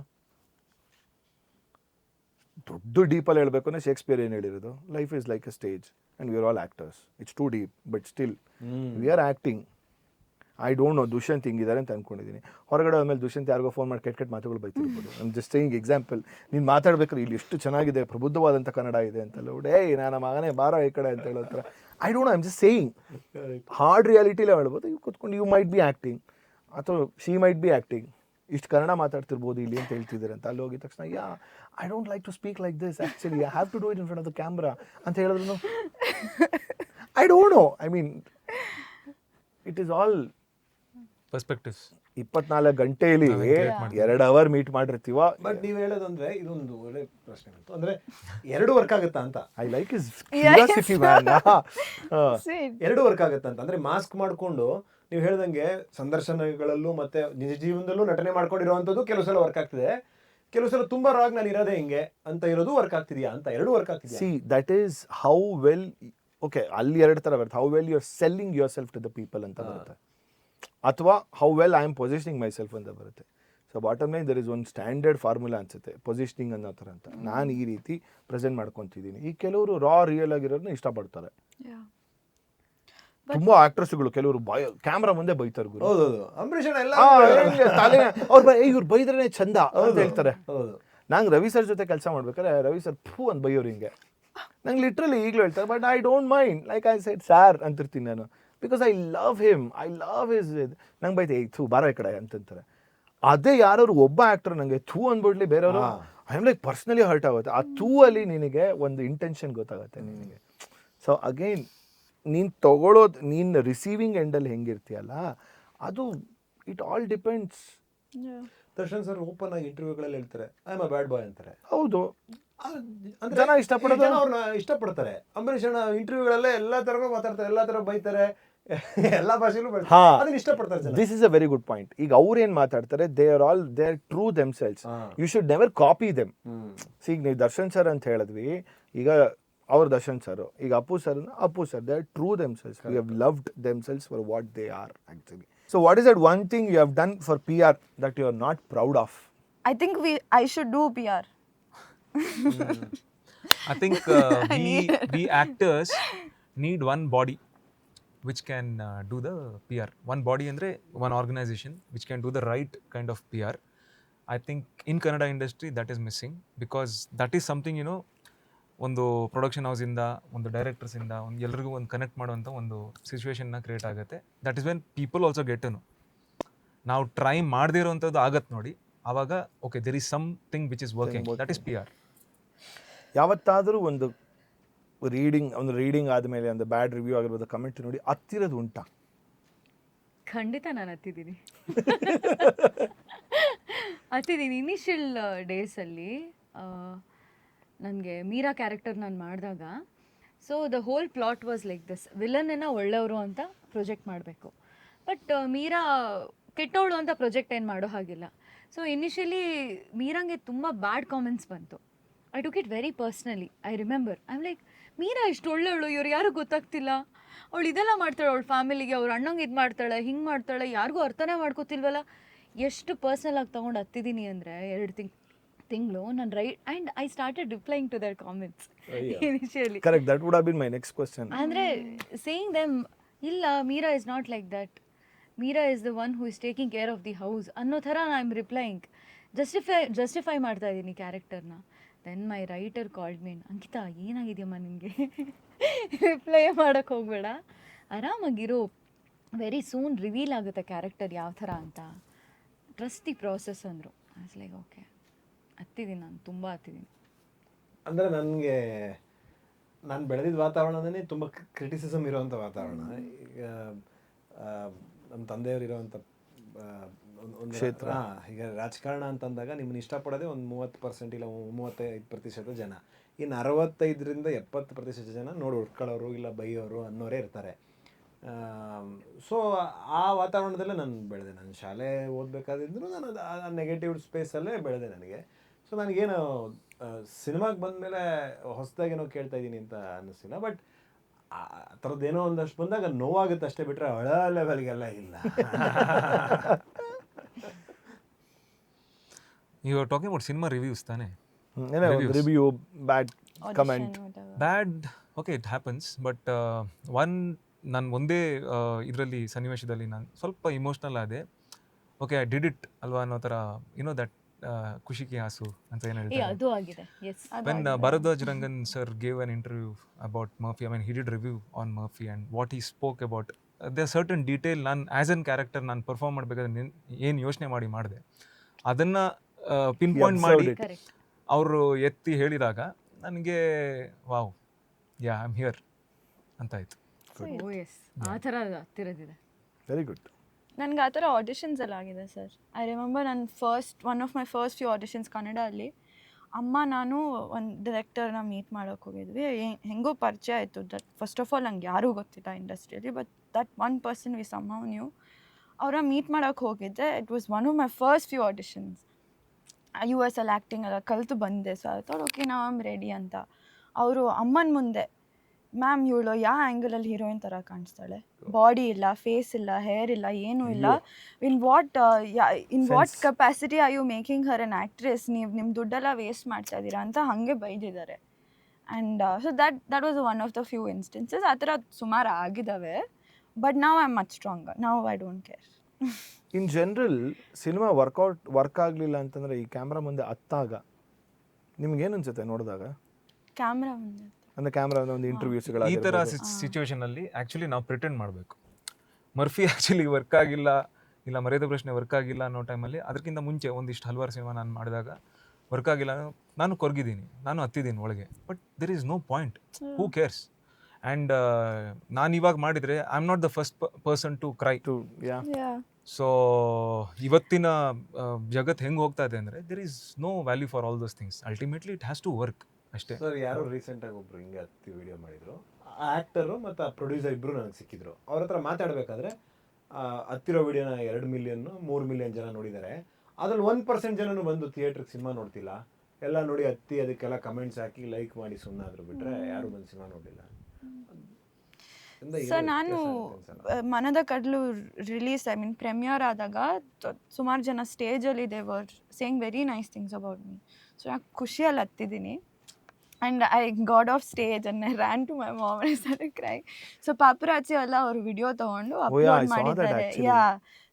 ದೊಡ್ಡ ಡೀಪಲ್ಲಿ ಹೇಳಬೇಕು ಅಂದರೆ ಶೇಕ್ಸ್ಪಿಯರ್ ಏನು ಹೇಳಿರೋದು, life is like a stage and we are all actors. It's too deep but still we are acting. I don't know Dushyant ಹಿಂಗಿದ್ದಾರೆ ಅಂತ ಅಂದ್ಕೊಂಡಿದ್ದೀನಿ. ಹೊರಗಡೆ ಆದಮೇಲೆ ದುಷ್ಯಂತ್ ಯಾರಿಗೋ ಫೋನ್ ಮಾಡಿ ಕೆಟ್ಟ ಮಾತುಗಳು ಬೈತಿರ್ಬೋದು. ನಾನು ಜಸ್ಟ್ ಸೇಯಿಂಗ್ ಎಕ್ಸಾಂಪಲ್. ನೀನು ಮಾತಾಡ್ಬೇಕಾದ್ರೆ ಇಲ್ಲಿ ಎಷ್ಟು ಚೆನ್ನಾಗಿದೆ, ಪ್ರಬುದ್ಧವಾದಂಥ ಕನ್ನಡ ಇದೆ ಅಂತೆಲ್ಲ, ಏಯ್ ನಾನು ಮಗನೇ ಬಾರೋ ಈ ಕಡೆ ಅಂತ ಹೇಳೋ ಥರ. I don't know, I am just saying. Hard ರಿಯಾಲಿಟಿಲೇ ಹೇಳ್ಬೋದು. ಇವು ಕೂತ್ಕೊಂಡು ಯು ಮೈಟ್ ಬಿ ಆ್ಯಕ್ಟಿಂಗ್ ಅಥವಾ ಶಿ ಮೈಟ್ ಬಿ ಆ್ಯಕ್ಟಿಂಗ್. ಇಷ್ಟು ಕನ್ನಡ ಮಾತಾಡ್ತಿರ್ಬೋದು ಇಲ್ಲಿ ಅಂತ ಹೇಳ್ತಿದ್ದಾರೆ ಅಂತ. ಅಲ್ಲಿ ಹೋಗಿದ ತಕ್ಷಣ I don't like to speak like this actually, I have to do it in front of the camera ಅಂತ ಹೇಳಿದ್ರು I don't know. I mean it is all perspectives. 24 ಗಂಟೆಯಲ್ಲಿ 2 ಅವರ್ ಮೀಟ್ ಮಾಡಿರ್ತೀವ. ಬಟ್ ನೀವು ಹೇಳೋದಂದ್ರೆ ಇದೊಂದು ಒಳ್ಳೆ ಪ್ರಶ್ನೆ ಬಂತು. ಅಂದ್ರೆ 2 ವರ್ಕ್ ಆಗುತ್ತಾ ಅಂತ. I like is curiosity man. 2 work ಆಗುತ್ತಾ ಅಂತ ಅಂದ್ರೆ ಮಾಸ್ಕ್ ಮಾಡ್ಕೊಂಡು ನೀವು ಹೇಳ್ದಂಗೆ ಸಂದರ್ಶನಗಳಲ್ಲೂ ಮತ್ತೆ ನಿಜ ಜೀವನದಲ್ಲೂ ನಟನೆ ಮಾಡ್ಕೊಂಡಿರುವಂಥದ್ದು ಕೆಲವು ಸಲ ವರ್ಕ್ ಆಗ್ತಿದೆ, ಕೆಲವು ಸಲ ತುಂಬಾ ರಾಗ್ ನಾನು ಇರೋದೇ ಹಿಂಗೆ ಅಂತ ಇರೋದು ವರ್ಕ್ ಆಗ್ತಿದ್ಯಾ ಅಂತ. 2 ವರ್ಕ್ ಆಗ್ತಿದ್ಯಾ? See that is how well, okay ಅಲ್ಲಿ 2 ಥರ ಬರುತ್ತೆ. How well you are selling yourself to the people ಅಂತ ಬರುತ್ತೆ, ಅಥವಾ how well I am positioning myself ಅಂತ ಬರುತ್ತೆ. So bottom line there is ಒಂದು ಸ್ಟ್ಯಾಂಡರ್ಡ್ ಫಾರ್ಮುಲಾ ಅನ್ಸುತ್ತೆ ಪೊಸಿಷನಿಂಗ್ ಅನ್ನೋ ಥರ ಅಂತ. ನಾನು ಈ ರೀತಿ ಪ್ರೆಸೆಂಟ್ ಮಾಡ್ಕೊತಿದ್ದೀನಿ. ಈ ಕೆಲವರು ರಿಯಲ್ ಆಗಿರೋದನ್ನ ಇಷ್ಟಪಡ್ತಾರೆ. ತುಂಬಾ ಆಕ್ಟ್ರೆಸ್ಗಳು ಕೆಲವರು ಕ್ಯಾಮ್ರಾ ಮುಂದೆ ಬೈತಾರೆ ಗುರು. ಹೌದೌದು, ಅಂಬರೀಷ್ ಅಣ್ಣ ಎಲ್ಲ ಅವ್ರು ಇವ್ರು ಬೈದ್ರೇನೆ ಚಂದ ಅಂತ ಹೇಳ್ತಾರೆ. ಹೌದು. ನಂಗೆ ರವಿ ಸರ್ ಜೊತೆ ಕೆಲಸ ಮಾಡ್ಬೇಕಾದ್ರೆ ರವಿ ಸರ್ ಫೂ ಅಂತ ಬೈಯೋರು ಹಿಂಗೆ. ನಂಗೆ ಲಿಟ್ರಲಿ ಈಗಲೂ ಹೇಳ್ತಾರೆ, but I don't mind, like I said sir ಅಂತಿರ್ತೀನಿ ನಾನು, because I love him, I love his. ನಂಗೆ ಬೈತೆ ಥೂ ಬಾರೋ ಈ ಕಡೆ ಅಂತಂತಾರೆ. ಅದೇ ಯಾರು ಒಬ್ಬ ಆ್ಯಕ್ಟರ್ ನನಗೆ ಥೂ ಅಂದ್ಬಿಡ್ಲಿ, ಬೇರೆಯವರು I am like personally hurt ಆಗುತ್ತೆ. ಆ ಥೂ ಅಲ್ಲಿ ನಿನಗೆ ಒಂದು ಇಂಟೆನ್ಷನ್ ಗೊತ್ತಾಗುತ್ತೆ ನಿನಗೆ. ಸೊ ಅಗೈನ್ ನೀನು ತಗೊಳ್ಳೋದು, ನೀನು ರಿಸೀವಿಂಗ್ ಎಂಡಲ್ಲಿ ಹೆಂಗಿರ್ತೀಯಲ್ಲ, ಅದು it all depends. Darshan sir open ಆಗಿ ಇಂಟರ್ವ್ಯೂಗಳಲ್ಲಿ ಹೇಳ್ತಾರೆ ಐ ಆಮ್ ಅ ಬ್ಯಾಡ್ ಬಾಯ್ ಅಂತಾರೆ. ಹೌದು, ಅಂದ್ರೆ ಜನ ಇಷ್ಟಪಡೋದು, ಅವ್ರನ್ನ ಇಷ್ಟಪಡ್ತಾರೆ. ಅಂಬರೀಷ್ ಅಣ್ಣ ಇಂಟರ್ವ್ಯೂಗಳಲ್ಲೇ ಎಲ್ಲಾ ತರನೂ ಮಾತಾಡ್ತಾರೆ, ಎಲ್ಲಾ ತರ ಬೈತಾರೆ, ಎಲ್ಲಾ ಭಾಷೆಲೂ ಅದನ್ನ ಇಷ್ಟಪಡ್ತಾರೆ ಜನ. This is a very good point. ಈಗ ಅವ್ರೇನ್ ಮಾತಾಡ್ತಾರೆ, they are true themselves. You should never copy them. ಈಗ ನೀವು ದರ್ಶನ್ ಸರ್ ಅಂತ ಹೇಳಿದ್ವಿ, ಈಗ ಅವ್ರ ದರ್ಶನ್ ಸರ್, ಈಗ Appu sir, they are true themselves. We have loved themselves for what they are actually. So what is that one thing you have done for PR that you are not proud of? I think I should do PR. I think we actors need one body which can do the PR. One body andre one organization which can do the right kind of PR. I think in Kannada industry that is missing, because that is something, you know, ಒಂದು production ಹೌಸಿಂದ, ಒಂದು ಡೈರೆಕ್ಟರ್ಸಿಂದ, ಒಂದು ಎಲ್ರಿಗೂ ಒಂದು connect ಮಾಡುವಂಥ ಒಂದು ಸಿಚುವೇಶನ್ನ ಕ್ರಿಯೇಟ್ ಆಗುತ್ತೆ. That is when people also get to know. ನಾವು ಟ್ರೈ ಮಾಡದೇ ಇರೋವಂಥದ್ದು ಆಗತ್ತೆ ನೋಡಿ, ಆವಾಗ okay there is something which is working, that is PR. ಯಾವತ್ತಾದರೂ ಒಂದು ರೀಡಿಂಗ್ ಆದಮೇಲೆ ಒಂದು ಬ್ಯಾಡ್ ರಿವ್ಯೂ ಆಗಿರ್ಬೋದು, ಕಮೆಂಟ್ ನೋಡಿ ಹತ್ತಿರೋದು ಉಂಟಾ? ಖಂಡಿತ ನಾನು ಹತ್ತಿದ್ದೀನಿ. ಇನಿಷಿಯಲ್ ಡೇಸಲ್ಲಿ ನನಗೆ ಮೀರಾ ಕ್ಯಾರೆಕ್ಟರ್ ನಾನು ಮಾಡಿದಾಗ, so the whole plot was like this, ವಿಲನ್ನ ಒಳ್ಳೆಯವರು ಅಂತ ಪ್ರೊಜೆಕ್ಟ್ ಮಾಡಬೇಕು, ಬಟ್ ಮೀರಾ ಕೆಟ್ಟವಳು ಅಂತ ಪ್ರೊಜೆಕ್ಟ್ ಏನು ಮಾಡೋ ಹಾಗಿಲ್ಲ. ಸೊ ಇನಿಷಿಯಲಿ ಮೀರಾಗೆ ತುಂಬ ಬ್ಯಾಡ್ ಕಾಮೆಂಟ್ಸ್ ಬಂತು. I took it very personally. I remember, I am like, Meera ಇಷ್ಟು ಒಳ್ಳೆಯವಳು, ಇವ್ರು ಯಾರು ಗೊತ್ತಾಗ್ತಿಲ್ಲ, ಅವಳು ಇದೆಲ್ಲ ಮಾಡ್ತಾಳೆ, ಅವಳ ಫ್ಯಾಮಿಲಿಗೆ, ಅವ್ರ ಅಣ್ಣಂಗೆ ಇದು ಮಾಡ್ತಾಳೆ, ಹಿಂಗೆ ಮಾಡ್ತಾಳೆ, ಯಾರಿಗೂ ಅರ್ಥನೇ ಮಾಡ್ಕೋತಿಲ್ವಲ್ಲ. ಎಷ್ಟು ಪರ್ಸ್ನಲ್ ಆಗಿ ತೊಗೊಂಡು ಹತ್ತಿದ್ದೀನಿ ಅಂದರೆ 2 ತಿಂಗಳು ನಾನು and I started replying to their comments initially. Correct, that would have been my next question. ಅಂದರೆ ಸೇಯಿಂಗ್ ದೆಮ್, ಇಲ್ಲ Meera is not like that, Meera is the one who is taking care of the house ಅನ್ನೋ ಥರ I am replying, justify ಮಾಡ್ತಾ ಇದ್ದೀನಿ ಕ್ಯಾರೆಕ್ಟರ್ನ. Then my writer called me, Ankita ಏನಾಗಿದೆಯಮ್ಮ ನಿನಗೆ, reply ಮಾಡೋಕ್ಕೆ ಹೋಗಬೇಡ, ಆರಾಮಾಗಿರೋ, ವೆರಿ ಸೂನ್ ರಿವೀಲ್ ಆಗುತ್ತೆ ಕ್ಯಾರೆಕ್ಟರ್ ಯಾವ ಥರ ಅಂತ, ಟ್ರಸ್ಟ್ ದಿ ಪ್ರಾಸೆಸ್ ಅಂದರು. ಐ ವಾಸ್ ಲೈಕ್ ಓಕೆ, ಹತ್ತಿದ್ದೀನಿ, ನಾನು ತುಂಬ ಹತ್ತಿದ್ದೀನಿ. ಅಂದರೆ ನನಗೆ ನಾನು ಬೆಳೆದಿದ್ದ ವಾತಾವರಣನೇ ತುಂಬ ಕ್ರಿಟಿಸಿಸಮ್ ಇರೋವಂಥ ವಾತಾವರಣ. ಈಗ ನಮ್ಮ ತಂದೆಯವರು ಇರೋವಂಥ ಒಂದು ಕ್ಷೇತ್ರ. ಈಗ ರಾಜಕಾರಣ ಅಂತಂದಾಗ ನಿಮ್ಮನ್ನ ಇಷ್ಟಪಡೋದೇ ಒಂದು 30% ಇಲ್ಲ 35% ಜನ. ಇನ್ನು 65ರಿಂದ 70% ಜನ ನೋಡಿ ಹುಡ್ಕೊಳ್ಳೋರು ಇಲ್ಲ ಬೈಯೋರು ಅನ್ನೋರೇ ಇರ್ತಾರೆ. ಸೊ ಆ ವಾತಾವರಣದಲ್ಲೇ ನಾನು ಬೆಳೆದೆ. ನಾನು ಶಾಲೆ ಓದಬೇಕಾದಿದ್ರು ನಾನು ಆ ನೆಗೆಟಿವ್ ಸ್ಪೇಸಲ್ಲೇ ಬೆಳೆದೆ ನನಗೆ. ಸೊ ನನಗೇನು ಸಿನಿಮಾಗೆ ಬಂದಮೇಲೆ ಹೊಸದಾಗೇನೋ ಕೇಳ್ತಾ ಇದ್ದೀನಿ ಅಂತ ಅನ್ನಿಸ್ತಿಲ್ಲ, ಬಟ್ ಆ ಥರದ್ದೇನೋ ಒಂದಷ್ಟು ಬಂದಾಗ ನೋವಾಗುತ್ತೆ ಅಷ್ಟೇ, ಬಿಟ್ಟರೆ ಹಳ ಲೆವೆಲ್ಗೆಲ್ಲ ಇಲ್ಲ. You are talking about cinema reviews ತಾನೆ? ಏನೇ ಒಂದು Reviews. Review bad comment. Bad okay it happens but one ನಾನು ಒಂದೇ ಇದರಲ್ಲಿ ಸನ್ನಿವೇಶದಲ್ಲಿ ನಾನು ಸ್ವಲ್ಪ ಇಮೋಷ್ನಲ್ ಆದೆ. ಓಕೆ ಐ ಡಿಡ್ ಇಟ್ ಅಲ್ವಾ ಅನ್ನೋ ಥರ ಯುನೋ ದಟ್ ಖುಷಿಗೆ ಹಾಸು ಅಂತ ಏನು ಹೇಳ್ತಾರೆ. ಅದು ಆಗಿದೆ S. When Bharadwaj Rangan sir gave an interview about Murphy, I mean he did review on Murphy and what he spoke about, there are certain detail ನಾನು ಆ್ಯಸ್ ಎನ್ ಕ್ಯಾರೆಕ್ಟರ್ ನಾನು perform ಮಾಡಬೇಕಾದ್ರೆ ಏನು ಯೋಚನೆ ಮಾಡಿದೆ ಅದನ್ನು ಪಿನ್ ಪಾಯಿಂಟ್ ಮಾಡಿ correct. ಅವರು ಎತ್ತಿ ಹೇಳಿದಾಗ ನನಗೆ wow yeah I am here ಅಂತ ಆಯಿತು. ಓ ಎಸ್ ಆ ಥರ ಹತ್ತಿರದಿದೆ. Very good. ನನಗೆ ಆ ಥರ ಆಡಿಷನ್ಸ್ ಎಲ್ಲ ಆಗಿದೆ ಸರ್. ಐ ರಿಮೆಂಬರ್ ನನ್ನ one of my first few auditions ಕನ್ನಡಲ್ಲಿ ಅಮ್ಮ ನಾನು ಒಂದು ಡೈರೆಕ್ಟರ್ನ ಮೀಟ್ ಮಾಡೋಕೆ ಹೋಗಿದ್ವಿ. ಹೆಂಗೋ ಪರಿಚಯ ಆಯಿತು. ದಟ್ ಫಸ್ಟ್ ಆಫ್ ಆಲ್ ನಂಗೆ ಯಾರೂ ಗೊತ್ತಿಲ್ಲ ಇಂಡಸ್ಟ್ರಿಯಲ್ಲಿ, but that one person we somehow new. ಅವರ ಮೀಟ್ ಮಾಡೋಕೆ ಹೋಗಿದ್ದೆ. It was one of my first few auditions. US ಅಲ್ಲಿ ಆ್ಯಕ್ಟಿಂಗ್ ಎಲ್ಲ ಕಲಿತು ಬಂದೆ. ಸೊ ಐ ಥಾಟ್ ಓಕೆ ನಾವು ಆಮ್ ರೆಡಿ ಅಂತ. ಅವರು ಅಮ್ಮನ ಮುಂದೆ ಮ್ಯಾಮ್ ಇವಳು ಯಾವ ಆ್ಯಂಗಲಲ್ಲಿ ಹೀರೋಯಿನ್ ಥರ ಕಾಣಿಸ್ತಾಳೆ, ಬಾಡಿ ಇಲ್ಲ, ಫೇಸ್ ಇಲ್ಲ, ಹೇರ್ ಇಲ್ಲ, ಏನೂ ಇಲ್ಲ, in what capacity are you making her an actress, ನೀವು ನಿಮ್ಮ ದುಡ್ಡೆಲ್ಲ ವೇಸ್ಟ್ ಮಾಡ್ತಾ ಇದ್ದೀರಾ ಅಂತ ಹಾಗೆ ಬೈದಿದ್ದಾರೆ. And so that was one of the few instances. ಆ ಥರ ಸುಮಾರು ಆಗಿದ್ದಾವೆ. ಬಟ್ ನಾವು ಐ ಆಮ್ ಮಚ್ ಸ್ಟ್ರಾಂಗರ್. ನಾವು I don't care. In general cinema work ಆಗಲಿಲ್ಲ ಅಂತಂದರೆ ಈ ಕ್ಯಾಮ್ರಾ ಮುಂದೆ ಹತ್ತಾಗ ನಿಮ್ಗೇನು ಅನ್ಸುತ್ತೆ ನೋಡಿದಾಗ? ಕ್ಯಾಮ್ರಾ ಮುಂದೆ ಅಂದರೆ ಕ್ಯಾಮ್ರಾ ಒಂದು ಈ ಇಂಟರ್ವ್ಯೂಸ್ಗಳಾಗಿರ್ಬೋದು. ಥರ ಸಿಚುವೇಶನಲ್ಲಿ ಆ್ಯಕ್ಚುಲಿ ನಾವು ಪ್ರಿಟೆಂಡ್ ಮಾಡಬೇಕು. ಮರ್ಫಿ ಆ್ಯಕ್ಚುಲಿ ವರ್ಕ್ ಆಗಿಲ್ಲ, ಇಲ್ಲ ಮರ್ಯಾದೆ ಪ್ರಶ್ನೆ ವರ್ಕ್ ಆಗಿಲ್ಲ ಅನ್ನೋ ಟೈಮಲ್ಲಿ, ಅದಕ್ಕಿಂತ ಮುಂಚೆ ಒಂದಿಷ್ಟು ಹಲವಾರು ಸಿನಿಮಾ ನಾನು ಮಾಡಿದಾಗ ವರ್ಕ್ ಆಗಿಲ್ಲ, ನಾನು ಕೊರಗಿದ್ದೀನಿ, ನಾನು ಹತ್ತಿದ್ದೀನಿ ಒಳಗೆ, but there is no point, who cares. And ನಾನು ಇವಾಗ ಮಾಡಿದರೆ I am not the first person to cry. So ಇವತ್ತಿನ ಜಗತ್ತು ಹೆಂಗೆ ಹೋಗ್ತಾ ಇದೆ ಅಂದರೆ there is no value for all those things. Ultimately it has to work ಅಷ್ಟೇ. ಸರ್ ಯಾರೋ ರೀಸೆಂಟಾಗಿ ಒಬ್ರು ಹಿಂಗೆ ಹತ್ತಿ ವಿಡಿಯೋ ಮಾಡಿದ್ರು. ಆ ಆ್ಯಕ್ಟರು ಮತ್ತು ಆ ಪ್ರೊಡ್ಯೂಸರ್ ಇಬ್ಬರು ನನಗೆ ಸಿಕ್ಕಿದ್ರು. ಅವ್ರ ಹತ್ರ ಮಾತಾಡಬೇಕಾದ್ರೆ ಹತ್ತಿರೋ ವಿಡಿಯೋನ 2 ಮಿಲಿಯನ್ 3 ಮಿಲಿಯನ್ ಜನ ನೋಡಿದ್ದಾರೆ. ಅದ್ರಲ್ಲಿ 1% ಜನನು ಬಂದು ಥಿಯೇಟ್ರಿಗೆ ಸಿನಿಮಾ ನೋಡ್ತಿಲ್ಲ. ಎಲ್ಲ ನೋಡಿ ಹತ್ತಿ ಅದಕ್ಕೆಲ್ಲ ಕಮೆಂಟ್ಸ್ ಹಾಕಿ ಲೈಕ್ ಮಾಡಿ ಸುಮ್ಮನಾದ್ರು ಬಿಟ್ಟರೆ ಯಾರು ಬಂದು ಸಿನಿಮಾ ನೋಡಲಿಲ್ಲ. ಸರ್ ನಾನು ಮನದ ಕಡಲು ರಿಲೀಸ್ ಐ ಮೀನ್ ಪ್ರೆಮಿಯರ್ ಆದಾಗ ಸುಮಾರು ಜನ ಸ್ಟೇಜಲ್ಲಿ they were saying very nice things about me. So ನಾನು ಖುಷಿಯಲ್ಲಿ ಹತ್ತಿದ್ದೀನಿ. And I got off stage and I ran to my mom and started crying. So paparazzi ಎಲ್ಲ ಅವರು ವಿಡಿಯೋ ತೊಗೊಂಡು ಅಪ್ಲೋಡ್ ಮಾಡಿದ್ದಾರೆ. Yeah,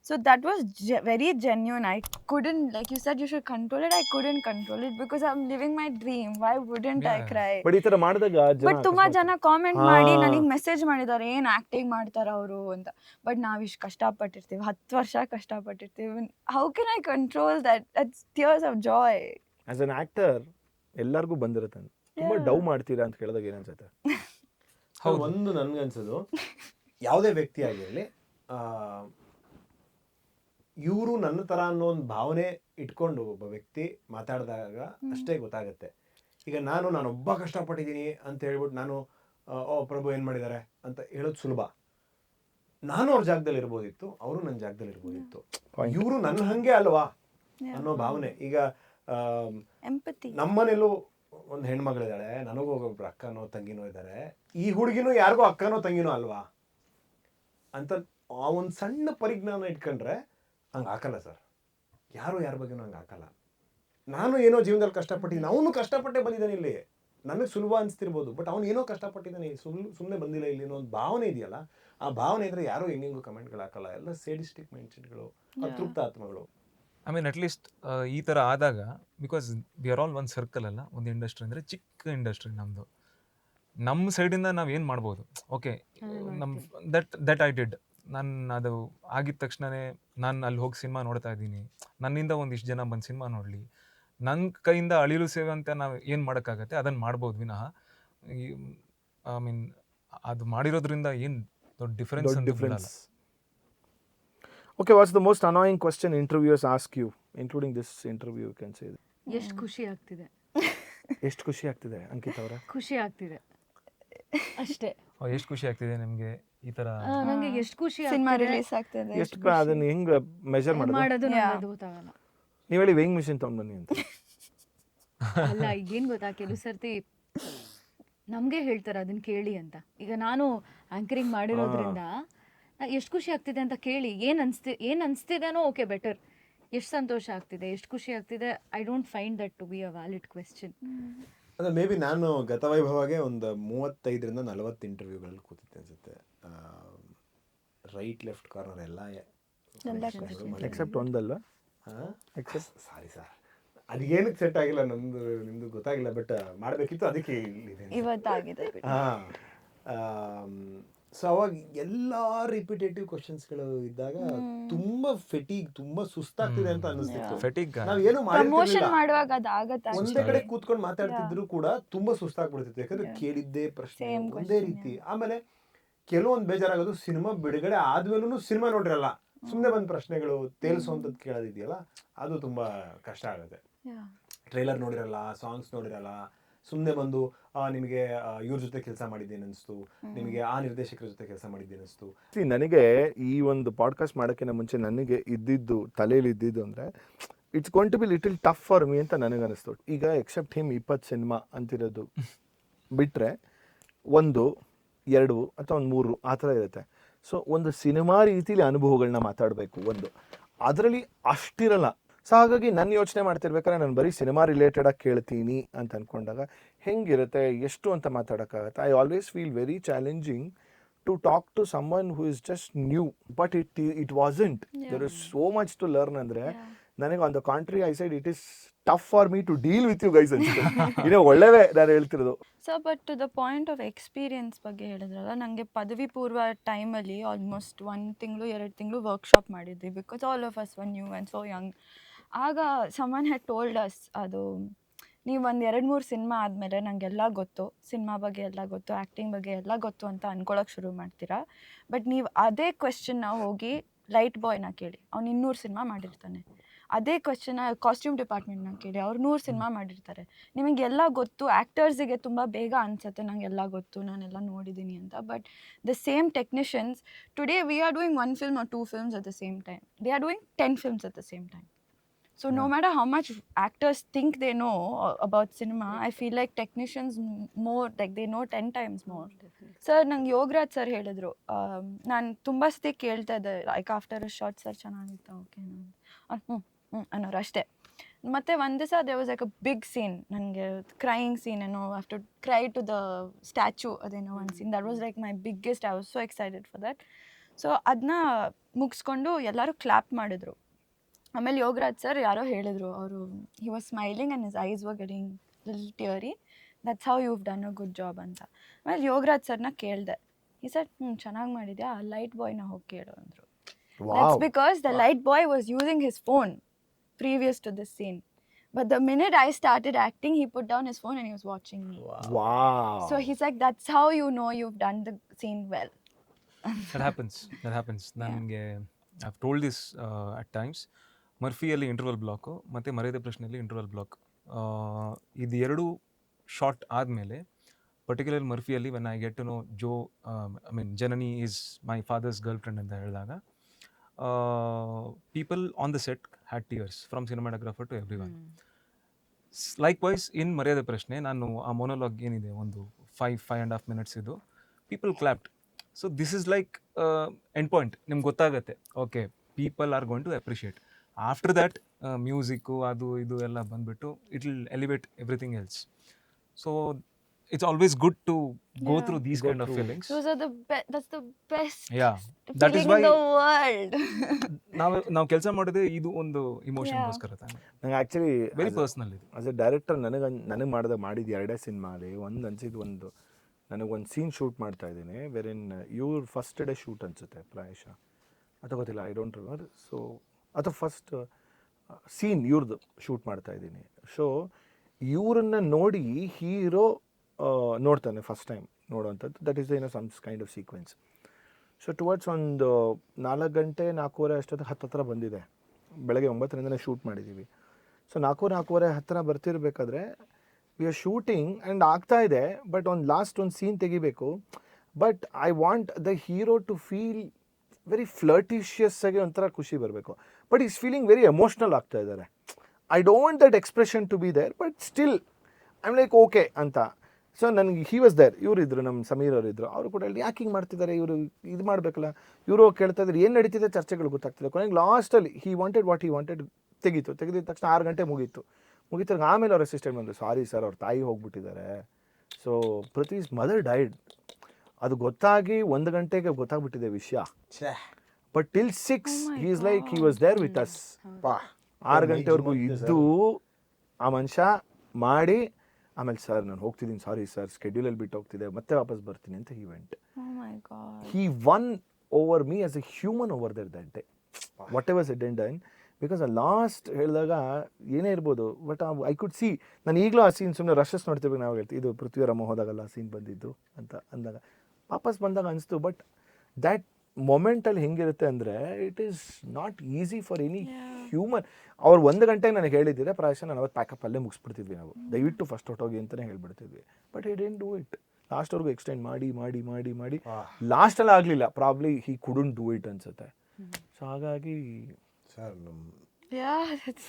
so that was very genuine. I couldn't, like you said you should control it, I couldn't control it because I am living my dream. Why wouldn't I cry? But ಈ ಥರ ಮಾಡಿದಾಗ but ತುಂಬಾ ಜನ comment ಮಾಡಿ ನನಗೆ message ಮಾಡಿದ್ದಾರೆ, ಏನು acting ಮಾಡ್ತಾರೆ ಅವರು ಅಂತ. ಬಟ್ ನಾವಿಷ್ಟು ಕಷ್ಟಪಟ್ಟಿರ್ತೀವಿ, 10 ವರ್ಷ ಕಷ್ಟಪಟ್ಟಿರ್ತೀವಿ. How can I control that? That's tears of joy. As an actor ಎಲ್ಲರಿಗೂ ಬಂದಿರುತ್ತೆ. ತುಂಬ ಡವ್ ಮಾಡ್ತೀರಾ ಅಂತ ಕೇಳಿದಾಗ ಏನು ಅನ್ಸುತ್ತೆ? ಒಂದು ನನ್ಗನ್ಸೋದು, ಯಾವುದೇ ವ್ಯಕ್ತಿ ಆಗಿರಲಿ ಇವರು ನನ್ನ ಥರ ಅನ್ನೋ ಒಂದು ಭಾವನೆ ಇಟ್ಕೊಂಡು ಒಬ್ಬ ವ್ಯಕ್ತಿ ಮಾತಾಡಿದಾಗ ಅಷ್ಟೇ ಗೊತ್ತಾಗುತ್ತೆ. ಈಗ ನಾನೊಬ್ಬ ಕಷ್ಟಪಟ್ಟಿದ್ದೀನಿ ಅಂತ ಹೇಳ್ಬಿಟ್ಟು ನಾನು ಓ ಪ್ರಭು ಏನು ಮಾಡಿದ್ದಾರೆ ಅಂತ ಹೇಳೋದು ಸುಲಭ. ನಾನು ಅವ್ರ ಜಾಗದಲ್ಲಿ ಇರ್ಬೋದಿತ್ತು, ಅವರು ನನ್ನ ಜಾಗದಲ್ಲಿ ಇರ್ಬೋದಿತ್ತು. ಇವರು ನನ್ನ ಹಂಗೆ ಅಲ್ವಾ ಅನ್ನೋ ಭಾವನೆ. ಈಗ ನಮ್ಮನೇಲೂ ಒಂದು ಹೆಣ್ಮಗಳಿದ್ದಾಳೆ, ನನಗೂ ಒಬ್ಬೊಬ್ರು ಅಕ್ಕನೋ ತಂಗಿನೋ ಇದ್ದಾರೆ. ಈ ಹುಡುಗಿನೂ ಯಾರಿಗೋ ಅಕ್ಕನೋ ತಂಗಿನೋ ಅಲ್ವಾ ಅಂತ ಆ ಒಂದು ಸಣ್ಣ ಪರಿಜ್ಞಾನ ಇಟ್ಕೊಂಡ್ರೆ ಹಂಗೆ ಹಾಕಲ್ಲ ಸರ್. ಯಾರು ಯಾರ ಬಗ್ಗೆನೂ ಹಂಗೆ ಹಾಕಲ್ಲ. ನಾನು ಏನೋ ಜೀವನದಲ್ಲಿ ಕಷ್ಟಪಟ್ಟಿದ್ದೀನಿ, ಅವನು ಕಷ್ಟಪಟ್ಟೆ ಬಂದಿದ್ದಾನೆ. ಇಲ್ಲಿ ನನಗೆ ಸುಲಭ ಅನಿಸ್ತಿರ್ಬೋದು, ಬಟ್ ಅವನು ಏನೋ ಕಷ್ಟಪಟ್ಟಿದ್ದಾನೆ, ಸುಮ್ಮನೆ ಬಂದಿಲ್ಲ ಇಲ್ಲಿ ಅನ್ನೋ ಒಂದು ಭಾವನೆ ಇದೆಯಲ್ಲ, ಆ ಭಾವನೆ ಇದ್ರೆ ಯಾರು ಹೆಂಗೆಂಗೂ ಕಮೆಂಟ್ಗಳು ಹಾಕಲ್ಲ. ಎಲ್ಲ ಸೇಡಿಸ್ಟಿಕ್ ಮೈಂಡ್ಸೆಟ್ಗಳು, ಅತೃಪ್ತ ಆತ್ಮಗಳು. ಐ ಮೀನ್ ಅಟ್ಲೀಸ್ಟ್ ಈ ಥರ ಆದಾಗ, ಬಿಕಾಸ್ ವಿ ಆರ್ ಆಲ್ ಒಂದು ಸರ್ಕಲ್ ಅಲ್ಲ, ಒಂದು ಇಂಡಸ್ಟ್ರಿ ಅಂದರೆ ಚಿಕ್ಕ ಇಂಡಸ್ಟ್ರಿ ನಮ್ಮದು. ನಮ್ಮ ಸೈಡಿಂದ ನಾವು ಏನು ಮಾಡ್ಬೋದು? ಓಕೆ, ನಮ್ಮ ದಟ್ ಐ ಡಿಡ್. ನಾನು ಅದು ಆಗಿದ ತಕ್ಷಣವೇ ನಾನು ಅಲ್ಲಿ ಹೋಗಿ ಸಿನಿಮಾ ನೋಡ್ತಾ ಇದ್ದೀನಿ, ನನ್ನಿಂದ ಒಂದಿಷ್ಟು ಜನ ಬಂದು ಸಿನಿಮಾ ನೋಡಲಿ, ನನ್ನ ಕೈಯಿಂದ ಅಳಿಲು ಸೇವೆ ಅಂತ ನಾವು ಏನು ಮಾಡೋಕ್ಕಾಗತ್ತೆ ಅದನ್ನು ಮಾಡ್ಬೋದು ವಿನಃ ಐ ಮೀನ್ ಅದು ಮಾಡಿರೋದ್ರಿಂದ ಏನು ದೊಡ್ಡ difference. Okay, what's the most annoying question interviewers ask you, including this interview, you can say? ಎಷ್ಟು ಖುಷಿ ಆಗ್ತಿದೆ? ಎಷ್ಟು ಖುಷಿ ಆಗ್ತಿದೆ ಅಂಕಿತ್ ಅವರೇ? ಖುಷಿ ಆಗ್ತಿದೆ ಅಷ್ಟೇ. ಎಷ್ಟು ಖುಷಿ ಆಗ್ತಿದೆ ನಿಮಗೆ ಈ ಥರ? ನನಗೆ ಎಷ್ಟು ಖುಷಿ ಸಿನಿಮಾ ರಿಲೀಸ್ ಆಗ್ತಿದೆ. ಎಷ್ಟು ಅದನ್ನ ಹೆಂಗೆ ಮೆಜರ್ ಮಾಡೋದು ನನಗೆ ಗೊತ್ತಾಗಲ್ಲ. ನೀವು ಹೇಳಿ ವೇಯಿಂಗ್ ಮಿಷಿನ್ ತೊಗೊಂಡು ಬನ್ನಿ ಅಂತ. ಅಲ್ಲ, ಏನು ಗೊತ್ತಾ, ಕೆಲವು ಸರ್ತಿ ನಮಗೆ ಹೇಳ್ತಾರೆ ಅದನ್ನ ಕೇಳಿ ಅಂತ. ಈಗ ನಾನು ಆಂಕರಿಂಗ್ ಮಾಡಿರೋದ್ರಿಂದ ಎಷ್ಟು ಖುಷಿ ಆಗ್ತಿದೆ ಅಂತ ಕೇಳಿ, ಏನು ಅನಿಸ್ತಿದೇನೋ ಓಕೆ ಬೆಟರ್. ಎಷ್ಟು ಸಂತೋಷ ಆಗ್ತಿದೆ, ಎಷ್ಟು ಖುಷಿ ಆಗ್ತಿದೆ, I don't find that to be a valid question. ಅಂದರೆ ಮೇ ಬಿ ನಾನು ಗತವೈಭವಗೆ ಒಂದು 35ರಿಂದ 40 ಇಂಟರ್ವ್ಯೂಗಳಲ್ಲಿ ಕೂತಿದ್ದೆ ಅನ್ಸುತ್ತೆ. ರೈಟ್ ಲೆಫ್ಟ್ ಕಾರ್ನರ್ ಎಲ್ಲ ಎಕ್ಸೆಪ್ಟ್ ಒಂದಲ್ಲ, ಸಾರಿ ಸರ್, ಅದೇನಕ್ಕೆ ಸೆಟ್ ಆಗಿಲ್ಲ, ನಿಮ್ದು ಗೊತ್ತಾಗಿಲ್ಲ, ಬಟ್ ಮಾಡಬೇಕಿತ್ತು, ಅದಕ್ಕೆ ಇಲ್ಲಿದೆ. ಇವತ್ತಾಗಿದೆ. ಹಾಂ, ಸೊ ಅವಾಗ ಎಲ್ಲ ರಿಪಿಟೇಟಿವ್ ಕ್ವಶನ್ಸ್ಗಳು ಇದ್ದಾಗ ತುಂಬಾ ಫೆಟಿಗ್, ತುಂಬಾ ಸುಸ್ತಾಗ್ತಿದೆ ಅಂತ ಅನ್ನಿಸ್ತಿತ್ತು. ಫೆಟಿಗ್ ನಾವೇನು ಪ್ರಮೋಷನ್ ಮಾಡುವಾಗ ಅದಾಗತ್ತೆ. ಒಂದೇ ಕಡೆ ಕೂತ್ಕೊಂಡು ಮಾತಾಡ್ತಿದ್ರು ಕೂಡ ತುಂಬಾ ಸುಸ್ತಾಗ್ಬಿಡ್ತಿತ್ತು, ಯಾಕಂದ್ರೆ ಕೇಳಿದ್ದೇ ಪ್ರಶ್ನೆ ಒಂದೇ ರೀತಿ. ಆಮೇಲೆ ಕೆಲವೊಂದು ಬೇಜಾರಾಗೋದು, ಸಿನಿಮಾ ಬಿಡುಗಡೆ ಆದ್ಮೇಲೂ ಸಿನಿಮಾ ನೋಡಿರಲ್ಲ, ಸುಮ್ಮನೆ ಬಂದ್ ಪ್ರಶ್ನೆಗಳು ತೇಲ್ಸೋಂಥದ್ದು ಕೇಳೋದಿದೆಯಲ್ಲ, ಅದು ತುಂಬಾ ಕಷ್ಟ ಆಗುತ್ತೆ. ಟ್ರೈಲರ್ ನೋಡಿರಲ್ಲ, ಸಾಂಗ್ಸ್ ನೋಡಿರಲ್ಲ, ಸುಮ್ಮನೆ ಬಂದು ನಿಮಗೆ ಇವ್ರ ಜೊತೆ ಕೆಲಸ ಮಾಡಿದ್ದೇನೆ ಅನಿಸ್ತು, ನಿಮಗೆ ಆ ನಿರ್ದೇಶಕರ ಜೊತೆ ಕೆಲಸ ಮಾಡಿದ್ದೇನೆ ಅನಿಸ್ತು. ನನಗೆ ಈ ಒಂದು ಪಾಡ್ಕಾಸ್ಟ್ ಮಾಡೋಕ್ಕಿಂತ ಮುಂಚೆ ನನಗೆ ತಲೆಯಲ್ಲಿ ಇದ್ದಿದ್ದು ಅಂದರೆ it's going to be little tough for me ಅಂತ ನನಗನ್ನಿಸ್ತು. ಈಗ ಎಕ್ಸೆಪ್ಟ್ ಹಿಮ್ 20 ಸಿನಿಮಾ ಅಂತಿರೋದು ಬಿಟ್ಟರೆ 1, 2 ಅಥವಾ 3 ಆ ಥರ ಇರುತ್ತೆ. ಸೊ ಒಂದು ಸಿನಿಮಾ ರೀತಿಲಿ ಅನುಭವಗಳನ್ನ ಮಾತಾಡಬೇಕು, ಒಂದು ಅದರಲ್ಲಿ ಅಷ್ಟಿರಲ್ಲ. ಸೊ ಹಾಗಾಗಿ ನಾನು ಯೋಚನೆ ಮಾಡ್ತಿರ್ಬೇಕಾದ್ರೆ ನಾನು ಬರೀ ಸಿನಿಮಾ ರಿಲೇಟೆಡಾಗಿ ಕೇಳ್ತೀನಿ ಅಂತ ಅಂದ್ಕೊಂಡಾಗ ಹೆಂಗಿರುತ್ತೆ, ಎಷ್ಟು ಅಂತ ಮಾತಾಡೋಕ್ಕಾಗತ್ತೆ. I always feel very challenging to talk to someone who is just new, but it wasn't. There is so much to learn andre ನನಗೆ on the contrary I said it is tough for me to deal with you guys ಅಂತ ಇನ್ನೇ ಒಳ್ಳೆವೇ ನಾನು ಹೇಳ್ತಿರೋದು. So but to the point of experience ಬಗ್ಗೆ ಹೇಳಿದ್ರಲ್ಲ, ನನಗೆ ಪದವಿ ಪೂರ್ವ ಟೈಮಲ್ಲಿ ಆಲ್ಮೋಸ್ಟ್ 1 ತಿಂಗಳು 2 ತಿಂಗಳು ವರ್ಕ್ಶಾಪ್ ಮಾಡಿದ್ವಿ, because all of us one new and so Young. ಆಗ ಸಮನ್ ಹ್ಯಾಡ್ ಟೋಲ್ಡ್ ಅಸ್, ಅದು ನೀವು ಒಂದು 2-3 ಸಿನಿಮಾ ಆದಮೇಲೆ ನನಗೆಲ್ಲ ಗೊತ್ತು, ಸಿನಿಮಾ ಬಗ್ಗೆ ಎಲ್ಲ ಗೊತ್ತು, ಆ್ಯಕ್ಟಿಂಗ್ ಬಗ್ಗೆ ಎಲ್ಲ ಗೊತ್ತು ಅಂತ ಅಂದ್ಕೊಳ್ಳೋಕೆ ಶುರು ಮಾಡ್ತೀರಾ. ಬಟ್ ನೀವು ಅದೇ ಕ್ವೆಶ್ಚನ್ನ ಹೋಗಿ ಲೈಟ್ ಬಾಯ್ನ ಕೇಳಿ, ಅವ್ನು 200 ಸಿನಿಮಾ ಮಾಡಿರ್ತಾನೆ. ಅದೇ ಕ್ವೆಶ್ಚನ್ನ ಕಾಸ್ಟ್ಯೂಮ್ ಡಿಪಾರ್ಟ್ಮೆಂಟ್ನ ಕೇಳಿ, ಅವ್ರು 100 ಸಿನಿಮಾ ಮಾಡಿರ್ತಾರೆ. ನಿಮಗೆಲ್ಲ ಗೊತ್ತು, ಆ್ಯಕ್ಟರ್ಸಿಗೆ ತುಂಬ ಬೇಗ ಅನಿಸುತ್ತೆ ನನಗೆಲ್ಲ ಗೊತ್ತು, ನಾನೆಲ್ಲ ನೋಡಿದ್ದೀನಿ ಅಂತ. But the same technicians today we are doing 1 film or 2 films at the same time. They are doing 10 films at the same time. So no matter how much actors think they know about cinema, I feel like technicians more, like they know 10 times more. Sir, ನಂಗೆ Yogaraj sir ಹೇಳಿದ್ರು, ನಾನು ತುಂಬ ಸತಿ ಕೇಳ್ತಾ ಇದ್ದೆ, like after a short, sir ಚೆನ್ನಾಗಿತ್ತು, okay ಅನ್ನೋರು ಅಷ್ಟೇ. ಮತ್ತು ಒಂದು ದಿವಸ there was like a big scene, ನನಗೆ ಕ್ರೈಯಿಂಗ್ ಸೀನ್, ಏನೋ I have to cry to the statue, ಅದೇನೋ ಒಂದು scene, that was like my biggest, I was so excited for that. So ಅದನ್ನ ಮುಗಿಸ್ಕೊಂಡು ಎಲ್ಲರೂ ಕ್ಲಾಪ್ ಮಾಡಿದ್ರು. ಆಮೇಲೆ ಯೋಗರಾಜ್ ಸರ್ ಯಾರೋ ಹೇಳಿದ್ರು, ಅವರು he was smiling and his eyes were getting little teary, that's how you have done a good job ಅಂತ. ಆಮೇಲೆ ಯೋಗರಾಜ್ ಸರ್ನ ಕೇಳಿದೆ, ಈ ಸರ್ ಚೆನ್ನಾಗಿ ಮಾಡಿದ್ಯಾ, ಲೈಟ್ ಬಾಯ್ನ ಹೋಗಿ ಕೇಳು ಅಂದರು. That's because the light boy was using his phone previous to this scene, but the minute I started acting he put down his phone and he was watching me. So he's like, that's how you know you have done the scene well. That happens. ನನಗೆ I have told this at times. ಮರ್ಫಿಯಲ್ಲಿ interval block ಮತ್ತು ಮರ್ಯಾದೆ ಪ್ರಶ್ನೆಯಲ್ಲಿ interval block, ಇದು 2 shot ಆದಮೇಲೆ, particular ಮರ್ಫಿಯಲ್ಲಿ when I get to know ಜೋ, I mean Janani is my father's girlfriend ಅಂತ ಹೇಳಿದಾಗ, people on the set had tears, from cinematographer to everyone. Likewise in Maryade Prashne, ನಾನು ಆ ಮೊನೋಲಾಗ್ ಏನಿದೆ ಒಂದು 5.5 minutes ಇದು, people clapped. So this is like end point, ನಿಮ್ಗೆ ಗೊತ್ತಾಗುತ್ತೆ, okay people are going to appreciate. After that music ಅದು ಇದು ಎಲ್ಲ ಬಂದುಬಿಟ್ಟು it will elevate everything else. So it's always good to go through these kind of feelings. That's the best that is feeling why in the world. ನಾವು ಕೆಲಸ ಮಾಡೋದೇ ಇದು ಒಂದು ಇಮೋಷನ್ಗೋಸ್ಕರ ತಾನೆ. ನಂಗೆ ಆ್ಯಕ್ಚುಲಿ ವೆರಿ ಪರ್ಸ್ನಲ್ ಇದು. ಆಸ್ ಎ ಡೈರೆಕ್ಟರ್ ನನಗೆ ಮಾಡಿದ್ದು 2 ಸಿನಿಮಾಲಿ ಒಂದು ಅನ್ಸಿದ್ದು, ನನಗೊಂದು ಸೀನ್ ಶೂಟ್ ಮಾಡ್ತಾ ಇದ್ದೀನಿ, ವೆರಿನ್ ಇವ್ರ ಫಸ್ಟ್ ಡೇ ಶೂಟ್ ಅನಿಸುತ್ತೆ ಪ್ರಾಯಶಃ, ಅಥವಾ ಗೊತ್ತಿಲ್ಲ, ಐ ಡೋಂಟ್ ರಿಮೆಂಬರ್. ಸೊ ಅಥವಾ ಫಸ್ಟ್ ಸೀನ್ ಇವ್ರದ್ದು ಶೂಟ್ ಮಾಡ್ತಾ ಇದ್ದೀನಿ. ಸೊ ಇವರನ್ನು ನೋಡಿ ಹೀರೋ ನೋಡ್ತಾನೆ ಫಸ್ಟ್ ಟೈಮ್ ನೋಡೋವಂಥದ್ದು, that is some kind of sequence. So towards ಒಂದು 4 ಗಂಟೆ 4:15 ಅಷ್ಟೊತ್ತು ಹತ್ತಿರ ಬಂದಿದೆ, ಬೆಳಗ್ಗೆ 9ರಿಂದನೇ ಶೂಟ್ ಮಾಡಿದ್ದೀವಿ. ಸೊ 4:15 ಹತ್ತಿರ ಬರ್ತಿರ್ಬೇಕಾದ್ರೆ ವಿ ಆರ್ ಶೂಟಿಂಗ್ ಆ್ಯಂಡ್ ಆಗ್ತಾ ಇದೆ, ಬಟ್ ಒಂದು ಸೀನ್ ತೆಗಿಬೇಕು. But I want the hero to feel very flirtatious ಆಗಿ ಒಂಥರ ಖುಷಿ ಬರಬೇಕು, but is feeling very emotional ಆಗ್ತಾ ಇದ್ದಾರೆ. I don't that expression to be there, but still I am like okay ಅಂತ. ಸೊ ನನಗೆ ಹಿ ವಾಸ್ ದೇರ್, ಇವ್ರು ಇದ್ರು, ನಮ್ಮ ಸಮೀರ್ ಅವರು ಇದ್ರು, ಅವರು ಕೂಡ ಹೇಳಿ ಯಾಕೆ ಹಿಂಗೆ ಮಾಡ್ತಿದ್ದಾರೆ ಇವರು, ಇದು ಮಾಡಬೇಕಲ್ಲ. ಇವರು ಕೇಳ್ತಾ ಇದ್ರು ಏನು ನಡೀತಿದೆ, ಚರ್ಚೆಗಳು ಗೊತ್ತಾಗ್ತಿದೆ. ಕೊನೆಗೆ ಲಾಸ್ಟಲ್ಲಿ he wanted what he wanted ತೆಗಿದಿದ ತಕ್ಷಣ 6 ಗಂಟೆ ಮುಗೀತು. ಆಮೇಲೆ ಅವ್ರ ಅಸಿಸ್ಟೆಂಟ್ ಬಂದರು, ಸಾರಿ ಸರ್ ಅವ್ರ ತಾಯಿ ಹೋಗ್ಬಿಟ್ಟಿದ್ದಾರೆ, ಸೊ ಪೃಥ್ವೀಸ್ ಮದರ್ ಡೈಡ್. ಅದು ಗೊತ್ತಾಗಿ 1 ಗಂಟೆಗೆ ಗೊತ್ತಾಗ್ಬಿಟ್ಟಿದೆ ವಿಷಯ. But till 6 he is like he was there with us. 6 ಗಂಟೆವರೆಗೂ ಇದ್ದು ಆ ಮನುಷ್ಯ ಮಾಡಿ, ಆಮೇಲೆ ಸರ್ ನಾನು ಹೋಗ್ತಿದ್ದೀನಿ, ಸಾರಿ ಸರ್ ಸ್ಕೆಡ್ಯೂಲಲ್ಲಿ ಬಿಟ್ಟು ಹೋಗ್ತಿದ್ದೆ, ಮತ್ತೆ ವಾಪಸ್ ಬರ್ತೀನಿ ಅಂತ he went. Oh my God. He won over me as a human over there that day. Whatever said and done. Because ಆ ಲಾಸ್ಟ್ ಹೇಳಿದಾಗ ಏನೇ ಇರ್ಬೋದು, ಬಟ್ ಐ ಕುಡ್ ಸಿ, ನಾನು ಈಗಲೂ ಆ ಸೀನ್ ಸುಮ್ಮನೆ ರಶಸ್ ನೋಡ್ತಿರ್ಬೇಕು, ನಾವು ಹೇಳ್ತೀವಿ ಇದು ಪೃಥ್ವಿರಾಮ ಹೋದಾಗಲ್ಲ ಆ ಸೀನ್ ಬಂದಿದ್ದು ಅಂತ ಅಂದಾಗ ವಾಪಸ್ ಬಂದಾಗ ಅನಿಸ್ತು. ಬಟ್ ದ್ಯಾಟ್ ಮೊಮೆಂಟಲ್ಲಿ ಹೆಂಗಿರುತ್ತೆ ಅಂದರೆ it is not easy for any human. ಅವ್ರು 1 ಗಂಟೆಗೆ ನನಗೆ ಹೇಳಿದ್ದಿದೆ ಪ್ರಾಯಶಃ ನಾನು ಅವತ್ತು ಪ್ಯಾಕಪ್ ಅಲ್ಲೇ ಮುಗಿಸ್ಬಿಡ್ತಿದ್ವಿ ನಾವು, ದಯವಿಟ್ಟು ಫಸ್ಟ್ ಹೊಟ್ಟೋಗಿ ಅಂತಲೇ ಹೇಳ್ಬಿಡ್ತಿದ್ವಿ. But I didn't do it. ಲಾಸ್ಟ್ವರೆಗೂ ಎಕ್ಸ್ಟೆಂಡ್ ಮಾಡಿ ಲಾಸ್ಟಲ್ಲಿ ಆಗಲಿಲ್ಲ. Probably he couldn't do it ಅನ್ಸುತ್ತೆ. ಸೊ ಹಾಗಾಗಿ sir Yeah, that's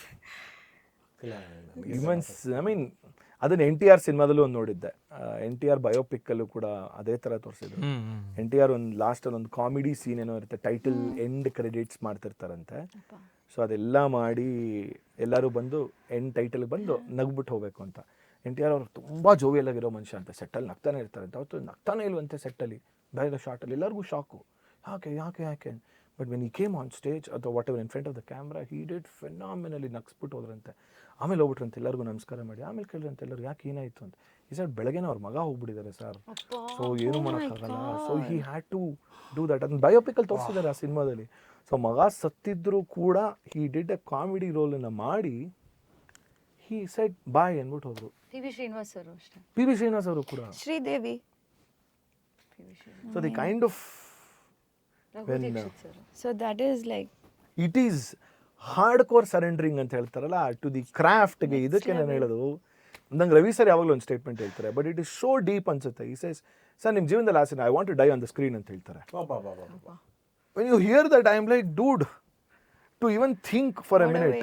immense, I mean ಅದನ್ನ NTR ಸಿನಿಮಾದಲ್ಲೂ ಒಂದು ನೋಡಿದ್ದೆ. NTR ಬಯೋಪಿಕ್ಕಲ್ಲೂ ಕೂಡ ಅದೇ ಥರ ತೋರಿಸಿದ್ರು. NTR ಒಂದು ಲಾಸ್ಟಲ್ಲಿ ಒಂದು ಕಾಮಿಡಿ ಸೀನ್ ಏನೋ ಇರುತ್ತೆ, ಟೈಟಲ್ ಎಂಡ್ ಕ್ರೆಡಿಟ್ಸ್ ಮಾಡ್ತಿರ್ತಾರಂತೆ. ಸೊ ಅದೆಲ್ಲ ಮಾಡಿ ಎಲ್ಲರೂ ಬಂದು ಎಂಡ್ ಟೈಟಲ್ಗೆ ಬಂದು ನಗ್ಬಿಟ್ಟು ಹೋಗಬೇಕು ಅಂತ. NTR ಅವರು ತುಂಬ ಜೋವಿಯಲ್ಲಾಗಿರೋ ಮನುಷ್ಯ ಅಂತ, ಸೆಟ್ಟಲ್ಲಿ ನಗ್ತಾನೆ ಇರ್ತಾರಂತೆ. ಅವತ್ತು ನಗ್ತಾನೆ ಇಲ್ವಂತೆ ಸೆಟ್ಟಲ್ಲಿ, ಬೇರೆ ಶಾರ್ಟಲ್ಲಿ ಎಲ್ಲರಿಗೂ ಶಾಕು, ಯಾಕೆ. But when he came on stage ಅಥವಾ whatever in front of the camera he did phenomenally, ನಗ್ಸ್ಬಿಟ್ಟು ಹೋದ್ರಂತೆ. ಆಮೇಲೆ ಹೋಗ್ಬಿಟ್ರಂತೆ, ಎಲ್ಲರಿಗೂ ನಮಸ್ಕಾರ ಮಾಡಿ ಆಮೇಲೆ ಕೇಳಿದ್ರಂತೆ ಎಲ್ಲರೂ ಯಾಕೆ ಏನಾಯಿತು ಅಂತ. ಈ ಸರ್ ಬೆಳಗ್ಗೆನೇ ಅವ್ರ ಮಗ ಹೋಗ್ಬಿಟ್ಟಿದ್ದಾರೆ ಸರ್, ಸೊ ಏನು ಮಾಡೋಕ್ಕಾಗಲ್ಲ. So he had to do that. ಅದನ್ನ ಬಯೋಪಿಕಲ್ಲಿ ತೋರಿಸಿದ್ದಾರೆ ಆ ಸಿನಿಮಾದಲ್ಲಿ. ಸೊ ಮಗ ಸತ್ತಿದ್ರು ಕೂಡ ಹಿ ಡಿಡ್ ಎ ಕಾಮಿಡಿ ರೋಲನ್ನು ಮಾಡಿ ಹಿ ಸೆಡ್ ಬಾಯ್ ಅಂದ್ಬಿಟ್ಟು ಹೋದ್ರು. ಟಿ ವಿ ಶ್ರೀನಿವಾಸ್ ಅವರು ಅಷ್ಟೇ. PV ಶ್ರೀನಿವಾಸ್ ಅವರು ಕೂಡ. Sridevi. So the kind of So that is like it is hard core surrendering ಅಂತ ಹೇಳ್ತಾರಲ್ಲ, ಟು ದಿ ಕ್ರಾಫ್ಟ್ಗೆ. ಇದಕ್ಕೆ ನಾನು ಹೇಳೋದು, ನಂಗೆ ರವಿ ಸರ್ ಯಾವಾಗಲೂ ಒಂದು ಸ್ಟೇಟ್ಮೆಂಟ್ ಹೇಳ್ತಾರೆ, but it is so deep ಅನ್ಸುತ್ತೆ. ಈ ಸೇಸ್ ಸರ್ ನಿಮ್ಮ ಜೀವನದಲ್ಲಿ ಆಸೆ, I want to die on the screen ಅಂತ ಹೇಳ್ತಾರೆ. When you hear that I am like dude, to even think for a minute.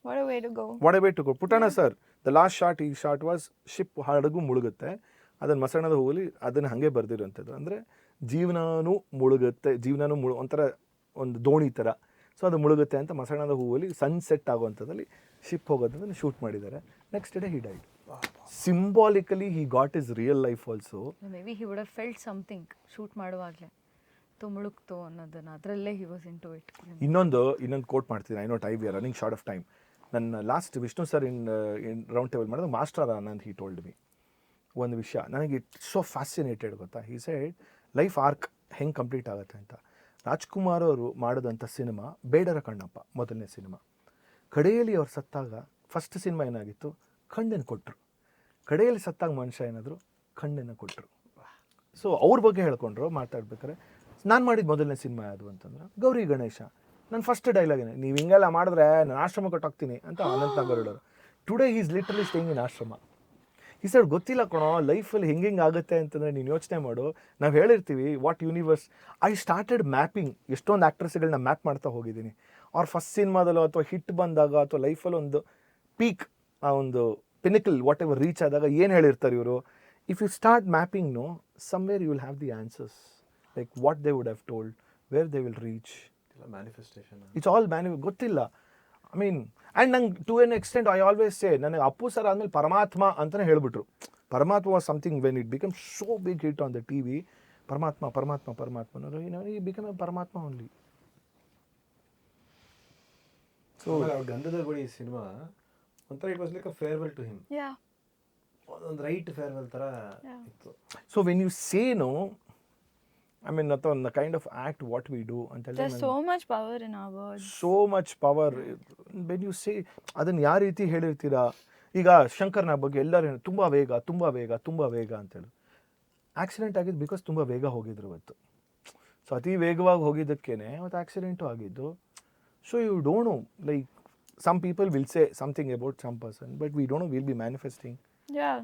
what a way to go. What a way to go. Puttanna sir the last shot, ಈ shot was ship ಹಡಗು ಮುಳುಗುತ್ತೆ, ಅದನ್ನು ಮಸಣದ ಹೂವಲ್ಲಿ ಅದನ್ನು ಹಾಗೆ ಬರೆದಿರೋಂಥದ್ದು. ಅಂದರೆ ಜೀವನನೂ ಮುಳುಗುತ್ತೆ, ಒಂಥರ ಒಂದು ದೋಣಿ ಥರ. ಸೊ ಅದು ಮುಳುಗುತ್ತೆ ಅಂತ ಮಸಣದ ಹೂವಲ್ಲಿ ಸನ್ಸೆಟ್ ಆಗುವಂಥದ್ದಲ್ಲಿ ಶಿಪ್ ಹೋಗೋದನ್ನು ಶೂಟ್ ಮಾಡಿದ್ದಾರೆ. Next day he died. Symbolically he got his real life also. Maybe he would have felt something shoot ಮಾಡುವಾಗಲೇ ಮುಳುಗ್ತು ಅನ್ನೋದನ್ನು, ಅದರಲ್ಲೇ he was into it. ಇನ್ನೊಂದು ಕೋಟ್ ಮಾಡ್ತೀನಿ. I know time we are running short of time. ನನ್ನ last Vishnu sir in round table ಮಾಡಿದಾಗ master Anand he told me ಒಂದು ವಿಷಯ, ನನಗೆ ಇಟ್ ಸೋ ಫ್ಯಾಸಿನೇಟೆಡ್ ಗೊತ್ತಾ. ಹಿ ಸೈಡ್ ಲೈಫ್ ಆರ್ಕ್ ಹೆಂಗೆ ಕಂಪ್ಲೀಟ್ ಆಗುತ್ತೆ ಅಂತ. ರಾಜ್ಕುಮಾರ್ ಅವರು ಮಾಡಿದಂಥ ಸಿನಿಮಾ ಬೇಡರ ಕಣ್ಣಪ್ಪ, ಮೊದಲನೇ ಸಿನಿಮಾ. ಕಡೆಯಲ್ಲಿ ಅವ್ರು ಸತ್ತಾಗ ಫಸ್ಟ್ ಸಿನಿಮಾ ಏನಾಗಿತ್ತು, ಕಣ್ಣನ್ನು ಕೊಟ್ಟರು. ಕಡೆಯಲ್ಲಿ ಸತ್ತಾಗ ಮನುಷ್ಯ ಏನಾದರೂ ಕಣ್ಣನ್ನು ಕೊಟ್ಟರು. ಸೊ ಅವ್ರ ಬಗ್ಗೆ ಹೇಳ್ಕೊಂಡ್ರು ಮಾತಾಡ್ಬೇಕಾರೆ. ನಾನು ಮಾಡಿದ ಮೊದಲನೇ ಸಿನಿಮಾ ಯಾವುದು ಅಂತಂದ್ರೆ ಗೌರಿ ಗಣೇಶ. ನನ್ನ ಫಸ್ಟ್ ಡೈಲಾಗ್ ಏನೇ, ನೀವು ಹಿಂಗೆಲ್ಲ ಮಾಡಿದ್ರೆ ನಾನು ಆಶ್ರಮ ಕೊಟ್ಟೋಗ್ತೀನಿ ಅಂತ ಅನಂತನಾಗ್ ಹೇಳೋರು. Today he is literally staying in ಆಶ್ರಮ. ಈ ಸರ್ ಗೊತ್ತಿಲ್ಲ ಕಣೋ ಲೈಫಲ್ಲಿ ಹೆಂಗೆ ಆಗುತ್ತೆ ಅಂತಂದರೆ ನೀನು ಯೋಚನೆ ಮಾಡು. ನಾವು ಹೇಳಿರ್ತೀವಿ what universe. I started mapping. ಎಷ್ಟೊಂದು ಆ್ಯಕ್ಟ್ರೆಸ್ಗಳನ್ನ ಮ್ಯಾಪ್ ಮಾಡ್ತಾ ಹೋಗಿದ್ದೀನಿ. ಅವ್ರ ಫಸ್ಟ್ ಸಿನಿಮಾದಲ್ಲೋ ಅಥವಾ ಹಿಟ್ ಬಂದಾಗ ಅಥವಾ ಲೈಫಲ್ಲಿ ಒಂದು ಪೀಕ್, ಆ ಒಂದು ಪಿನಿಕಲ್ ವಾಟ್ ಎವರ್ ರೀಚ್ ಆದಾಗ ಏನು ಹೇಳಿರ್ತಾರೆ ಇವರು. If you start mapping no somewhere you will have the answers, like what they would have told, where they will reach. Manifestation it's all ಗೊತ್ತಿಲ್ಲ. ಐ ಮೀನ್ ಆ್ಯಂಡ್ ನಂಗೆ to an extent I always say, ನನಗೆ Appu sir ಆದಮೇಲೆ ಪರಮಾತ್ಮ ಅಂತಲೇ ಹೇಳ್ಬಿಟ್ರು. Paramathma was something when it become so big hit on the TV. Paramathma ಈ become a Paramathma only. So Gandhada Gudi cinema ಒಂಥರ it was like a farewell to him. Yeah. ಒಂದು right farewell ಥರ ಇತ್ತು. So when you say no, I mean, not on the kind of act what we do until There's so much power in our words. So much power. When you say, ಅದನ್ನು ಯಾವ ರೀತಿ ಹೇಳಿರ್ತೀರಾ. ಈಗ ಶಂಕರ್ನ ಬಗ್ಗೆ ಎಲ್ಲರೂ ತುಂಬ ವೇಗ ಅಂತೇಳಿ. ಆಕ್ಸಿಡೆಂಟ್ ಆಗಿದ್ದು ಬಿಕಾಸ್ ತುಂಬ ವೇಗ ಹೋಗಿದ್ರು ಇವತ್ತು. ಸೊ ಅತಿ ವೇಗವಾಗಿ ಹೋಗಿದ್ದಕ್ಕೇನೆ ಅವತ್ತು ಆಕ್ಸಿಡೆಂಟು ಆಗಿದ್ದು. So you don't know, like some people will say something about some person, but we don't know, will be manifesting. Yeah.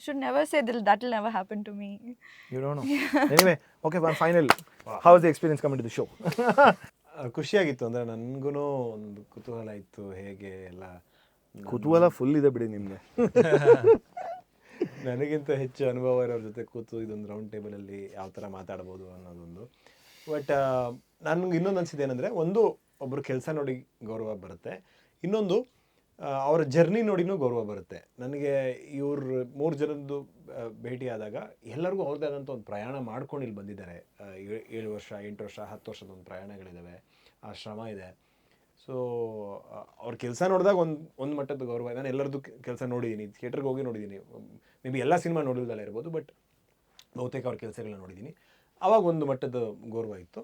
Should never say that will never happen to me. You don't know. Anyway, okay, one final. How was the experience coming to the show? ಖುಷಿಯಾಗಿತ್ತು. ಅಂದರೆ ನನಗೂ ಒಂದು ಕುತೂಹಲ ಇತ್ತು ಹೇಗೆ ಎಲ್ಲ. ಕುತೂಹಲ full ಇದೆ ಬಿಡಿ ನಿಮಗೆ. ನನಗಿಂತ ಹೆಚ್ಚು ಅನುಭವ ಇರೋರ ಜೊತೆ ಕೂತು ಇದೊಂದು ರೌಂಡ್ ಟೇಬಲಲ್ಲಿ ಯಾವ ಥರ ಮಾತಾಡ್ಬೋದು ಅನ್ನೋದೊಂದು. ಬಟ್ ನನಗೆ ಇನ್ನೊಂದು ಅನಿಸಿದೆ ಏನಂದರೆ, ಒಂದು ಒಬ್ಬರು ಕೆಲಸ ನೋಡಿ ಗೌರವ ಬರುತ್ತೆ, ಇನ್ನೊಂದು ಅವರ ಜರ್ನಿ ನೋಡಿನೂ ಗೌರವ ಬರುತ್ತೆ. ನನಗೆ ಇವ್ರ 3 ಜನದ್ದು ಭೇಟಿ ಆದಾಗ ಎಲ್ಲರಿಗೂ ಅವ್ರದ್ದೇ ಆದಂಥ ಒಂದು ಪ್ರಯಾಣ ಮಾಡ್ಕೊಂಡು ಇಲ್ಲಿ ಬಂದಿದ್ದಾರೆ. 7 ವರ್ಷ 8 ವರ್ಷ 10 ವರ್ಷದ ಒಂದು ಪ್ರಯಾಣಗಳಿದ್ದಾವೆ, ಆ ಶ್ರಮ ಇದೆ. ಸೊ ಅವ್ರ ಕೆಲಸ ನೋಡಿದಾಗ ಒಂದು ಮಟ್ಟದ ಗೌರವ. ನಾನು ಎಲ್ಲರದ್ದು ಕೆಲಸ ನೋಡಿದ್ದೀನಿ, ಥಿಯೇಟ್ರಿಗೆ ಹೋಗಿ ನೋಡಿದ್ದೀನಿ, ಮೇ ಬಿ ಎಲ್ಲ ಸಿನಿಮಾ ನೋಡಿಲ್ದಲ್ಲ ಇರ್ಬೋದು, ಬಟ್ ಬಹುತೇಕ ಅವ್ರ ಕೆಲಸಗಳನ್ನ ನೋಡಿದ್ದೀನಿ. ಆವಾಗ ಒಂದು ಮಟ್ಟದ ಗೌರವ ಇತ್ತು.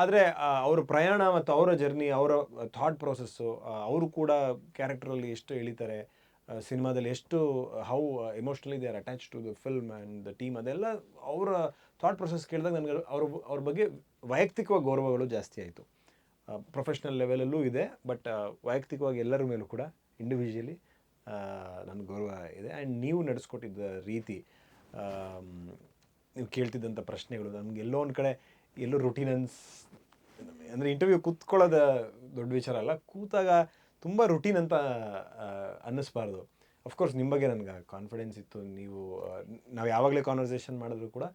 ಆದರೆ ಅವರ ಪ್ರಯಾಣ ಮತ್ತು ಅವರ ಜರ್ನಿ, ಅವರ ಥಾಟ್ ಪ್ರೊಸೆಸ್ಸು, ಅವರು ಕೂಡ ಕ್ಯಾರೆಕ್ಟ್ರಲ್ಲಿ ಎಷ್ಟು ಎಳಿತಾರೆ, ಸಿನಿಮಾದಲ್ಲಿ ಎಷ್ಟು how emotionally they are attach to the film and the team, ಅದೆಲ್ಲ ಅವರ ಥಾಟ್ ಪ್ರೊಸೆಸ್ ಕೇಳಿದಾಗ ನನಗೆ ಅವ್ರ ಬಗ್ಗೆ ವೈಯಕ್ತಿಕವಾಗಿ ಗೌರವಗಳು ಜಾಸ್ತಿ ಆಯಿತು. ಪ್ರೊಫೆಷ್ನಲ್ ಲೆವೆಲಲ್ಲೂ ಇದೆ, ಬಟ್ ವೈಯಕ್ತಿಕವಾಗಿ ಎಲ್ಲರ ಮೇಲೂ ಕೂಡ ಇಂಡಿವಿಜುವಲಿ ನನಗೆ ಗೌರವ ಇದೆ. ಆ್ಯಂಡ್ ನೀವು ನಡೆಸ್ಕೊಟ್ಟಿದ್ದ ರೀತಿ, ನೀವು ಕೇಳ್ತಿದ್ದಂಥ ಪ್ರಶ್ನೆಗಳು, ನನಗೆ ಎಲ್ಲೋ ಒಂದು ಕಡೆ ಎಲ್ಲೋ ರುಟೀನ್ ಅಂದರೆ ಇಂಟರ್ವ್ಯೂ ಕೂತ್ಕೊಳ್ಳೋದು ದೊಡ್ಡ ವಿಚಾರ ಅಲ್ಲ, ಕೂತಾಗ ತುಂಬ ರುಟೀನ್ ಅಂತ ಅನ್ನಿಸ್ಬಾರ್ದು. ಅಫ್ಕೋರ್ಸ್ ನಿಮ್ಮ ಬಗ್ಗೆ ನನಗೆ ಕಾನ್ಫಿಡೆನ್ಸ್ ಇತ್ತು. ನಾವು ಯಾವಾಗಲೇ ಕಾನ್ವರ್ಸೇಷನ್ ಮಾಡಿದ್ರು ಕೂಡ,